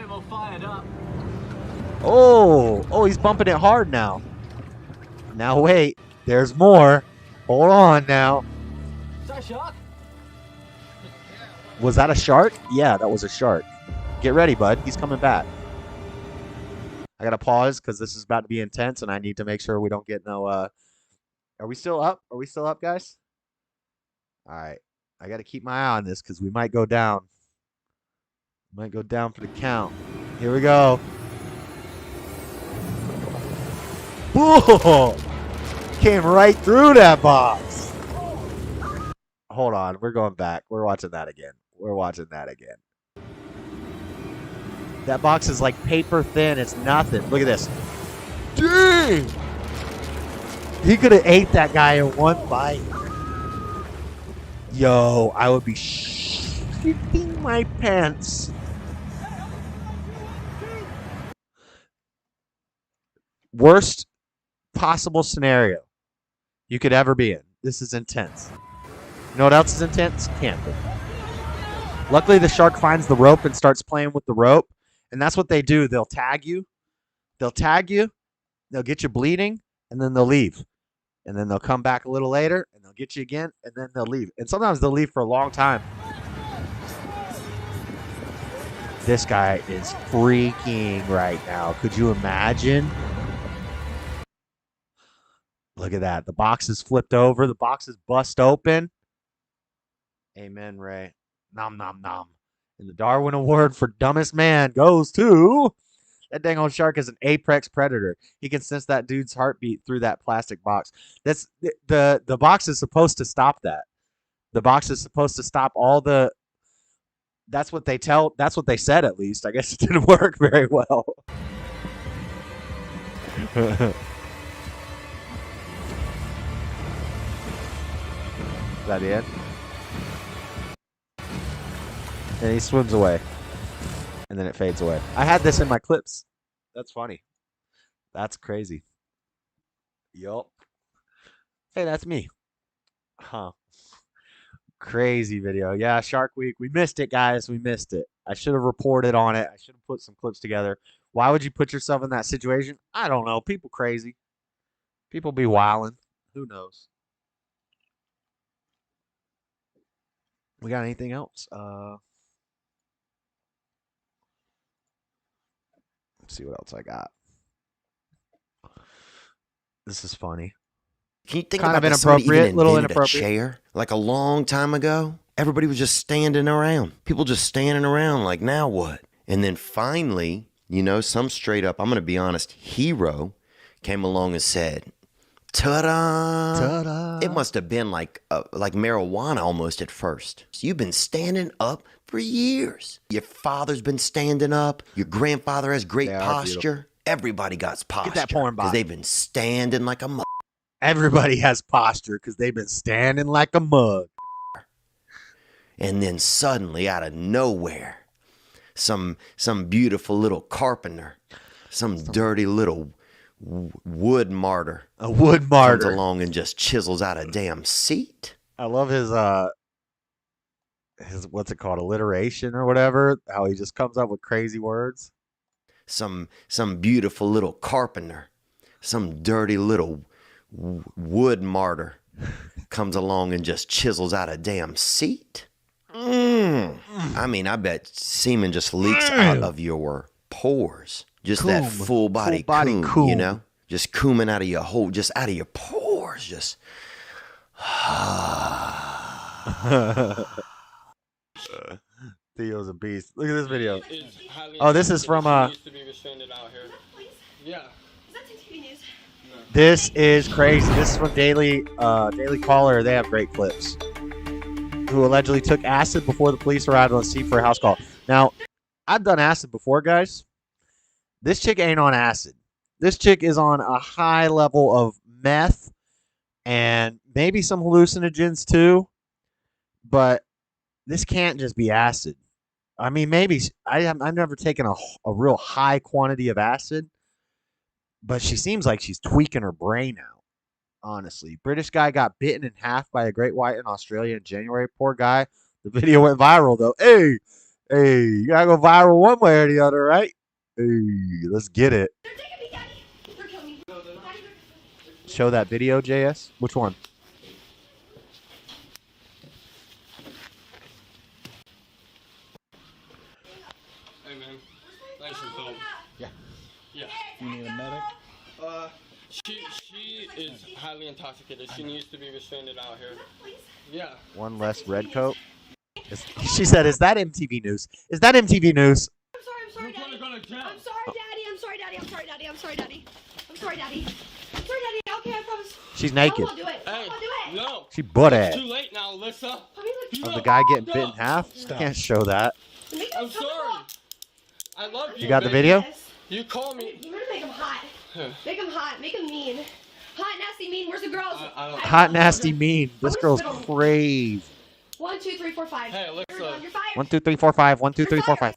Oh, he's bumping it hard now. Now wait, there's more. Hold on now. Is that a shark? Was that a shark? Yeah, that was a shark. Get ready, bud. He's coming back. I gotta pause because this is about to be intense, and I need to make sure we don't get no. Are we still up? Are we still up, guys? All right. I gotta keep my eye on this because we might go down. Might go down for the count. Here we go. Whoa! Came right through that box. Hold on. We're going back. We're watching that again. That box is like paper thin. It's nothing. Look at this. Dang! He could have ate that guy in one bite. Yo, I would be shitting my pants. Worst possible scenario you could ever be in. This is intense. You know what else is intense? Camping. Luckily, the shark finds the rope and starts playing with the rope. And that's what they do. They'll tag you. They'll get you bleeding, and then they'll leave. And then they'll come back a little later, and they'll get you again, and then they'll leave. And sometimes they'll leave for a long time. This guy is freaking right now. Could you imagine? Look at that. The box is flipped over. The box is bust open. Amen, Ray. Nom, nom, nom. And the Darwin Award for Dumbest Man goes to That dang old shark is an apex predator. He can sense that dude's heartbeat through that plastic box. That's the box is supposed to stop that. The box is supposed to stop all the. That's what they said, at least. I guess it didn't work very well. Is that it? And he swims away. And then it fades away. I had this in my clips. That's funny. That's crazy. Yup. Hey, that's me. Huh. Crazy video. Yeah, Shark Week. We missed it, guys. We missed it. I should have reported on it. I should have put some clips together. Why would you put yourself in that situation? I don't know. People crazy. People be wilding. Who knows? We got anything else? Let's see what else I got. This is funny. Can you think kind about of inappropriate, little inappropriate. A chair like a long time ago? Everybody was just standing around. People just standing around like, now what? And then finally, you know, some straight up, I'm going to be honest, hero came along and said, ta-da! Ta-da! It must have been like marijuana almost at first. So you've been standing up for years. Your father's been standing up. Your grandfather has great posture. Everybody got posture. Get that porn box. Because they've been standing like a mug. Everybody has posture because they've been standing like a mug. And then suddenly, out of nowhere, some beautiful little carpenter, some dirty little wood martyr. A wood martyr. Comes along and just chisels out a damn seat. I love his what's it called, alliteration or whatever, how he just comes up with crazy words. Some beautiful little carpenter, some dirty little wood martyr comes along and just chisels out a damn seat. I mean, I bet semen just leaks out of your pores. Just that full body coom, you know? Just cooming out of your whole, just out of your pores. Just. Theo's a beast. Look at this video. Oh, this is from Yeah. This is crazy. This is from Daily Caller. They have great clips. Who allegedly took acid before the police arrived on the scene for a house call. Now, I've done acid before, guys. This chick ain't on acid. This chick is on a high level of meth and maybe some hallucinogens too. But this can't just be acid. I mean, maybe I've never taken a real high quantity of acid. But she seems like she's tweaking her brain out, honestly. British guy got bitten in half by a great white in Australia in January. Poor guy. The video went viral, though. Hey, you got to go viral one way or the other, right? Hey, let's get it. Show that video, JS. Which one? Hey, man. Thanks for calling. Yeah. Yeah. You need a medic? She is highly intoxicated. She needs to be restrained out here. Yeah. One less red coat. She said, "Is that MTV News? Is that MTV News?" I'm sorry, Daddy. I'm sorry, Daddy. I'm sorry, Daddy. I'm sorry, Daddy. I'm sorry, Daddy. I'm sorry, Daddy. I'm sorry, Daddy. Okay, I promise. She's naked. I'll do it. Hey, I'll do it. No. She butt ass. It's too late now, Alyssa. Of the guy getting bit in half. Can't show that. I'm sorry. I love you. You got the baby. video? You call me. You better make him hot. Make him hot. Make him mean. Hot, nasty, mean. Where's the girls? Hot, nasty, mean. This girl's crazy. 1, 2, 3, 4, 5. Hey, Alexa. You're fired. 1, 2, 3, 4, 5. 1, 2, 3, 4, 5.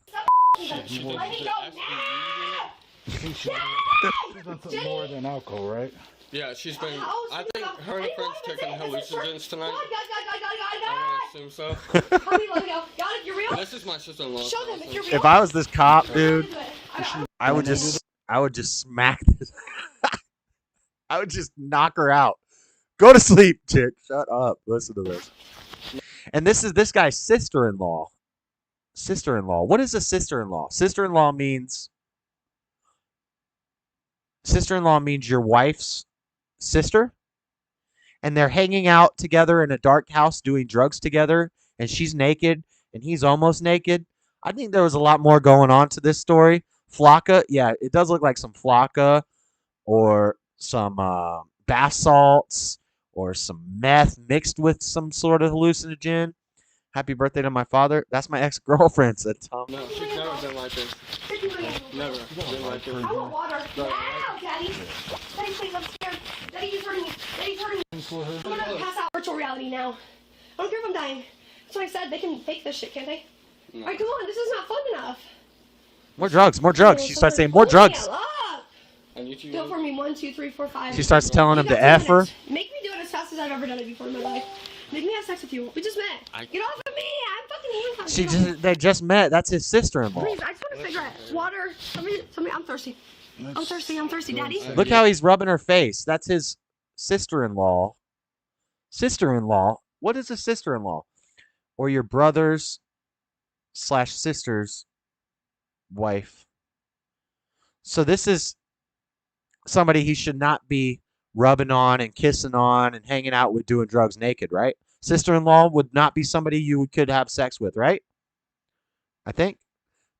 Let me go now. She's on something more than alcohol, right? Yeah, she's been. I think her and her friends taking hallucinogens tonight. I want to assume so. Got it. You're real. This is my sister-in-law. Show them if you're real. If I was this cop, dude, I would just smack this. I would just knock her out. Go to sleep, chick. Shut up. Listen to this. And this is this guy's sister-in-law. Sister-in-law. What is a sister-in-law? Sister-in-law means your wife's sister. And they're hanging out together in a dark house doing drugs together. And she's naked and he's almost naked. I think there was a lot more going on to this story. Flocka. Yeah, it does look like some Flocka or some bath salts or some meth mixed with some sort of hallucinogen. Happy birthday to my father. That's my ex-girlfriend, said Tom. No, she's never been like this. Never been like this. I want water. Now, Daddy. Daddy, please, I'm scared. Daddy, he's hurting me. Daddy's hurting me. I'm gonna pass out virtual reality now. I don't care if I'm dying. That's what I said. They can fake this shit, can't they? No. All right, come on. This is not fun enough. More drugs, more drugs. She starts saying more drugs. Go for me. 1, 2, 3, 4, 5. She starts telling him to F her. Make me do it as fast as I've ever done it before in my life. Make me have sex with you. We just met. Get off of me. I'm fucking handcuffed. They just met. That's his sister-in-law. Please, I just want a cigarette. Water. Somebody, I'm thirsty. I'm thirsty, Daddy. Look how he's rubbing her face. That's his sister-in-law. Sister-in-law? What is a sister-in-law? Or your brother's / sister's wife. So this is somebody he should not be rubbing on and kissing on and hanging out with doing drugs naked, right? Sister-in-law would not be somebody you could have sex with, right? I think.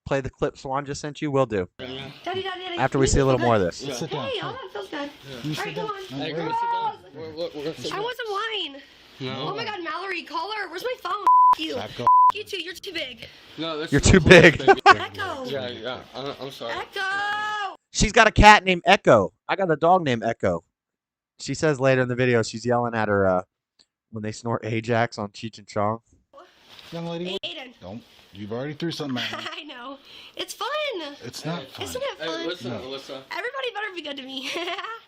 Play the clip Swan just sent you. Will do. Daddy. After we see a little more of this. Yeah. Hey, all that feels good. All right, come on. Hey, Girls. I I want some wine. No. Oh my God, Mallory, call her. Where's my phone? You. You too. You're too big. No, you're too big. Echo. Yeah. I'm sorry. Echo. She's got a cat named Echo. I got a dog named Echo. She says later in the video she's yelling at her when they snort Ajax on Cheech and Chong. Young lady, Aiden. don't. You've already threw something at me. I know. It's fun. It's not fun. Isn't it fun? Hey, listen, Alyssa. Everybody better be good to me.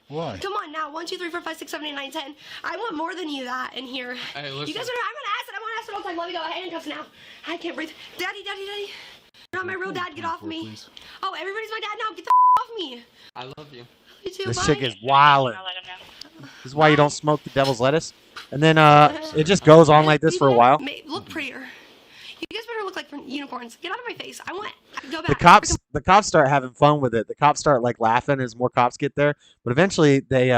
Why? Come on now. 1, 2, 3, 4, 5, 6, 7, 8, 9, 10. I want more than you that in here. Hey, listen. You guys are. I'm on acid all the time. Let me go. Handcuffs now. I can't breathe. Daddy. You're not my real dad. Get off me. Please. Oh, everybody's my dad now. Get the off me. I love you. You too. This Bye. chick is wildin'. This is why you don't smoke the devil's lettuce. And then it just goes on like this for a while. Look prettier. You guys better look like unicorns. Get out of my face. I want. Go back. The cops start having fun with it. The cops start like laughing as more cops get there. But eventually they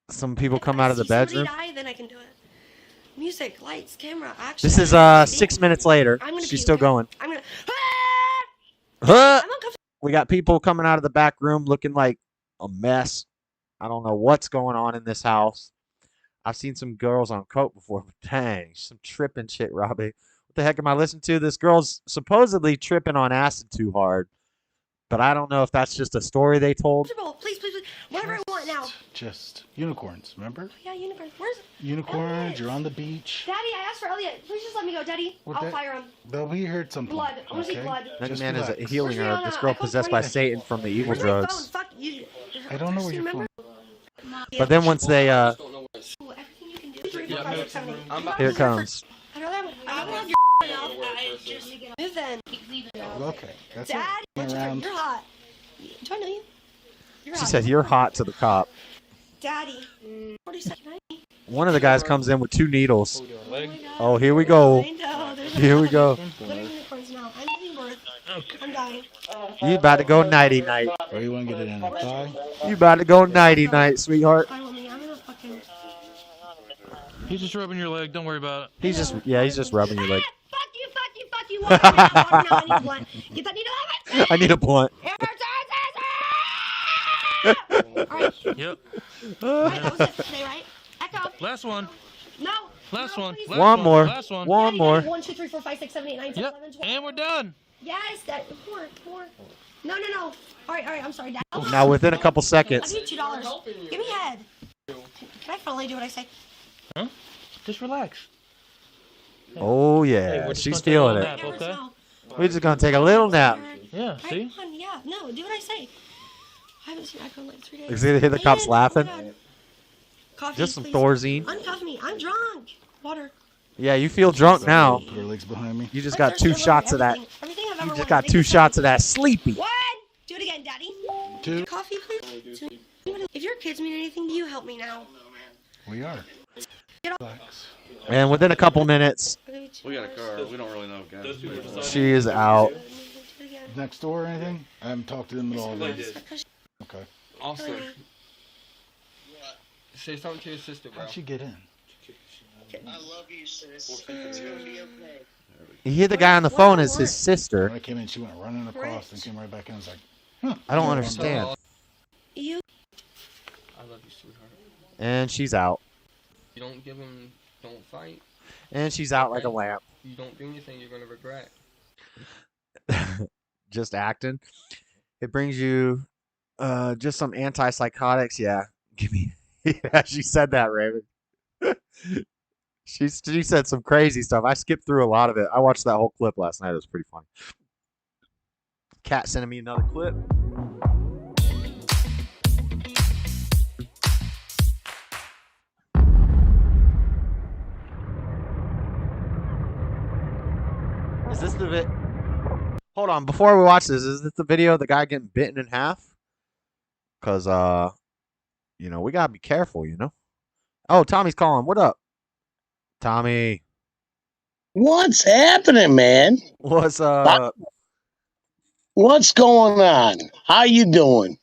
some people come out of the bedroom. Die, then I can do it. Music, lights, camera, action. This is 6 minutes later. She's still going. I'm gonna. I'm we got people coming out of the back room looking like a mess. I don't know what's going on in this house. I've seen some girls on coke before, but dang, some tripping shit, Robbie. What the heck am I listening to? This girl's supposedly tripping on acid too hard, but I don't know if that's just a story they told. Please. Whatever I want now. Just unicorns, remember? Yeah, unicorns. Where's unicorns? Elliot? You're on the beach. Daddy, I asked for Elliot. Please just let me go, Daddy. I'll fire him. They'll be here at some point. Blood. I want to see blood. That man is healing her. This girl possessed by Satan from the evil drugs. Fuck you. I don't know where you're from. But then once they here it comes. Okay, that's Dad, it. Around. You're hot. Do I know you? She said you're hot to the cop. Daddy. What do you say? One of the guys comes in with 2 needles. Oh, here we go. Here we go. I'm dying. You about to go nighty-night. Oh, you want to get it in a thigh? You about to go nighty-night, sweetheart. He's just rubbing your leg. Don't worry about it. He's just rubbing your leg. Fuck you. Get that needle out. I need a blunt. Alright. Yep. Alright, that was it today, right? Echo. Last one. No. Last one. Please. One more. Last one. One more. 1, 2, 3, 4, 5, 6, 7, 8, 9, 10, Yep. 11, 12. And we're done. Yes, that. Four. No. Alright, I'm sorry, Dad. Now within a couple I'll seconds. give you $2. Give me head. Can I finally do what I say? Huh? Just relax. Oh yeah, she's feeling it. Nap, okay? We're just gonna take a little nap. Yeah, see? Yeah, no, do what I say. I haven't seen Echo in like 3 days. You see, hear the cops laughing. Coffee, Just some please. Thorazine. Uncuff me. I'm drunk. Water. Yeah, you feel drunk now. Put her legs behind me. You just got 2 shots of that. Everything I've You ever just wanted. got 2 shots of that sleepy. 1. Do it again, Daddy. 2. Coffee, please. 2. If your kids mean anything to you, help me now. We are. Get off. Relax. And within a couple minutes, We got a car. We don't really know, guys. she is out. Next door or anything? I haven't talked to them at all. Okay. Also, say something to your sister, bro. How'd she get in? I love you, sis. It's gonna be okay. You hear the guy on the phone is his sister. When I came in, she went running across and came right back in. I was like, huh. I don't understand. You. I love you, sweetheart. And she's out. You don't give him, don't fight. And she's out like a lamp. You don't do anything you're gonna regret. Just acting. It brings you just some antipsychotics. Yeah. Give me. Yeah, she said that, Raven. She said some crazy stuff. I skipped through a lot of it. I watched that whole clip last night. It was pretty funny. Cat sending me another clip. Is this the Hold on, before we watch this, is this the video of the guy getting bitten in half? Cause you know, we gotta be careful, you know. Oh, Tommy's calling. What up? Tommy. What's happening, man? What's What's going on? How you doing?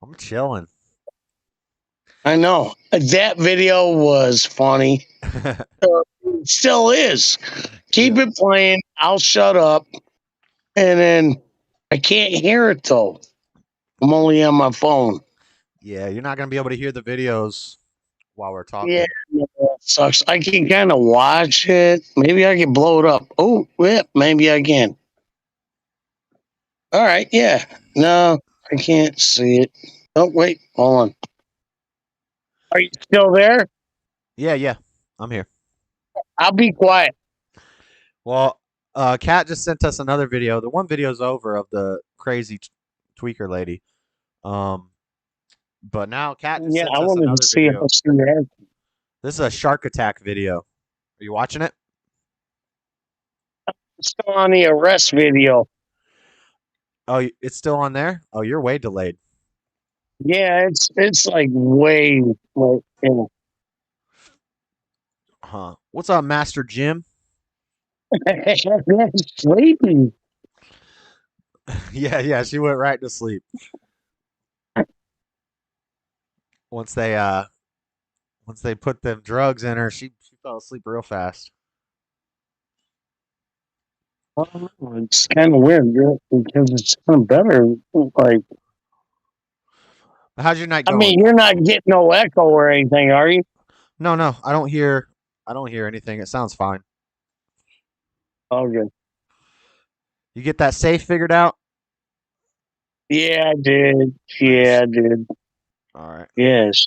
I'm chilling. I know. That video was funny. It still is. Keep it playing. I'll shut up. And then I can't hear it, though. I'm only on my phone. Yeah, you're not going to be able to hear the videos while we're talking. Yeah, that sucks. I can kind of watch it. Maybe I can blow it up. Oh, yeah, maybe I can. All right, yeah. No, I can't see it. Oh, wait, hold on. Are you still there? Yeah, I'm here. I'll be quiet. Well, Kat just sent us another video. The one video's over of the crazy tweaker lady. But now Kat just sent I us wanted another to see video. if I see that. This is a shark attack video. Are you watching it? It's still on the arrest video. Oh, it's still on there? Oh, you're way delayed. Yeah, it's like way like, you know. Huh. What's up, Master Jim? Sleeping. Yeah, she went right to sleep. Once they put them drugs in her, she fell asleep real fast. It's kind of weird because it's kind of better. Like, how's your night going? I mean, you're not getting no echo or anything, are you? No, I don't hear anything. It sounds fine. Okay. You get that safe figured out? Yeah, I did. Yeah, I did. All right. Yes.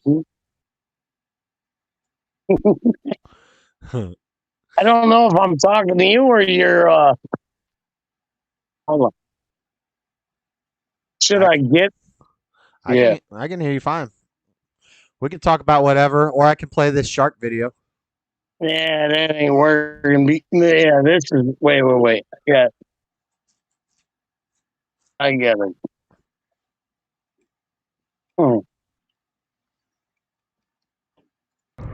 I don't know if I'm talking to you or you're. Hold on. Should I get? I can hear you fine. We can talk about whatever, or I can play this shark video. Yeah, that ain't working. Yeah, this is. Wait. Yeah. I get it.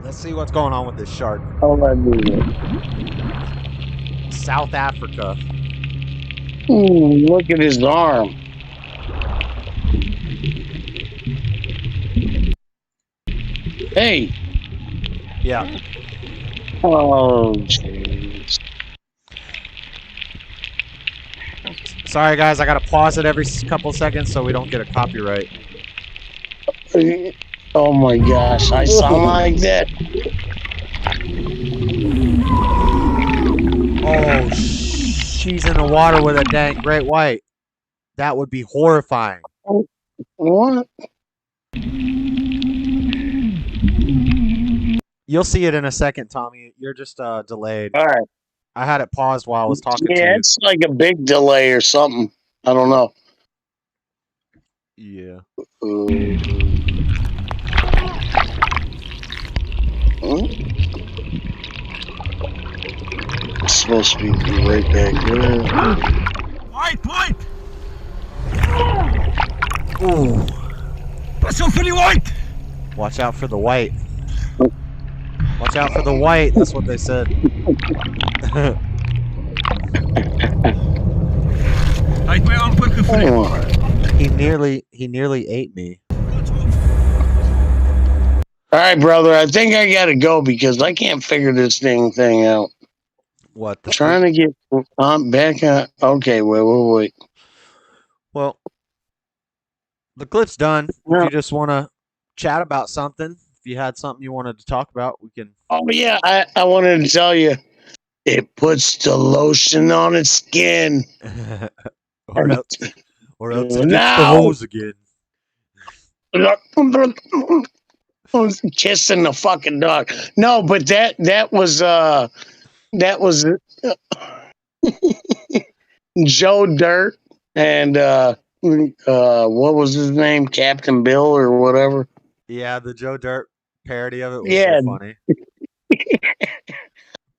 Let's see what's going on with this shark. How I do it? South Africa. Ooh, look at his arm. Hey. Yeah. Oh, jeez. Sorry, guys. I got to pause it every couple seconds so we don't get a copyright. Oh, my gosh. I sound like that. Oh, she's in the water with a dang great white. That would be horrifying. What? You'll see it in a second, Tommy. You're just delayed. All right. I had it paused while I was talking to you. Yeah, it's like a big delay or something. I don't know. Yeah. It's supposed to be right back there. White! Ooh. Pass on for the white! Watch out for the white. Watch out for the white. That's what they said. He nearly ate me. All right, brother. I think I gotta go because I can't figure this thing out. What? Trying to get back on. Okay, wait. Well, the clip's done. Yeah. If you just want to chat about something, if you had something you wanted to talk about, we can. Oh yeah, I wanted to tell you, it puts the lotion on its skin. or else it gets the Now, hose again. Kissing the fucking dog. No, but that was Joe Dirt and what was his name, Captain Bill or whatever. Yeah, the Joe Dirt parody of it was Yeah. so funny.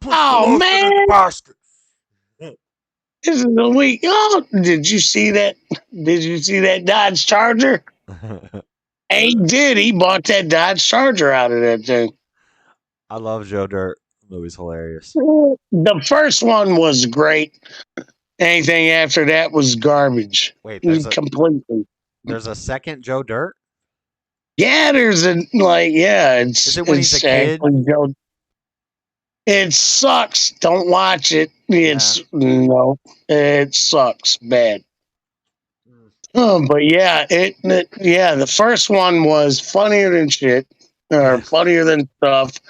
Oh man, basket. this is the week. Oh, did you see that? Did you see that Dodge Charger? He did. He bought that Dodge Charger out of that thing. I love Joe Dirt. The movie's hilarious. The first one was great. Anything after that was garbage. Wait, completely. There's a second Joe Dirt? Yeah, there's it's. Is it when he's a kid? Joe. It sucks. Don't watch it. No, it sucks bad. But yeah, the first one was funnier than shit, or funnier than stuff.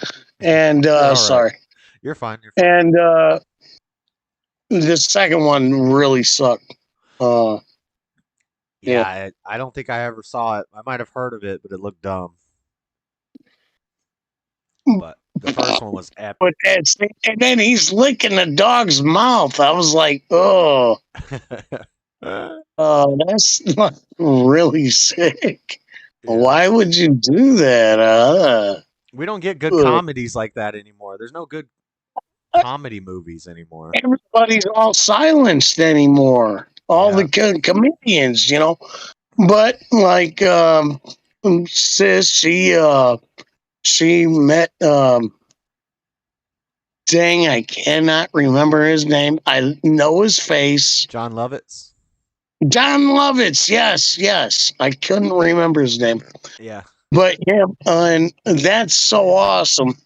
And sorry, you're fine. And the second one really sucked. Yeah, I don't think I ever saw it. I might have heard of it, but it looked dumb. But the first one was epic. But and then he's licking the dog's mouth. I was like, oh, that's not really sick. Yeah. Why would you do that? We don't get good comedies like that anymore. There's no good comedy movies anymore. Everybody's all silenced anymore. All the comedians, But like sis, she met dang, I cannot remember his name. I know his face. John Lovitz. Yes. I couldn't remember his name. Yeah. But yeah, and that's so awesome.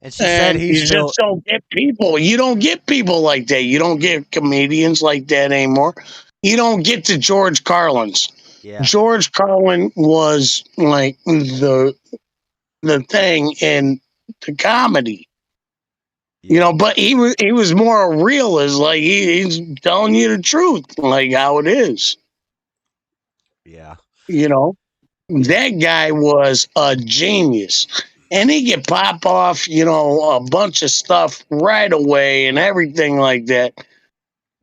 And she said you just don't get people. You don't get people like that. You don't get comedians like that anymore. You don't get the George Carlins. Yeah. George Carlin was like the thing in the comedy. But he was more a realist. Like he's telling you the truth, like how it is. Yeah. That guy was a genius. And he could pop off, a bunch of stuff right away and everything like that.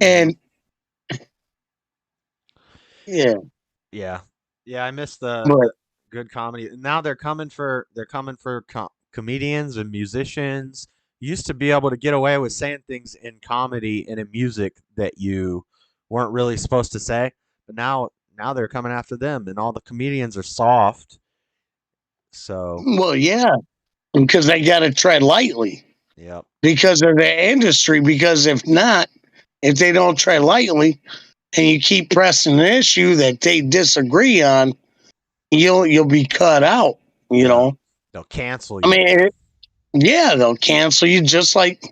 And yeah. I missed the good comedy. Now they're coming for comedians and musicians. You used to be able to get away with saying things in comedy and in music that you weren't really supposed to say, but now they're coming after them, and all the comedians are soft. So yeah, because they got to tread lightly. Yep. Because of the industry. Because if they don't tread lightly, and you keep pressing an issue that they disagree on, you'll be cut out. They'll cancel you. I mean, they'll cancel you. Just like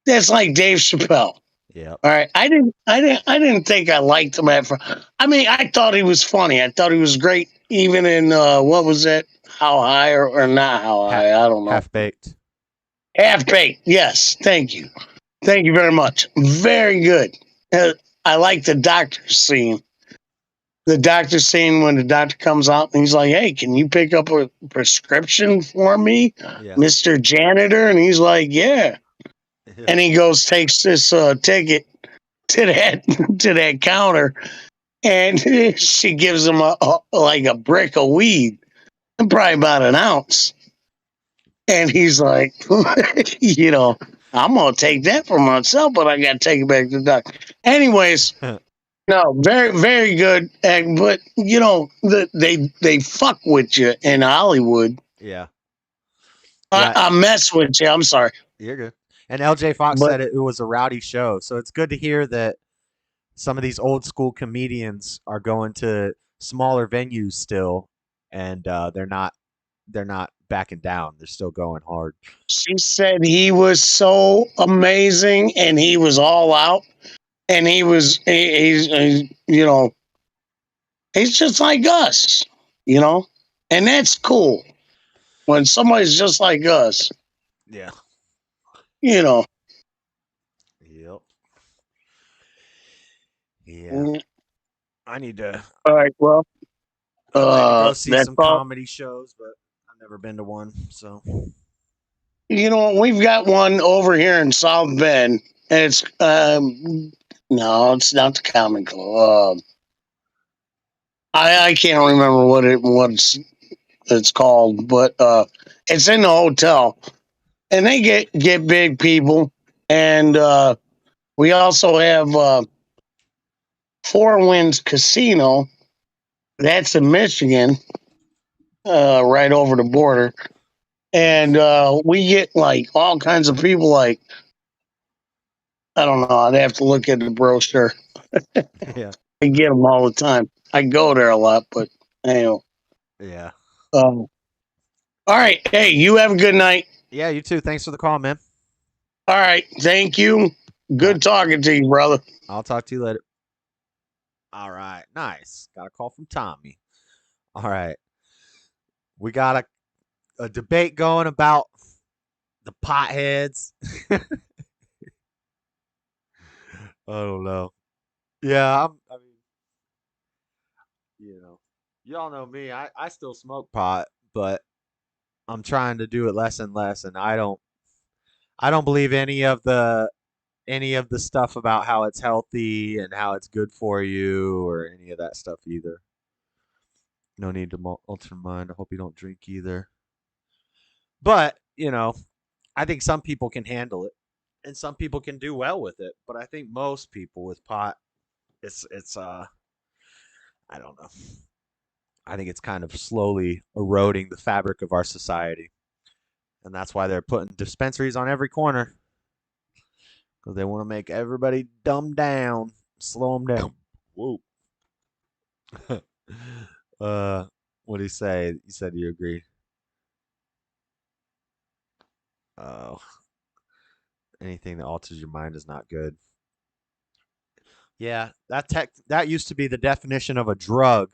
that's like Dave Chappelle. Yeah. All right. I didn't think I liked him at first. I mean, I thought he was funny. I thought he was great, even in what was that? How High or not How High? I don't know. Half Baked. Half Baked. Yes. Thank you. Thank you very much. Very good. I like the doctor scene. The doctor scene when the doctor comes out and he's like, "Hey, can you pick up a prescription for me, Mr. Janitor?" And he's like, "Yeah." And he takes this ticket to that counter, and she gives him a brick of weed, probably about an ounce. And he's like, I'm gonna take that for myself, but I gotta take it back to the doctor. Anyways, no, very, very good. But they fuck with you in Hollywood. Yeah. I mess with you. I'm sorry. You're good. And LJ Fox said it was a rowdy show. So it's good to hear that some of these old school comedians are going to smaller venues still, and they're not backing down. They're still going hard. She said he was so amazing and he was all out and he's just like us, and that's cool when somebody's just like us, Yeah. Yep. Yeah. I need to. All right. Well, I'd like to go see that's some all. comedy shows, but I've never been to one. So, We've got one over here in South Bend, and it's no, it's not the Common Club. I can't remember what it's called, but it's in the hotel, and they get big people, and we also have Four Winds Casino. That's in Michigan, right over the border. And we get like all kinds of people. Like, I don't know. I'd have to look at the brochure. yeah. I get them all the time. I go there a lot, but anyway. Yeah. All right. Hey, you have a good night. Yeah, you too. Thanks for the call, man. All right. Thank you. Good talking to you, brother. I'll talk to you later. All right. Nice. Got a call from Tommy. All right. We got a debate going about the potheads. I don't know. Yeah, I mean, y'all know me. I still smoke pot, but I'm trying to do it less and less, and I don't believe any of the stuff about how it's healthy and how it's good for you or any of that stuff either. No need to alter your mind. I hope you don't drink either. But, I think some people can handle it and some people can do well with it. But I think most people with pot, it's I don't know. I think it's kind of slowly eroding the fabric of our society. And that's why they're putting dispensaries on every corner. Because they want to make everybody dumb down, slow them down. Whoa. What did he say? You said you agree. Oh. Anything that alters your mind is not good. Yeah, that used to be the definition of a drug.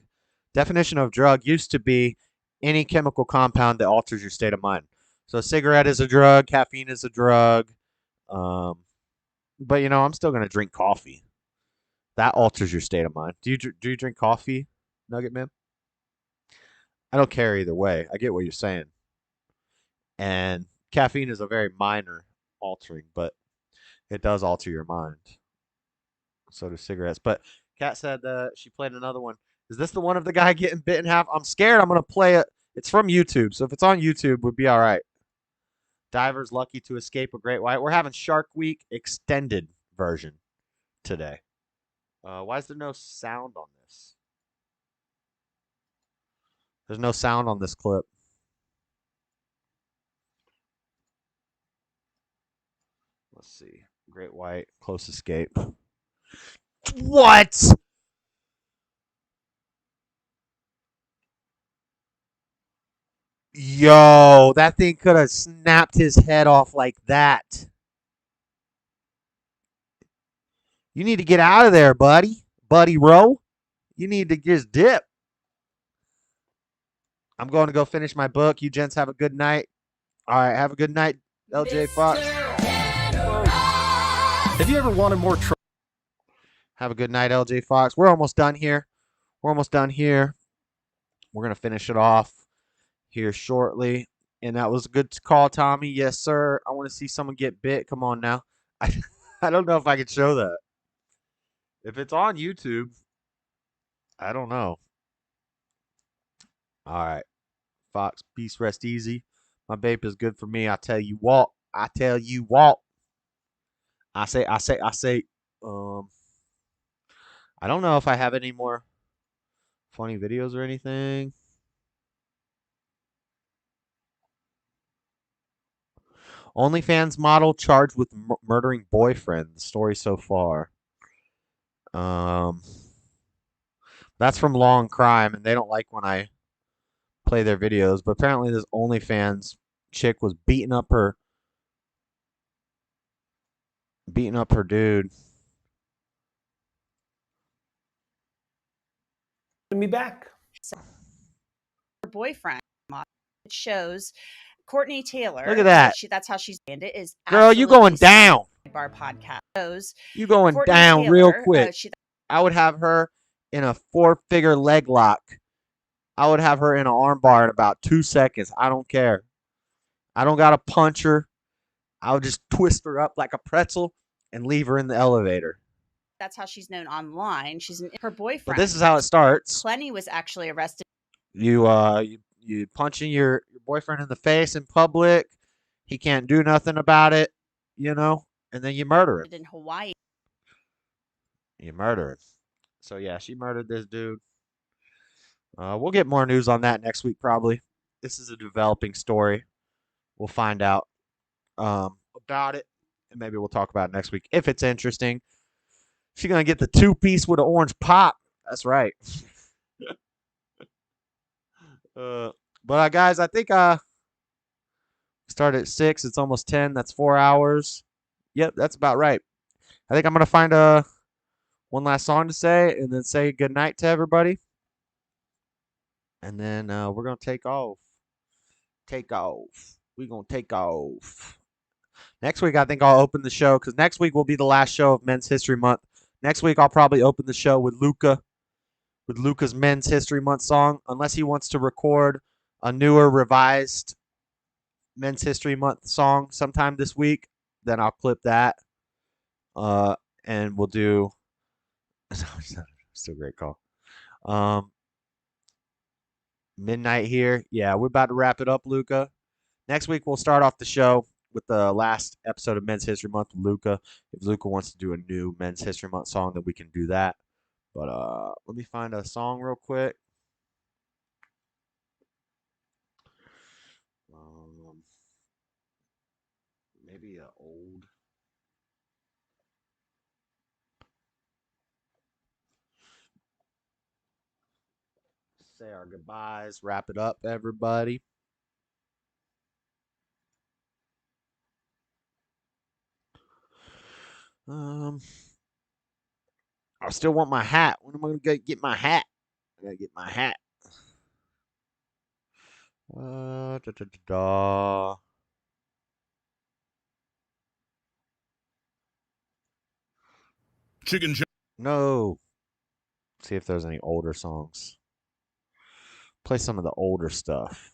Definition of drug used to be any chemical compound that alters your state of mind. So a cigarette is a drug, caffeine is a drug. But I'm still gonna drink coffee. That alters your state of mind. Do you drink coffee, Nugget Man? I don't care either way. I get what you're saying. And caffeine is a very minor altering, but it does alter your mind. So do cigarettes. But Kat said she played another one. Is this the one of the guy getting bit in half? I'm scared I'm going to play it. It's from YouTube. So if it's on YouTube, we'd be all right. Divers lucky to escape a great white. We're having Shark Week extended version today. Why is there no sound on this? There's no sound on this clip. Let's see. Great white, close escape. What? Yo, that thing could have snapped his head off like that. You need to get out of there, buddy. Buddy Rowe. You need to just dip. I'm going to go finish my book. You gents have a good night. All right, have a good night, LJ Fox. Have you ever wanted more trouble? Have a good night, LJ Fox. We're almost done here. We're going to finish it off here shortly. And that was a good call, Tommy. Yes, sir. I want to see someone get bit. Come on now. I don't know if I can show that. If it's on YouTube, I don't know. All right. Fox, peace, rest easy. My vape is good for me. I tell you what. I say. I don't know if I have any more funny videos or anything. OnlyFans model charged with murdering boyfriend. The story so far. That's from Long Crime, and they don't like when I play their videos, but apparently this OnlyFans chick was beating up her dude. Me back. Her boyfriend. It shows Courtney Taylor. Look at that. That's how she's banned it. Is Girl, you going down. Bar podcast shows you going Courtney down Taylor, real quick. I would have her in a 4-figure leg lock. I would have her in an arm bar in about 2 seconds. I don't care. I don't got to punch her. I would just twist her up like a pretzel and leave her in the elevator. That's how she's known online. She's her boyfriend. But this is how it starts. Clenny was actually arrested. You punching your boyfriend in the face in public. He can't do nothing about it, you know, and then you murder him. In Hawaii. You murder him. So yeah, she murdered this dude. We'll get more news on that next week probably. This is a developing story. We'll find out about it, and maybe we'll talk about it next week if it's interesting. She's gonna get the 2-piece with an orange pop. That's right. But guys, I think started at 6. It's almost 10. That's 4 hours. Yep, that's about right. I think I'm gonna find one last song to say, and then say good night to everybody. And then we're going to take off. We're going to take off. Next week, I think I'll open the show, because next week will be the last show of Men's History Month. Next week, I'll probably open the show with Luca's Men's History Month song, unless he wants to record a newer, revised Men's History Month song sometime this week. Then I'll clip that, and we'll do... Still a great call. Midnight here. Yeah, we're about to wrap it up, Luca. Next week, we'll start off the show with the last episode of Men's History Month with Luca. If Luca wants to do a new Men's History Month song, then we can do that. But let me find a song real quick. Maybe an old... Say our goodbyes. Wrap it up, everybody. I still want my hat. When am I gonna get my hat? I gotta get my hat. Chicken. No. See if there's any older songs. Play some of the older stuff.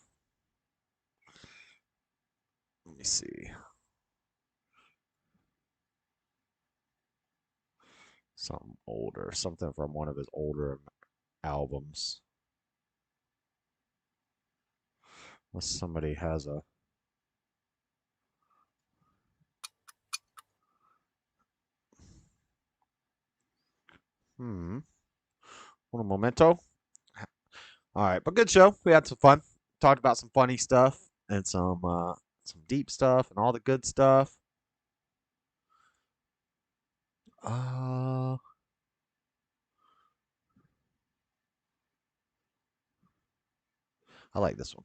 Let me see. Something older. Something from one of his older albums. Unless somebody has a... Un momento. All right, but good show. We had some fun. Talked about some funny stuff and some deep stuff and all the good stuff. I like this one.